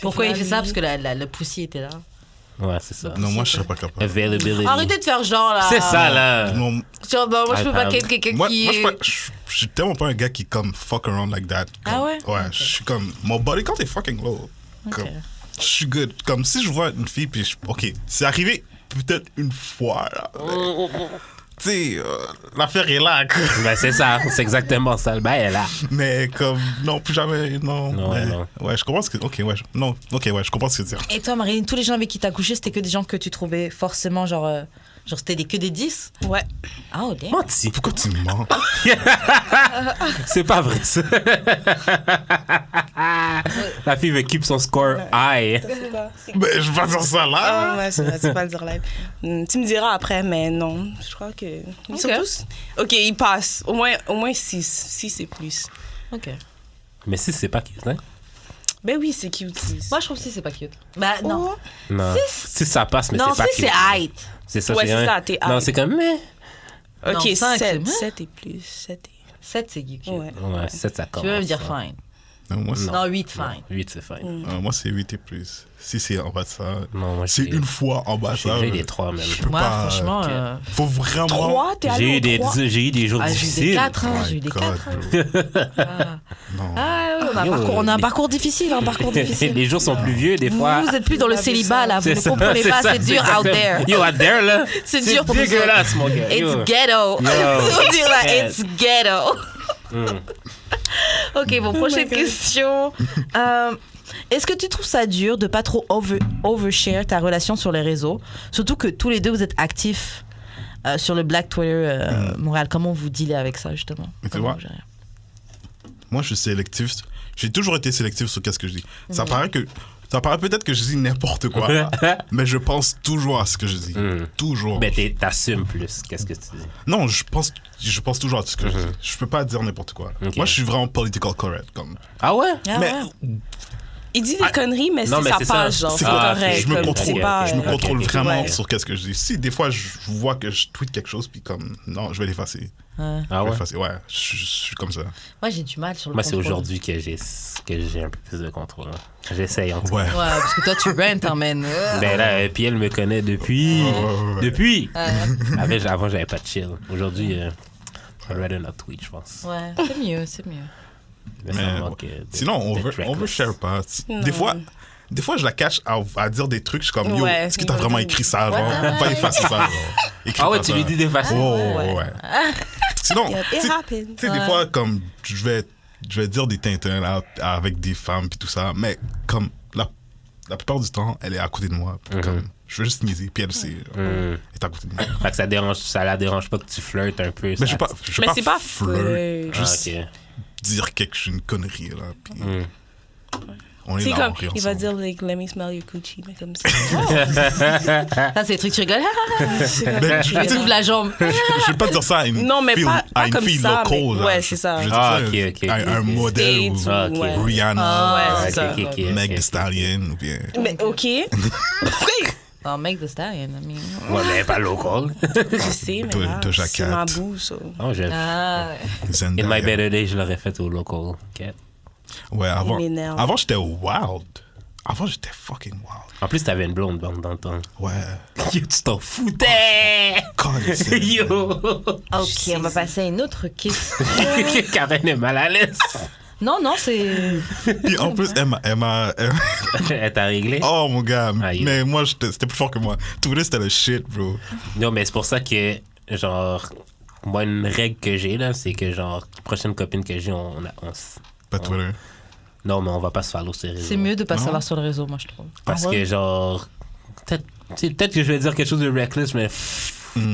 [SPEAKER 1] Pourquoi il fait ça? Parce que le pussy était là.
[SPEAKER 2] Ouais, c'est ça.
[SPEAKER 4] Non, moi, je serais pas capable.
[SPEAKER 2] Availability.
[SPEAKER 1] Arrêtez de faire genre là.
[SPEAKER 2] C'est ça, là.
[SPEAKER 4] Non,
[SPEAKER 1] Genre, bah, moi, je peux pas
[SPEAKER 2] Attends.
[SPEAKER 1] quelqu'un
[SPEAKER 4] moi,
[SPEAKER 1] qui.
[SPEAKER 4] je suis tellement pas un gars qui, comme, fuck around like that.
[SPEAKER 1] Ah
[SPEAKER 4] Comme-
[SPEAKER 1] ouais?
[SPEAKER 4] Ouais,
[SPEAKER 1] Ok.
[SPEAKER 4] je suis comme, mon body count est fucking low. Comme, je suis good. Comme, si je vois une fille, puis OK, c'est arrivé peut-être une fois, là. Tu sais, l'affaire est là. quoi.
[SPEAKER 2] Ben, c'est ça. C'est exactement ça. Le bail est là.
[SPEAKER 4] Mais comme, non, plus jamais, non.
[SPEAKER 2] Non,
[SPEAKER 4] mais,
[SPEAKER 2] non.
[SPEAKER 4] Ouais, je comprends ce que... OK, ouais, non, OK, ouais, je comprends ce que tu veux dire.
[SPEAKER 1] Et toi, Marilyn, tous les gens avec qui t'as couché, c'était que des gens que tu trouvais forcément genre. Genre, c'était que des 10?
[SPEAKER 5] Ouais.
[SPEAKER 1] Ah, oh, damn.
[SPEAKER 2] Menti.
[SPEAKER 4] Pourquoi tu mens?
[SPEAKER 2] C'est pas vrai, ça. La fille veut keep son score high.
[SPEAKER 4] Mais je vais pas dire ça là.
[SPEAKER 5] Ah ouais, c'est vrai, tu peux pas le dire live. Tu me diras après, mais non. Je crois que. Ils sont tous. OK, ils passent. Au moins 6. 6 et plus.
[SPEAKER 1] Ok.
[SPEAKER 2] Mais si c'est pas cute, hein?
[SPEAKER 5] Ben oui, c'est cute. 6.
[SPEAKER 1] Moi, je trouve que c'est pas cute. Bah, non.
[SPEAKER 2] Non. Si ça passe, mais
[SPEAKER 1] Non,
[SPEAKER 2] c'est pas
[SPEAKER 1] si
[SPEAKER 2] cute.
[SPEAKER 1] c'est height.
[SPEAKER 2] C'est ça,
[SPEAKER 5] Ouais, c'est
[SPEAKER 2] un-
[SPEAKER 5] ça, t'es
[SPEAKER 2] Non,
[SPEAKER 5] high.
[SPEAKER 2] c'est comme, mais...
[SPEAKER 5] OK,
[SPEAKER 1] Non, 5,
[SPEAKER 5] 7.
[SPEAKER 1] c'est-
[SPEAKER 5] 7 et plus. 7 et...
[SPEAKER 1] 7, c'est cute.
[SPEAKER 5] Ouais.
[SPEAKER 2] Ouais, 7, ça
[SPEAKER 1] Tu
[SPEAKER 2] commence.
[SPEAKER 1] peux même dire
[SPEAKER 2] ça.
[SPEAKER 1] fine.
[SPEAKER 4] Non, moi, c'est...
[SPEAKER 1] Non, 8, fine.
[SPEAKER 2] 8, c'est fine.
[SPEAKER 4] Moi, c'est 8 et plus. Si c'est en bas de ça,
[SPEAKER 2] Non, moi,
[SPEAKER 4] c'est une fois en bas de ça.
[SPEAKER 2] J'ai eu des 3, même.
[SPEAKER 4] Je peux
[SPEAKER 1] Moi,
[SPEAKER 4] pas...
[SPEAKER 1] franchement.
[SPEAKER 4] Faut vraiment...
[SPEAKER 5] 3, t'es allé
[SPEAKER 2] J'ai eu,
[SPEAKER 5] au 3?
[SPEAKER 2] j'ai eu des jours
[SPEAKER 1] Ah, j'ai eu des
[SPEAKER 2] difficiles.
[SPEAKER 1] 4, hein.
[SPEAKER 4] Oh
[SPEAKER 1] J'ai eu
[SPEAKER 4] my
[SPEAKER 1] des
[SPEAKER 4] God,
[SPEAKER 1] 4.
[SPEAKER 4] bro. Non.
[SPEAKER 1] Ah, ouais, on a,
[SPEAKER 2] Yo,
[SPEAKER 1] on a un parcours difficile, un parcours difficile.
[SPEAKER 2] Les jours sont plus vieux, des fois.
[SPEAKER 1] Vous êtes plus dans le célibat, là. Vous
[SPEAKER 2] C'est
[SPEAKER 1] ne
[SPEAKER 2] ça,
[SPEAKER 1] comprenez pas.
[SPEAKER 2] ça,
[SPEAKER 1] C'est dur out
[SPEAKER 2] exactement.
[SPEAKER 1] there.
[SPEAKER 2] Yo, out there, là.
[SPEAKER 1] C'est dur pour nous
[SPEAKER 2] dégueulasse, mon gars.
[SPEAKER 1] It's
[SPEAKER 2] Yo.
[SPEAKER 1] ghetto.
[SPEAKER 2] Yo.
[SPEAKER 1] On dit là,
[SPEAKER 2] Yeah.
[SPEAKER 1] it's ghetto. Ok, bon, prochaine
[SPEAKER 5] God.
[SPEAKER 1] question. Est-ce que tu trouves ça dur de pas trop overshare ta relation sur les réseaux? Surtout que tous les deux, vous êtes actifs sur le Black Twitter Montréal. Comment vous dealez avec ça, justement?
[SPEAKER 4] Mais tu
[SPEAKER 1] Comment
[SPEAKER 4] vois,
[SPEAKER 1] vous gérez?
[SPEAKER 4] moi, je suis sélectif. J'ai toujours été sélectif sur qu'est-ce que je dis. Ça paraît peut-être que je dis n'importe quoi, mais je pense toujours à ce que je dis. Toujours.
[SPEAKER 2] Ben, t'assumes plus. Qu'est-ce que tu dis?
[SPEAKER 4] Non, je pense toujours à ce que je dis. Je peux pas dire n'importe quoi.
[SPEAKER 2] Ok.
[SPEAKER 4] Moi, je suis vraiment political correct. Comme.
[SPEAKER 2] Ah ouais?
[SPEAKER 1] Ah,
[SPEAKER 4] mais
[SPEAKER 1] ouais.
[SPEAKER 5] Il dit des conneries, mais
[SPEAKER 2] Non,
[SPEAKER 5] c'est
[SPEAKER 2] mais
[SPEAKER 5] sa
[SPEAKER 2] c'est ça.
[SPEAKER 5] page, genre.
[SPEAKER 4] c'est
[SPEAKER 5] C'est
[SPEAKER 2] Ah,
[SPEAKER 5] correct.
[SPEAKER 4] je me
[SPEAKER 5] comme,
[SPEAKER 4] contrôle,
[SPEAKER 5] c'est pas,
[SPEAKER 4] je me contrôle
[SPEAKER 2] ok,
[SPEAKER 4] vraiment
[SPEAKER 5] ouais.
[SPEAKER 4] sur qu'est-ce que je dis. Si des fois je vois que je tweete quelque chose, puis comme, non, je vais l'effacer.
[SPEAKER 1] Ouais.
[SPEAKER 2] Ah
[SPEAKER 4] Je vais
[SPEAKER 2] ouais?
[SPEAKER 4] l'effacer. Ouais, je suis comme ça.
[SPEAKER 1] Moi, j'ai du mal sur le
[SPEAKER 2] Moi, c'est
[SPEAKER 1] contrôle.
[SPEAKER 2] aujourd'hui que j'ai un peu plus de contrôle. Hein. J'essaye, en tout cas.
[SPEAKER 4] Ouais.
[SPEAKER 1] Ouais, parce que toi, tu rentes, hein, man.
[SPEAKER 2] Ben là, puis elle me connaît depuis.
[SPEAKER 4] ouais.
[SPEAKER 2] Depuis!
[SPEAKER 1] Ouais.
[SPEAKER 2] Avant, j'avais pas de chill. Aujourd'hui, I'd rather not tweet, je pense.
[SPEAKER 1] Ouais, c'est mieux, c'est mieux.
[SPEAKER 2] Mais ça
[SPEAKER 4] Mais,
[SPEAKER 2] me manque
[SPEAKER 4] Sinon, on overshare pas.
[SPEAKER 5] Non.
[SPEAKER 4] Des fois, je la cache à dire des trucs. Je suis comme, yo,
[SPEAKER 5] Ouais,
[SPEAKER 4] est-ce que t'as vraiment écrit ça? Genre,
[SPEAKER 1] Ouais.
[SPEAKER 4] va effacer ça. Genre. Écris
[SPEAKER 2] Ah ouais,
[SPEAKER 4] pas
[SPEAKER 2] tu
[SPEAKER 4] ça.
[SPEAKER 2] lui dis des façons.
[SPEAKER 4] Oh,
[SPEAKER 5] Ouais.
[SPEAKER 4] ouais. Sinon,
[SPEAKER 5] Yeah,
[SPEAKER 4] tu
[SPEAKER 5] it
[SPEAKER 4] sais,
[SPEAKER 5] happens.
[SPEAKER 4] tu sais, des fois, comme, je vais dire des tintins là, avec des femmes puis tout ça, mais comme, la plupart du temps, elle est à côté de moi. Puis comme, je veux juste niaiser, puis elle sait. genre, elle est à côté de moi.
[SPEAKER 2] Fait que ça la dérange pas que tu flirtes un peu.
[SPEAKER 4] Mais
[SPEAKER 2] ça.
[SPEAKER 4] je vais
[SPEAKER 5] Mais
[SPEAKER 4] pas
[SPEAKER 5] c'est pas
[SPEAKER 4] flirt,
[SPEAKER 5] flirt.
[SPEAKER 2] Ah,
[SPEAKER 4] juste
[SPEAKER 2] ok.
[SPEAKER 4] dire une connerie, là. Puis On est
[SPEAKER 5] C'est
[SPEAKER 4] là,
[SPEAKER 5] comme,
[SPEAKER 4] on rit
[SPEAKER 5] il va
[SPEAKER 4] ensemble.
[SPEAKER 5] dire, like, let me smell your coochie, mais comme ça.
[SPEAKER 1] Ça, c'est les trucs, tu rigoles.
[SPEAKER 4] Ben,
[SPEAKER 1] Je lui ouvre la jambe.
[SPEAKER 4] Je vais pas dire ça à une
[SPEAKER 5] Non, mais
[SPEAKER 4] fille,
[SPEAKER 5] pas
[SPEAKER 4] à une
[SPEAKER 5] comme
[SPEAKER 4] fille
[SPEAKER 5] ça,
[SPEAKER 4] locale.
[SPEAKER 5] mais-
[SPEAKER 4] là.
[SPEAKER 5] ouais, c'est ça.
[SPEAKER 4] Je veux
[SPEAKER 2] Ah,
[SPEAKER 4] dire,
[SPEAKER 2] ok, ok,
[SPEAKER 4] un
[SPEAKER 2] ok.
[SPEAKER 4] modèle
[SPEAKER 5] States
[SPEAKER 4] ou
[SPEAKER 2] Ah, ok.
[SPEAKER 5] ouais.
[SPEAKER 4] Rihanna,
[SPEAKER 5] Ouais, c'est ça.
[SPEAKER 4] Meg Thee Stallion ou bien...
[SPEAKER 5] Mais OK.
[SPEAKER 1] Oh, make the stallion, I mean.
[SPEAKER 2] Ouais, mais pas local.
[SPEAKER 5] Je sais, mais là,
[SPEAKER 4] Doja
[SPEAKER 5] c'est
[SPEAKER 4] Cat.
[SPEAKER 5] ma bouse.
[SPEAKER 2] Non, je...
[SPEAKER 1] Ah, ouais.
[SPEAKER 4] Zendaya.
[SPEAKER 2] In my better day, je l'aurais fait au local. Okay.
[SPEAKER 4] Ouais, avant,
[SPEAKER 5] Il m'énerve.
[SPEAKER 4] avant j'étais wild. Avant, j'étais fucking wild.
[SPEAKER 2] En plus, t'avais une blonde dans le temps.
[SPEAKER 4] Ouais.
[SPEAKER 2] Yo, tu t'en foutais!
[SPEAKER 4] God,
[SPEAKER 2] Yo!
[SPEAKER 1] Ok, on va passer à une autre question.
[SPEAKER 2] Karen est mal à l'aise.
[SPEAKER 1] Non, c'est.
[SPEAKER 4] Puis en plus, elle m'a
[SPEAKER 2] Elle t'a réglé?
[SPEAKER 4] oh mon gars,
[SPEAKER 2] Aïe.
[SPEAKER 4] mais moi, c'était plus fort que moi. Tout le c'était le shit, bro.
[SPEAKER 2] Non, mais c'est pour ça que, genre, moi, une règle que j'ai, là, c'est que, genre, prochaine copine que j'ai,
[SPEAKER 4] Pas Twitter.
[SPEAKER 2] non, mais on va pas se follow sur les réseaux.
[SPEAKER 1] C'est mieux de pas
[SPEAKER 4] Non.
[SPEAKER 1] savoir sur le réseau, moi, je trouve.
[SPEAKER 2] Parce
[SPEAKER 4] Ah ouais?
[SPEAKER 2] que, genre, peut-être que je vais dire quelque chose de reckless, mais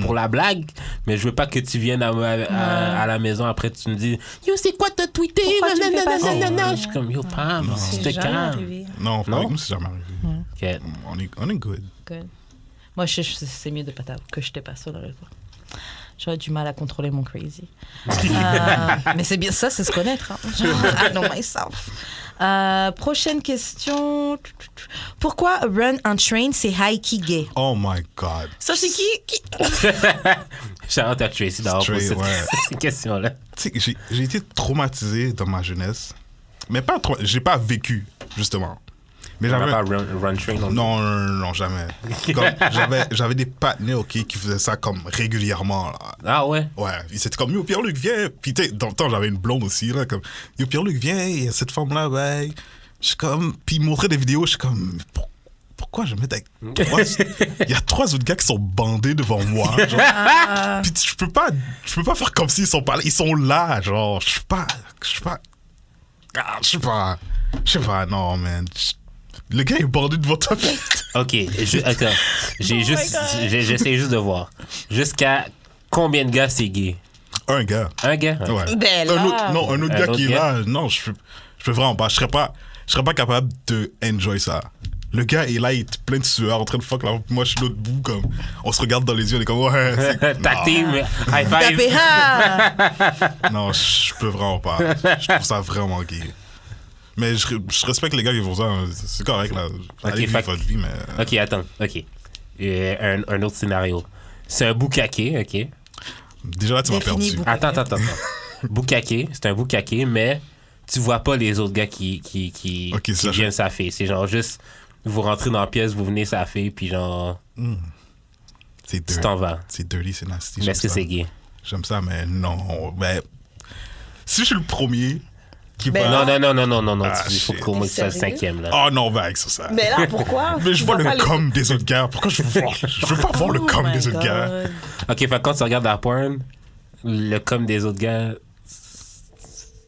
[SPEAKER 2] pour la blague, mais je veux pas que tu viennes à la maison après tu me dis yo, c'est quoi t'as tweeté?
[SPEAKER 1] Pourquoi tu me fais pas ça?
[SPEAKER 2] Nanana. Je suis comme yo, Pam,
[SPEAKER 5] C'est
[SPEAKER 2] tu te
[SPEAKER 5] jamais
[SPEAKER 2] calmes.
[SPEAKER 5] arrivé.
[SPEAKER 4] Non,
[SPEAKER 2] Non?
[SPEAKER 4] avec nous, c'est jamais arrivé.
[SPEAKER 2] Ok.
[SPEAKER 4] On est good.
[SPEAKER 1] Good. Moi, c'est mieux de pas que je t'ai pas sur le réseau. J'aurais du mal à contrôler mon crazy. Mais c'est bien ça, c'est se connaître. Hein. I know myself. Prochaine question. Pourquoi run un train, c'est high-key gay?
[SPEAKER 4] Oh my God.
[SPEAKER 5] Ça, c'est qui?
[SPEAKER 2] Shout-out à Tracy d'avoir posé
[SPEAKER 4] Straight, ouais.
[SPEAKER 2] cette question-là.
[SPEAKER 4] Tu sais, j'ai été traumatisé dans ma jeunesse. Mais pas trop. J'ai pas vécu, justement. Mais
[SPEAKER 2] On
[SPEAKER 4] j'avais.
[SPEAKER 2] va pas run train non plus.
[SPEAKER 4] Non, jamais. Comme, j'avais des partenaires, OK, qui faisaient ça comme régulièrement, là.
[SPEAKER 2] Ah ouais?
[SPEAKER 4] Ouais, c'était comme, yo, Pierre-Luc, viens. Puis, tu sais, dans le temps, j'avais une blonde aussi, là, comme, yo, Pierre-Luc, viens, il y a cette femme-là, ouais. Je suis comme, puis il me montrait des vidéos, je suis comme, pourquoi je me mets avec il y a 3 autres gars qui sont bandés devant moi, genre. Puis je peux pas faire comme s'ils sont pas là, ils sont là, genre, je sais pas, non, man. Le gars est bandé devant ta tête.
[SPEAKER 2] Ok, attends. J'essaie juste de voir. Jusqu'à combien de gars c'est gay?
[SPEAKER 4] Un gars.
[SPEAKER 2] Un gars?
[SPEAKER 4] Ouais.
[SPEAKER 1] Ben
[SPEAKER 4] Un
[SPEAKER 1] là.
[SPEAKER 4] autre
[SPEAKER 2] Un
[SPEAKER 4] gars
[SPEAKER 2] autre
[SPEAKER 4] qui est
[SPEAKER 2] gars?
[SPEAKER 4] là, non, je peux vraiment pas. Je serais pas capable de enjoy ça. Le gars est là, il est plein de sueur, en train de fuck là. Moi, je suis l'autre bout, comme. On se regarde dans les yeux, on est comme, ouais.
[SPEAKER 2] Ta team, high five.
[SPEAKER 1] Tapez, ah!
[SPEAKER 4] Non, je peux vraiment pas. Je trouve ça vraiment gay. Mais je respecte les gars qui font ça. Hein. C'est correct, là. Allez vivre votre vie, mais.
[SPEAKER 2] Ok, attends, ok. Un autre scénario. C'est un boucaquet, ok?
[SPEAKER 4] Déjà là, tu m'as
[SPEAKER 1] Définis
[SPEAKER 4] perdu.
[SPEAKER 1] boucaquet.
[SPEAKER 2] Attends. Boucaquet, c'est un boucaquet, mais tu vois pas les autres gars qui
[SPEAKER 4] Ok, ça,
[SPEAKER 2] viennent s'affaire. C'est genre juste, vous rentrez dans la pièce, vous venez s'affaire, puis genre,
[SPEAKER 4] C'est
[SPEAKER 2] tu
[SPEAKER 4] dirty.
[SPEAKER 2] t'en vas.
[SPEAKER 4] C'est dirty, c'est nasty.
[SPEAKER 2] Mais est-ce que c'est gay?
[SPEAKER 4] J'aime ça, mais non. Ben, si je suis le premier qui
[SPEAKER 5] Ben
[SPEAKER 4] va.
[SPEAKER 2] Non.
[SPEAKER 4] Ah,
[SPEAKER 2] Il faut
[SPEAKER 4] shit.
[SPEAKER 2] qu'au moins que tu sois le
[SPEAKER 5] Sérieux?
[SPEAKER 2] 5e, là.
[SPEAKER 4] Oh non, vague sur ça.
[SPEAKER 5] Mais là, pourquoi?
[SPEAKER 4] Mais je
[SPEAKER 5] Tu
[SPEAKER 4] vois
[SPEAKER 5] vas
[SPEAKER 4] le
[SPEAKER 5] pas les-
[SPEAKER 4] com des autres gars. Pourquoi je veux voir? Je veux pas voir le
[SPEAKER 5] Oh
[SPEAKER 4] com
[SPEAKER 5] my
[SPEAKER 4] des autres gars.
[SPEAKER 5] God.
[SPEAKER 2] Ok, fait que quand tu regardes la porn, le com des autres gars,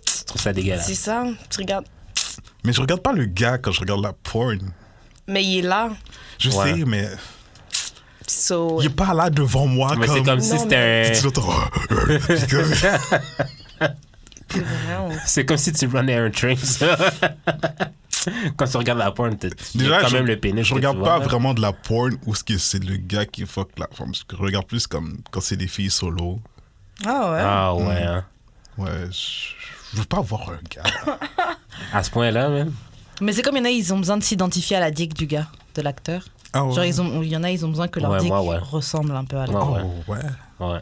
[SPEAKER 2] tu trouves ça dégueulasse.
[SPEAKER 5] C'est ça, tu regardes.
[SPEAKER 4] Mais je regarde pas le gars quand je regarde la porn.
[SPEAKER 5] Mais il est là.
[SPEAKER 4] Je
[SPEAKER 2] Ouais.
[SPEAKER 4] sais, mais
[SPEAKER 5] So,
[SPEAKER 4] il est pas là devant moi.
[SPEAKER 2] Mais c'est comme si
[SPEAKER 5] Non,
[SPEAKER 2] c'était
[SPEAKER 4] Puis tu l'entends. Puis comme-
[SPEAKER 5] plus vraiment.
[SPEAKER 2] C'est comme si tu runnais un train, ça. Quand tu regardes la porn, tu
[SPEAKER 4] Déjà,
[SPEAKER 2] quand même le pénis.
[SPEAKER 4] je
[SPEAKER 2] que
[SPEAKER 4] regarde
[SPEAKER 2] tu
[SPEAKER 4] pas
[SPEAKER 2] vois, là.
[SPEAKER 4] vraiment de la porn où c'est le gars qui fuck la femme. Je regarde plus comme quand c'est des filles solo.
[SPEAKER 1] Ah ouais.
[SPEAKER 2] Ah ouais, hein.
[SPEAKER 4] Ouais, je veux pas voir un gars.
[SPEAKER 2] À ce point-là, même.
[SPEAKER 1] Mais c'est comme il y en a, ils ont besoin de s'identifier à la dick du gars, de l'acteur.
[SPEAKER 4] Ah ouais.
[SPEAKER 1] Genre, il y en a, ils ont besoin que leur
[SPEAKER 2] Ouais,
[SPEAKER 1] dick
[SPEAKER 2] moi, ouais.
[SPEAKER 1] ressemble un peu à la.
[SPEAKER 2] Ouais.
[SPEAKER 4] Oh, ouais.
[SPEAKER 2] Ouais.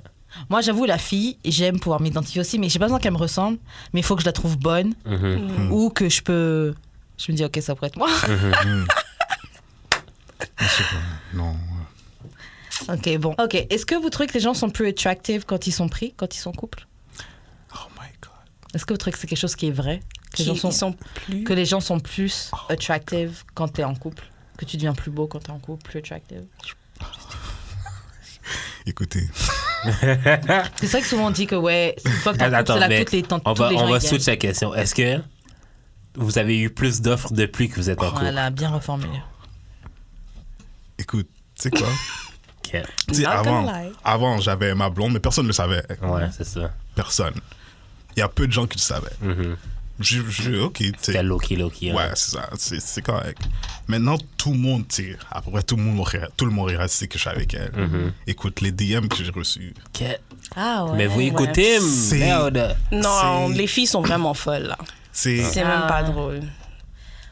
[SPEAKER 1] Moi, j'avoue, la fille, j'aime pouvoir m'identifier aussi, mais j'ai pas besoin qu'elle me ressemble, mais il faut que je la trouve bonne
[SPEAKER 2] Mhm.
[SPEAKER 1] ou que je peux. Je me dis, ok, ça pourrait être moi.
[SPEAKER 4] Je sais pas. Non.
[SPEAKER 1] Ok, bon. Ok, est-ce que vous trouvez que les gens sont plus attractive quand ils sont pris, quand ils sont en couple?
[SPEAKER 4] Oh my god.
[SPEAKER 1] Est-ce que vous trouvez que c'est quelque chose qui est vrai? Que les,
[SPEAKER 5] Ils
[SPEAKER 1] gens sont,
[SPEAKER 5] sont plus.
[SPEAKER 1] que les gens sont plus attractive quand t'es en couple? Que tu deviens plus beau quand t'es en couple, plus attractive?
[SPEAKER 4] Écoutez,
[SPEAKER 1] C'est ça que souvent on dit que, ouais, une fois que t'es en couple,
[SPEAKER 2] Attends,
[SPEAKER 1] c'est là
[SPEAKER 2] mais
[SPEAKER 1] que toutes les temps,
[SPEAKER 2] on
[SPEAKER 1] tous
[SPEAKER 2] va,
[SPEAKER 1] les gens
[SPEAKER 2] on va
[SPEAKER 1] ils gagnent.
[SPEAKER 2] switch la question. Est-ce que vous avez eu plus d'offres depuis que vous êtes en couple?
[SPEAKER 1] Voilà, bien reformulé.
[SPEAKER 4] écoute, tu sais quoi?
[SPEAKER 2] Ok.
[SPEAKER 4] Tu sais,
[SPEAKER 5] Not gonna lie.
[SPEAKER 4] avant j'avais ma blonde, mais personne ne le savait.
[SPEAKER 2] Ouais, c'est ça.
[SPEAKER 4] Personne. Il y a peu de gens qui le savaient.
[SPEAKER 2] Mhm.
[SPEAKER 4] OK, tu sais.
[SPEAKER 2] C'était Loki. Hein.
[SPEAKER 4] Ouais, c'est ça, c'est correct. Maintenant, tout le monde tire. À peu près tout le Montréal sait que je suis avec elle. Écoute, les DM que j'ai reçus.
[SPEAKER 1] Ah ouais.
[SPEAKER 2] Mais vous écoutez,
[SPEAKER 4] C'est-
[SPEAKER 2] merde.
[SPEAKER 5] Non,
[SPEAKER 4] C'est-
[SPEAKER 5] les filles sont vraiment folles, là.
[SPEAKER 4] C'est...
[SPEAKER 5] C'est même pas drôle.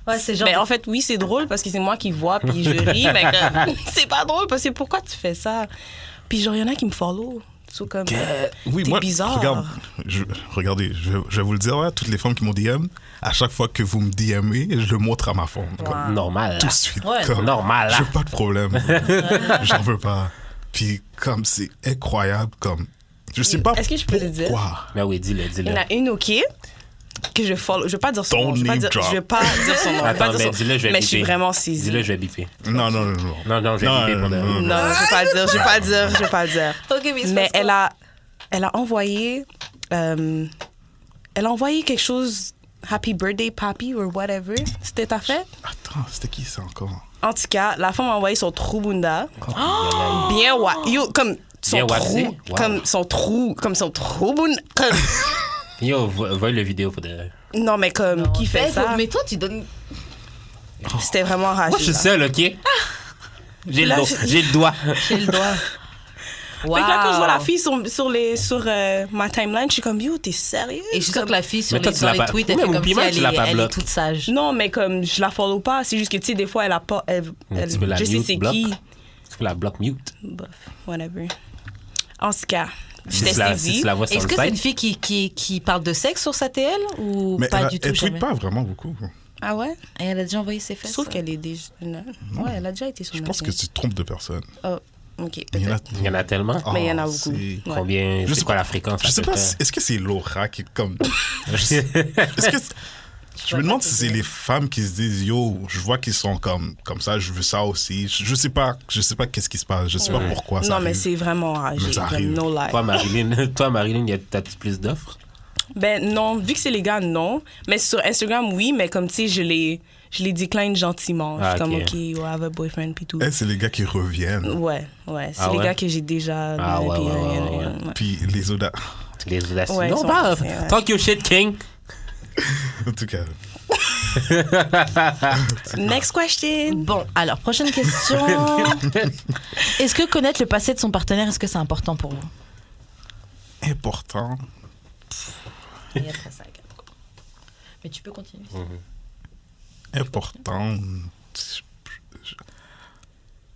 [SPEAKER 1] Ouais, c'est genre.
[SPEAKER 5] Mais en fait, oui, c'est drôle parce que c'est moi qui vois, puis je ris, mais comme, c'est pas drôle parce que pourquoi tu fais ça? Puis genre, il y en a qui me follow. C'est comme,
[SPEAKER 4] Oui,
[SPEAKER 5] t'es
[SPEAKER 4] moi,
[SPEAKER 5] bizarre.
[SPEAKER 4] regardez, je vais vous le dire, là, toutes les femmes qui m'ont DM, à chaque fois que vous me DMez, je le montre à ma femme. Comme,
[SPEAKER 2] Normal.
[SPEAKER 4] tout
[SPEAKER 2] Là.
[SPEAKER 4] de suite.
[SPEAKER 1] Ouais.
[SPEAKER 4] Comme,
[SPEAKER 2] Normal. Là.
[SPEAKER 4] j'ai pas de problème. J'en veux pas. Puis comme c'est incroyable, comme... Je sais pas
[SPEAKER 5] Est-ce que je peux te dire?
[SPEAKER 4] pourquoi.
[SPEAKER 2] Mais oui, dis-le.
[SPEAKER 5] Il y en a une, OK, que je follow. Je vais pas dire son
[SPEAKER 4] Don't
[SPEAKER 5] nom. Je vais pas
[SPEAKER 4] name
[SPEAKER 5] dire,
[SPEAKER 4] drop.
[SPEAKER 5] je vais pas dire son nom. Je vais pas
[SPEAKER 2] Attends,
[SPEAKER 5] dire
[SPEAKER 2] mais
[SPEAKER 5] son-
[SPEAKER 2] dis-le, je vais
[SPEAKER 5] Mais je suis
[SPEAKER 2] biper.
[SPEAKER 5] vraiment saisie.
[SPEAKER 2] Dis-le, je vais biper.
[SPEAKER 4] Non.
[SPEAKER 2] Non, je vais biper pour de...
[SPEAKER 4] non.
[SPEAKER 5] Non, je vais pas dire, je vais pas dire, je vais pas dire.
[SPEAKER 1] Ok, mais il se
[SPEAKER 5] Mais
[SPEAKER 1] passe quoi?
[SPEAKER 5] elle a envoyé quelque chose Happy Birthday Papi or whatever. C'était ta fête?
[SPEAKER 4] Attends, c'était qui ça encore?
[SPEAKER 5] En tout cas, la femme a envoyé son trou bunda. Bien comme son
[SPEAKER 2] Bien
[SPEAKER 5] trou,
[SPEAKER 2] waxé? Wow.
[SPEAKER 5] comme son trou bunda. Comme,
[SPEAKER 2] Yo, vois le vidéo pour de...
[SPEAKER 5] non, mais comme, qui fait
[SPEAKER 1] Eh,
[SPEAKER 5] ça?
[SPEAKER 1] Mais toi, tu donnes.
[SPEAKER 5] C'était vraiment rageux.
[SPEAKER 2] Moi, je suis
[SPEAKER 5] là.
[SPEAKER 2] seul, OK? J'ai
[SPEAKER 5] Là,
[SPEAKER 2] le doigt.
[SPEAKER 1] J'ai le doigt.
[SPEAKER 5] Fait que là, quand je vois la fille sur ma timeline, je suis comme, yo, t'es sérieux?
[SPEAKER 1] Et je suis sûre que la fille sur
[SPEAKER 2] Mais toi,
[SPEAKER 1] les,
[SPEAKER 2] tu
[SPEAKER 1] dans
[SPEAKER 2] l'as
[SPEAKER 1] les
[SPEAKER 2] pas-
[SPEAKER 1] tweets, elle
[SPEAKER 2] Mais
[SPEAKER 1] fait comme
[SPEAKER 2] oublie
[SPEAKER 1] si
[SPEAKER 2] même que
[SPEAKER 1] elle
[SPEAKER 2] tu l'as pas
[SPEAKER 1] est
[SPEAKER 2] bloqué.
[SPEAKER 1] toute sage.
[SPEAKER 5] Non, mais comme, je la follow pas. C'est juste que, tu sais, des fois, elle a pas.
[SPEAKER 2] Mais tu peux la
[SPEAKER 5] je sais
[SPEAKER 2] mute,
[SPEAKER 5] c'est
[SPEAKER 2] block.
[SPEAKER 5] qui.
[SPEAKER 2] Tu peux la block mute.
[SPEAKER 5] Bof, whatever. En tout cas,
[SPEAKER 2] Si
[SPEAKER 5] j'étais
[SPEAKER 2] tu la
[SPEAKER 5] saisie.
[SPEAKER 2] vois sur
[SPEAKER 1] Est-ce
[SPEAKER 2] le
[SPEAKER 1] que c'est une
[SPEAKER 2] site.
[SPEAKER 1] fille qui parle de sexe sur sa TL ou
[SPEAKER 4] Mais
[SPEAKER 1] pas
[SPEAKER 4] elle,
[SPEAKER 1] du tout
[SPEAKER 4] elle tweet
[SPEAKER 1] jamais?
[SPEAKER 4] pas vraiment beaucoup.
[SPEAKER 5] Ah ouais?
[SPEAKER 1] Et elle a déjà envoyé ses
[SPEAKER 5] Je
[SPEAKER 1] fesses.
[SPEAKER 5] trouve qu'elle est déjà. Non. Ouais, elle a déjà été sur
[SPEAKER 4] Je
[SPEAKER 5] ma
[SPEAKER 4] pense que
[SPEAKER 5] chaîne.
[SPEAKER 4] tu te trompes de personne.
[SPEAKER 5] Oh, ok.
[SPEAKER 4] Il y en a,
[SPEAKER 5] peut-être.
[SPEAKER 2] Il y en a tellement.
[SPEAKER 5] Mais il y en a
[SPEAKER 4] Ah,
[SPEAKER 5] beaucoup.
[SPEAKER 4] c'est-
[SPEAKER 5] Ouais.
[SPEAKER 2] Combien...
[SPEAKER 4] Je
[SPEAKER 2] C'est
[SPEAKER 4] sais
[SPEAKER 2] quoi la fréquence?
[SPEAKER 4] Je
[SPEAKER 2] à
[SPEAKER 4] sais
[SPEAKER 2] peu
[SPEAKER 4] pas,
[SPEAKER 2] près?
[SPEAKER 4] est-ce que c'est Laura qui est comme... Est-ce que... Je me demande si c'est les femmes qui se disent yo, je vois qu'ils sont comme ça, je veux ça aussi. Je sais pas qu'est-ce qui se passe, je sais pas pourquoi ça
[SPEAKER 5] Non, mais
[SPEAKER 4] arrive.
[SPEAKER 5] c'est vraiment rageux.
[SPEAKER 4] Mais ça
[SPEAKER 5] comme
[SPEAKER 4] arrive.
[SPEAKER 5] No lie.
[SPEAKER 2] Toi, Marilyn, t'as-tu plus d'offres?
[SPEAKER 5] Ben non, vu que c'est les gars, non. Mais sur Instagram, oui, mais comme tu sais, je les décline gentiment. Je
[SPEAKER 2] Ah,
[SPEAKER 5] suis comme,
[SPEAKER 2] ok.
[SPEAKER 5] OK, you have a boyfriend, puis tout.
[SPEAKER 4] Eh, c'est les gars qui reviennent.
[SPEAKER 5] Ouais. C'est
[SPEAKER 2] Ah
[SPEAKER 5] les
[SPEAKER 2] ouais?
[SPEAKER 5] gars que j'ai déjà.
[SPEAKER 2] Ah ouais,
[SPEAKER 5] puis,
[SPEAKER 2] ouais.
[SPEAKER 4] Puis les autres,
[SPEAKER 2] Les audacieux.
[SPEAKER 5] Ouais, ils
[SPEAKER 2] Non,
[SPEAKER 5] sont
[SPEAKER 2] pas.
[SPEAKER 5] passés, ouais.
[SPEAKER 2] Talk your shit, King.
[SPEAKER 4] en tout cas,
[SPEAKER 5] Next question.
[SPEAKER 1] Bon, alors, prochaine question. Est-ce que connaître le passé de son partenaire, est-ce que c'est important pour vous?
[SPEAKER 4] important.
[SPEAKER 1] Et après ça, regarde. Mais tu peux continuer.
[SPEAKER 4] Important.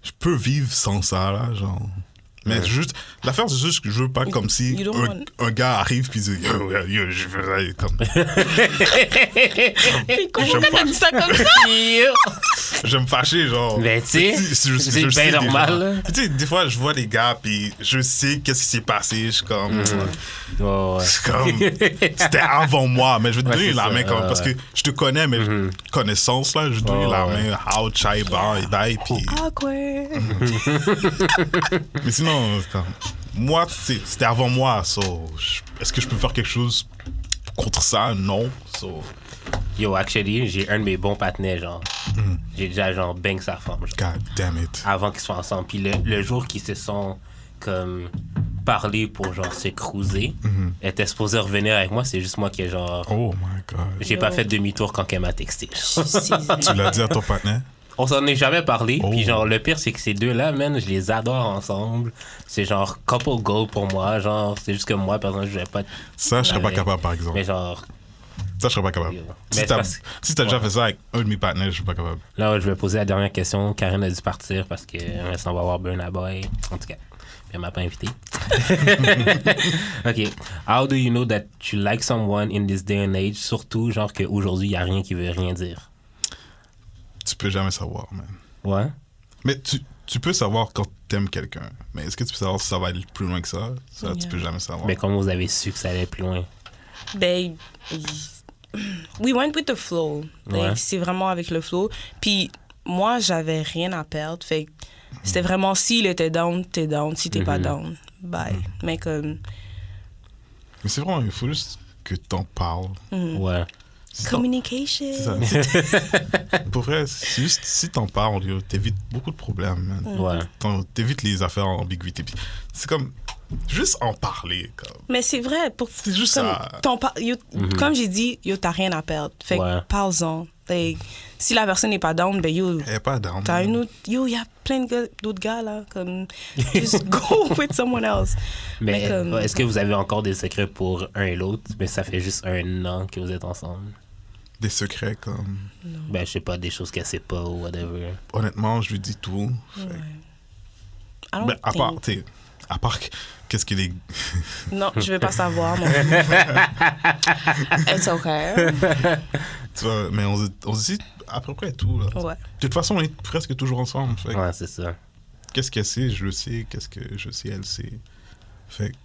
[SPEAKER 4] Je peux vivre sans ça, là, genre. Mais juste, l'affaire, c'est juste que je veux pas comme si
[SPEAKER 5] You don't want-
[SPEAKER 4] un gars arrive puis dit yo, je veux comme.
[SPEAKER 5] Mais pourquoi t'as dit ça comme ça?
[SPEAKER 4] Je vais me fâcher, genre.
[SPEAKER 2] Mais tu sais,
[SPEAKER 4] Je
[SPEAKER 2] c'est
[SPEAKER 4] sais
[SPEAKER 2] bien
[SPEAKER 4] déjà.
[SPEAKER 2] normal, là.
[SPEAKER 4] Tu sais, des fois, je vois les gars, puis je sais qu'est-ce qui s'est passé. Je suis comme.
[SPEAKER 2] Ouais.
[SPEAKER 4] C'est comme. C'était avant moi, mais je vais te
[SPEAKER 2] Ouais,
[SPEAKER 4] donner
[SPEAKER 2] c'est
[SPEAKER 4] la
[SPEAKER 2] ça,
[SPEAKER 4] main quand même, parce que je te connais, mais connaissance, là, je vais te donner la
[SPEAKER 2] ouais.
[SPEAKER 4] main. How, chai, bar, et bye, puis.
[SPEAKER 5] Awkward.
[SPEAKER 4] Mais sinon, comme, moi, c'était avant moi, so, est-ce que je peux faire quelque chose contre ça? Non. So,
[SPEAKER 2] Yo, actually, j'ai un de mes bons partenaires, genre. J'ai déjà, genre, bang sa femme, genre,
[SPEAKER 4] God damn it.
[SPEAKER 2] avant qu'ils soient ensemble. Puis le jour qu'ils se sont, comme, parlé pour, genre, se cruiser, elle était supposée revenir avec moi, c'est juste moi qui, genre,
[SPEAKER 4] Oh my God.
[SPEAKER 2] j'ai pas fait demi-tour quand elle m'a texté.
[SPEAKER 4] Tu l'as dit à ton partenaire?
[SPEAKER 2] On s'en est jamais parlé.
[SPEAKER 4] Oh.
[SPEAKER 2] Puis genre, le pire, c'est que ces deux-là, man, je les adore ensemble. C'est genre couple goal pour moi. Genre, c'est juste que moi, par exemple, je vais pas...
[SPEAKER 4] Ça, je serais pas
[SPEAKER 2] Ouais.
[SPEAKER 4] capable, par exemple.
[SPEAKER 2] Mais genre,
[SPEAKER 4] Ça, je serais pas capable.
[SPEAKER 2] Mais
[SPEAKER 4] Si
[SPEAKER 2] c'est
[SPEAKER 4] t'as
[SPEAKER 2] parce-
[SPEAKER 4] déjà fait ça avec un de mes partenaires, je suis pas capable.
[SPEAKER 2] là, je vais poser la dernière question. Karine a dû partir parce qu'elle s'en va voir Burna Boy. En tout cas, elle m'a pas invité. OK. How do you know that you like someone in this day and age? Surtout, genre, qu'aujourd'hui, il n'y a rien qui veut rien dire.
[SPEAKER 4] Tu peux jamais savoir, man.
[SPEAKER 2] Ouais?
[SPEAKER 4] Mais tu peux savoir quand t'aimes quelqu'un. Mais est-ce que tu peux savoir si ça va aller plus loin que ça? Ça, tu peux jamais savoir.
[SPEAKER 2] Mais comment vous avez su que ça allait plus loin?
[SPEAKER 5] Ben, we went with the flow. Like,
[SPEAKER 2] Ouais.
[SPEAKER 5] c'est vraiment avec le flow. Puis moi, j'avais rien à perdre. Fait que c'était vraiment, s'il était down, t'es down. Si t'es pas down, bye. Mais comme,
[SPEAKER 4] Mais c'est vraiment, il faut juste que t'en parles.
[SPEAKER 2] Ouais.
[SPEAKER 5] Communication.
[SPEAKER 4] C'est ça. Pour vrai, c'est juste si t'en parles, yo, t'évites beaucoup de problèmes, man.
[SPEAKER 2] Ouais.
[SPEAKER 4] T'évites les affaires en ambiguïté. Puis c'est comme juste en parler. Comme.
[SPEAKER 5] Mais c'est vrai,
[SPEAKER 4] C'est juste
[SPEAKER 5] comme,
[SPEAKER 4] ça.
[SPEAKER 5] comme j'ai dit, yo, t'as rien à perdre. Fait
[SPEAKER 2] Ouais.
[SPEAKER 5] que parle-en. Like, si la personne n'est pas down, ben yo,
[SPEAKER 4] Elle est pas down.
[SPEAKER 5] t'as une autre. Yo, il y a plein d'autres gars là. Comme, just go with someone else.
[SPEAKER 2] Mais
[SPEAKER 5] comme-
[SPEAKER 2] est-ce que vous avez encore des secrets pour un et l'autre, mais ça fait juste 1 an que vous êtes ensemble?
[SPEAKER 4] Des secrets comme.
[SPEAKER 2] Ben, je sais pas, des choses qu'elle sait pas ou whatever.
[SPEAKER 4] Honnêtement, je lui dis tout. Fait que-
[SPEAKER 5] I don't
[SPEAKER 4] Ben, à part,
[SPEAKER 5] think-
[SPEAKER 4] tu sais, à part qu'est-ce que les.
[SPEAKER 5] Non, je veux pas savoir. Mon... It's okay.
[SPEAKER 4] Tu vois, mais on se dit à peu près tout. Là.
[SPEAKER 5] Ouais.
[SPEAKER 4] De toute façon, on est presque toujours ensemble. Fait que
[SPEAKER 2] Ouais, c'est ça.
[SPEAKER 4] qu'est-ce qu'elle sait, je le sais. Qu'est-ce que je sais, elle sait. Fait que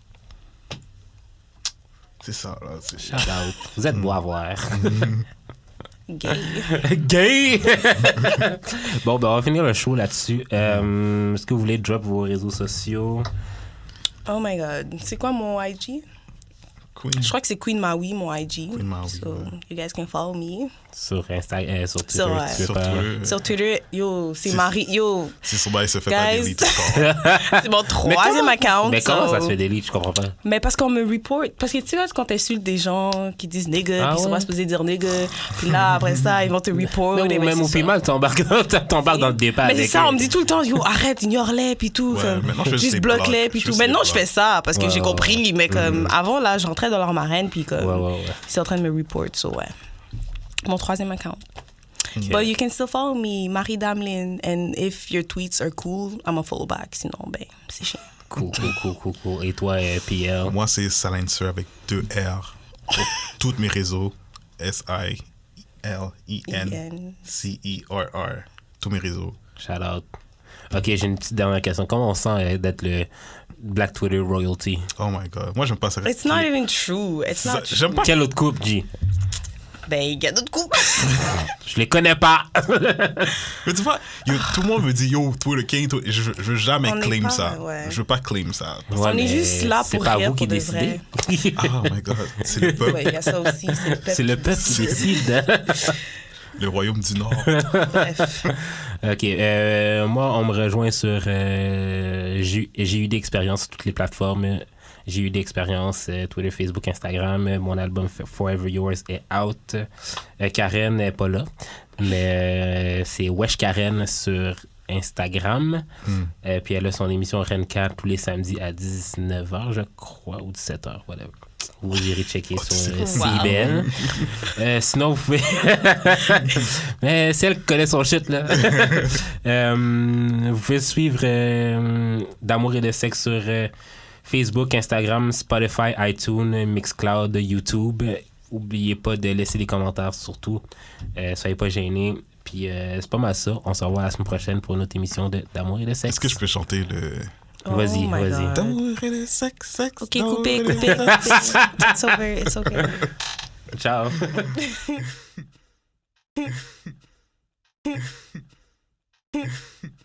[SPEAKER 4] c'est ça, là. C'est...
[SPEAKER 2] Shout out. Vous êtes beau à voir.
[SPEAKER 5] Gay.
[SPEAKER 2] Gay! Bon, ben, on va finir le show là-dessus. Est-ce que vous voulez drop vos réseaux sociaux?
[SPEAKER 5] Oh my god. C'est quoi mon IG?
[SPEAKER 4] Queen.
[SPEAKER 5] Je crois que c'est Queen Maui, mon IG.
[SPEAKER 4] Queen Maui,
[SPEAKER 5] So,
[SPEAKER 4] ouais.
[SPEAKER 5] you guys can follow me.
[SPEAKER 2] Sur Instagram, sur Twitter,
[SPEAKER 5] Sur, ouais.
[SPEAKER 2] tu veux
[SPEAKER 4] Sur
[SPEAKER 2] pas-
[SPEAKER 4] Twitter.
[SPEAKER 5] Sur Twitter, yo, c'est
[SPEAKER 4] C'est-
[SPEAKER 5] Marie. Yo,
[SPEAKER 4] Si son bail se fait pas
[SPEAKER 5] Guys.
[SPEAKER 4] delete encore.
[SPEAKER 5] c'est mon troisième account.
[SPEAKER 2] Mais comment
[SPEAKER 5] so-
[SPEAKER 2] ça se fait delete? Je comprends pas.
[SPEAKER 5] Mais parce qu'on me report. Parce que tu sais, là, quand t'insultes des gens qui disent nigga,
[SPEAKER 2] Ah
[SPEAKER 5] puis ils sont
[SPEAKER 2] ouais?
[SPEAKER 5] pas supposés dire nigga, puis là, après ça, ils vont te report.
[SPEAKER 2] Mais
[SPEAKER 5] et ben,
[SPEAKER 2] même
[SPEAKER 5] c'est
[SPEAKER 2] au
[SPEAKER 5] ça.
[SPEAKER 2] plus mal, t'embarques dans le débat.
[SPEAKER 5] Mais c'est
[SPEAKER 2] avec
[SPEAKER 5] ça,
[SPEAKER 2] eux.
[SPEAKER 5] on me dit tout le temps, yo, arrête, ignore-les, puis tout.
[SPEAKER 4] Ouais,
[SPEAKER 5] comme,
[SPEAKER 4] maintenant, je
[SPEAKER 5] juste
[SPEAKER 4] sais
[SPEAKER 5] bloque-les,
[SPEAKER 4] block,
[SPEAKER 5] puis
[SPEAKER 4] je
[SPEAKER 5] tout.
[SPEAKER 4] sais
[SPEAKER 5] Maintenant, je
[SPEAKER 4] block.
[SPEAKER 5] fais ça parce que
[SPEAKER 2] Ouais,
[SPEAKER 5] j'ai
[SPEAKER 2] ouais,
[SPEAKER 5] compris, mais comme avant, là, j'entrais dans leur marraine, puis comme,
[SPEAKER 2] Ouais.
[SPEAKER 5] ils sont en train de me report, so ouais. Mon troisième account.
[SPEAKER 2] Ok.
[SPEAKER 5] But you can still follow me, Marie Damlin, and if your tweets are cool, I'm a follow back. Sinon, ben, c'est chiant.
[SPEAKER 2] Cool. Et toi, PL?
[SPEAKER 4] Moi, c'est Silencer avec 2 R pour tous mes réseaux. SILENCERR. Tous mes réseaux.
[SPEAKER 2] Shout out. Ok, j'ai une petite dernière question. Comment on sent d'être le Black Twitter royalty?
[SPEAKER 4] Oh my god. Moi, j'aime pas ça.
[SPEAKER 5] It's not even true. It's not true.
[SPEAKER 4] J'aime pas.
[SPEAKER 2] Quelle autre coupe, G?
[SPEAKER 5] Ben, il y a d'autres couples.
[SPEAKER 2] Je les connais pas.
[SPEAKER 4] Mais tu vois, yo, tout le monde me dit yo, Twitter King. Je veux jamais
[SPEAKER 5] On n'est
[SPEAKER 4] claim
[SPEAKER 5] pas,
[SPEAKER 4] ça.
[SPEAKER 5] ouais.
[SPEAKER 4] Je veux pas claim ça.
[SPEAKER 2] Ouais,
[SPEAKER 5] On est
[SPEAKER 2] mais
[SPEAKER 5] juste là
[SPEAKER 2] c'est
[SPEAKER 5] pour
[SPEAKER 2] pas
[SPEAKER 5] rire,
[SPEAKER 2] vous qui
[SPEAKER 5] pour de
[SPEAKER 2] décidez.
[SPEAKER 4] Oh my god. C'est le peuple.
[SPEAKER 5] Ouais, il y a ça aussi. C'est le peuple.
[SPEAKER 2] C'est le peuple qui décide.
[SPEAKER 4] Le royaume du Nord.
[SPEAKER 5] Bref.
[SPEAKER 2] Ok, moi, on me rejoint sur... j'ai eu des expériences sur toutes les plateformes. J'ai eu des expériences Twitter, Facebook, Instagram. Mon album Forever Yours est out. Karen n'est pas là, mais c'est Wesh Karen sur Instagram. Puis elle a son émission Renka tous les samedis à 19h, je crois, ou 17h, whatever. Vous irez checker sur CIBL. Sinon, vous pouvez... Mais c'est elle qui connaît son shit, là. Vous pouvez suivre D'amour et de sexe sur Facebook, Instagram, Spotify, iTunes, Mixcloud, YouTube. Oubliez pas de laisser des commentaires, surtout. Soyez pas gênés. Puis c'est pas mal ça. On se revoit la semaine prochaine pour une autre émission d'Amour et de sexe.
[SPEAKER 4] Est-ce que je peux chanter le.
[SPEAKER 2] Vas-y,
[SPEAKER 5] Oh my
[SPEAKER 2] vas-y.
[SPEAKER 5] God.
[SPEAKER 4] D'amour et de sexe, sexe.
[SPEAKER 5] Ok,
[SPEAKER 4] d'amour
[SPEAKER 5] coupez,
[SPEAKER 4] et de
[SPEAKER 5] coupez.
[SPEAKER 4] sexe.
[SPEAKER 5] It's over, it's okay.
[SPEAKER 2] Ciao.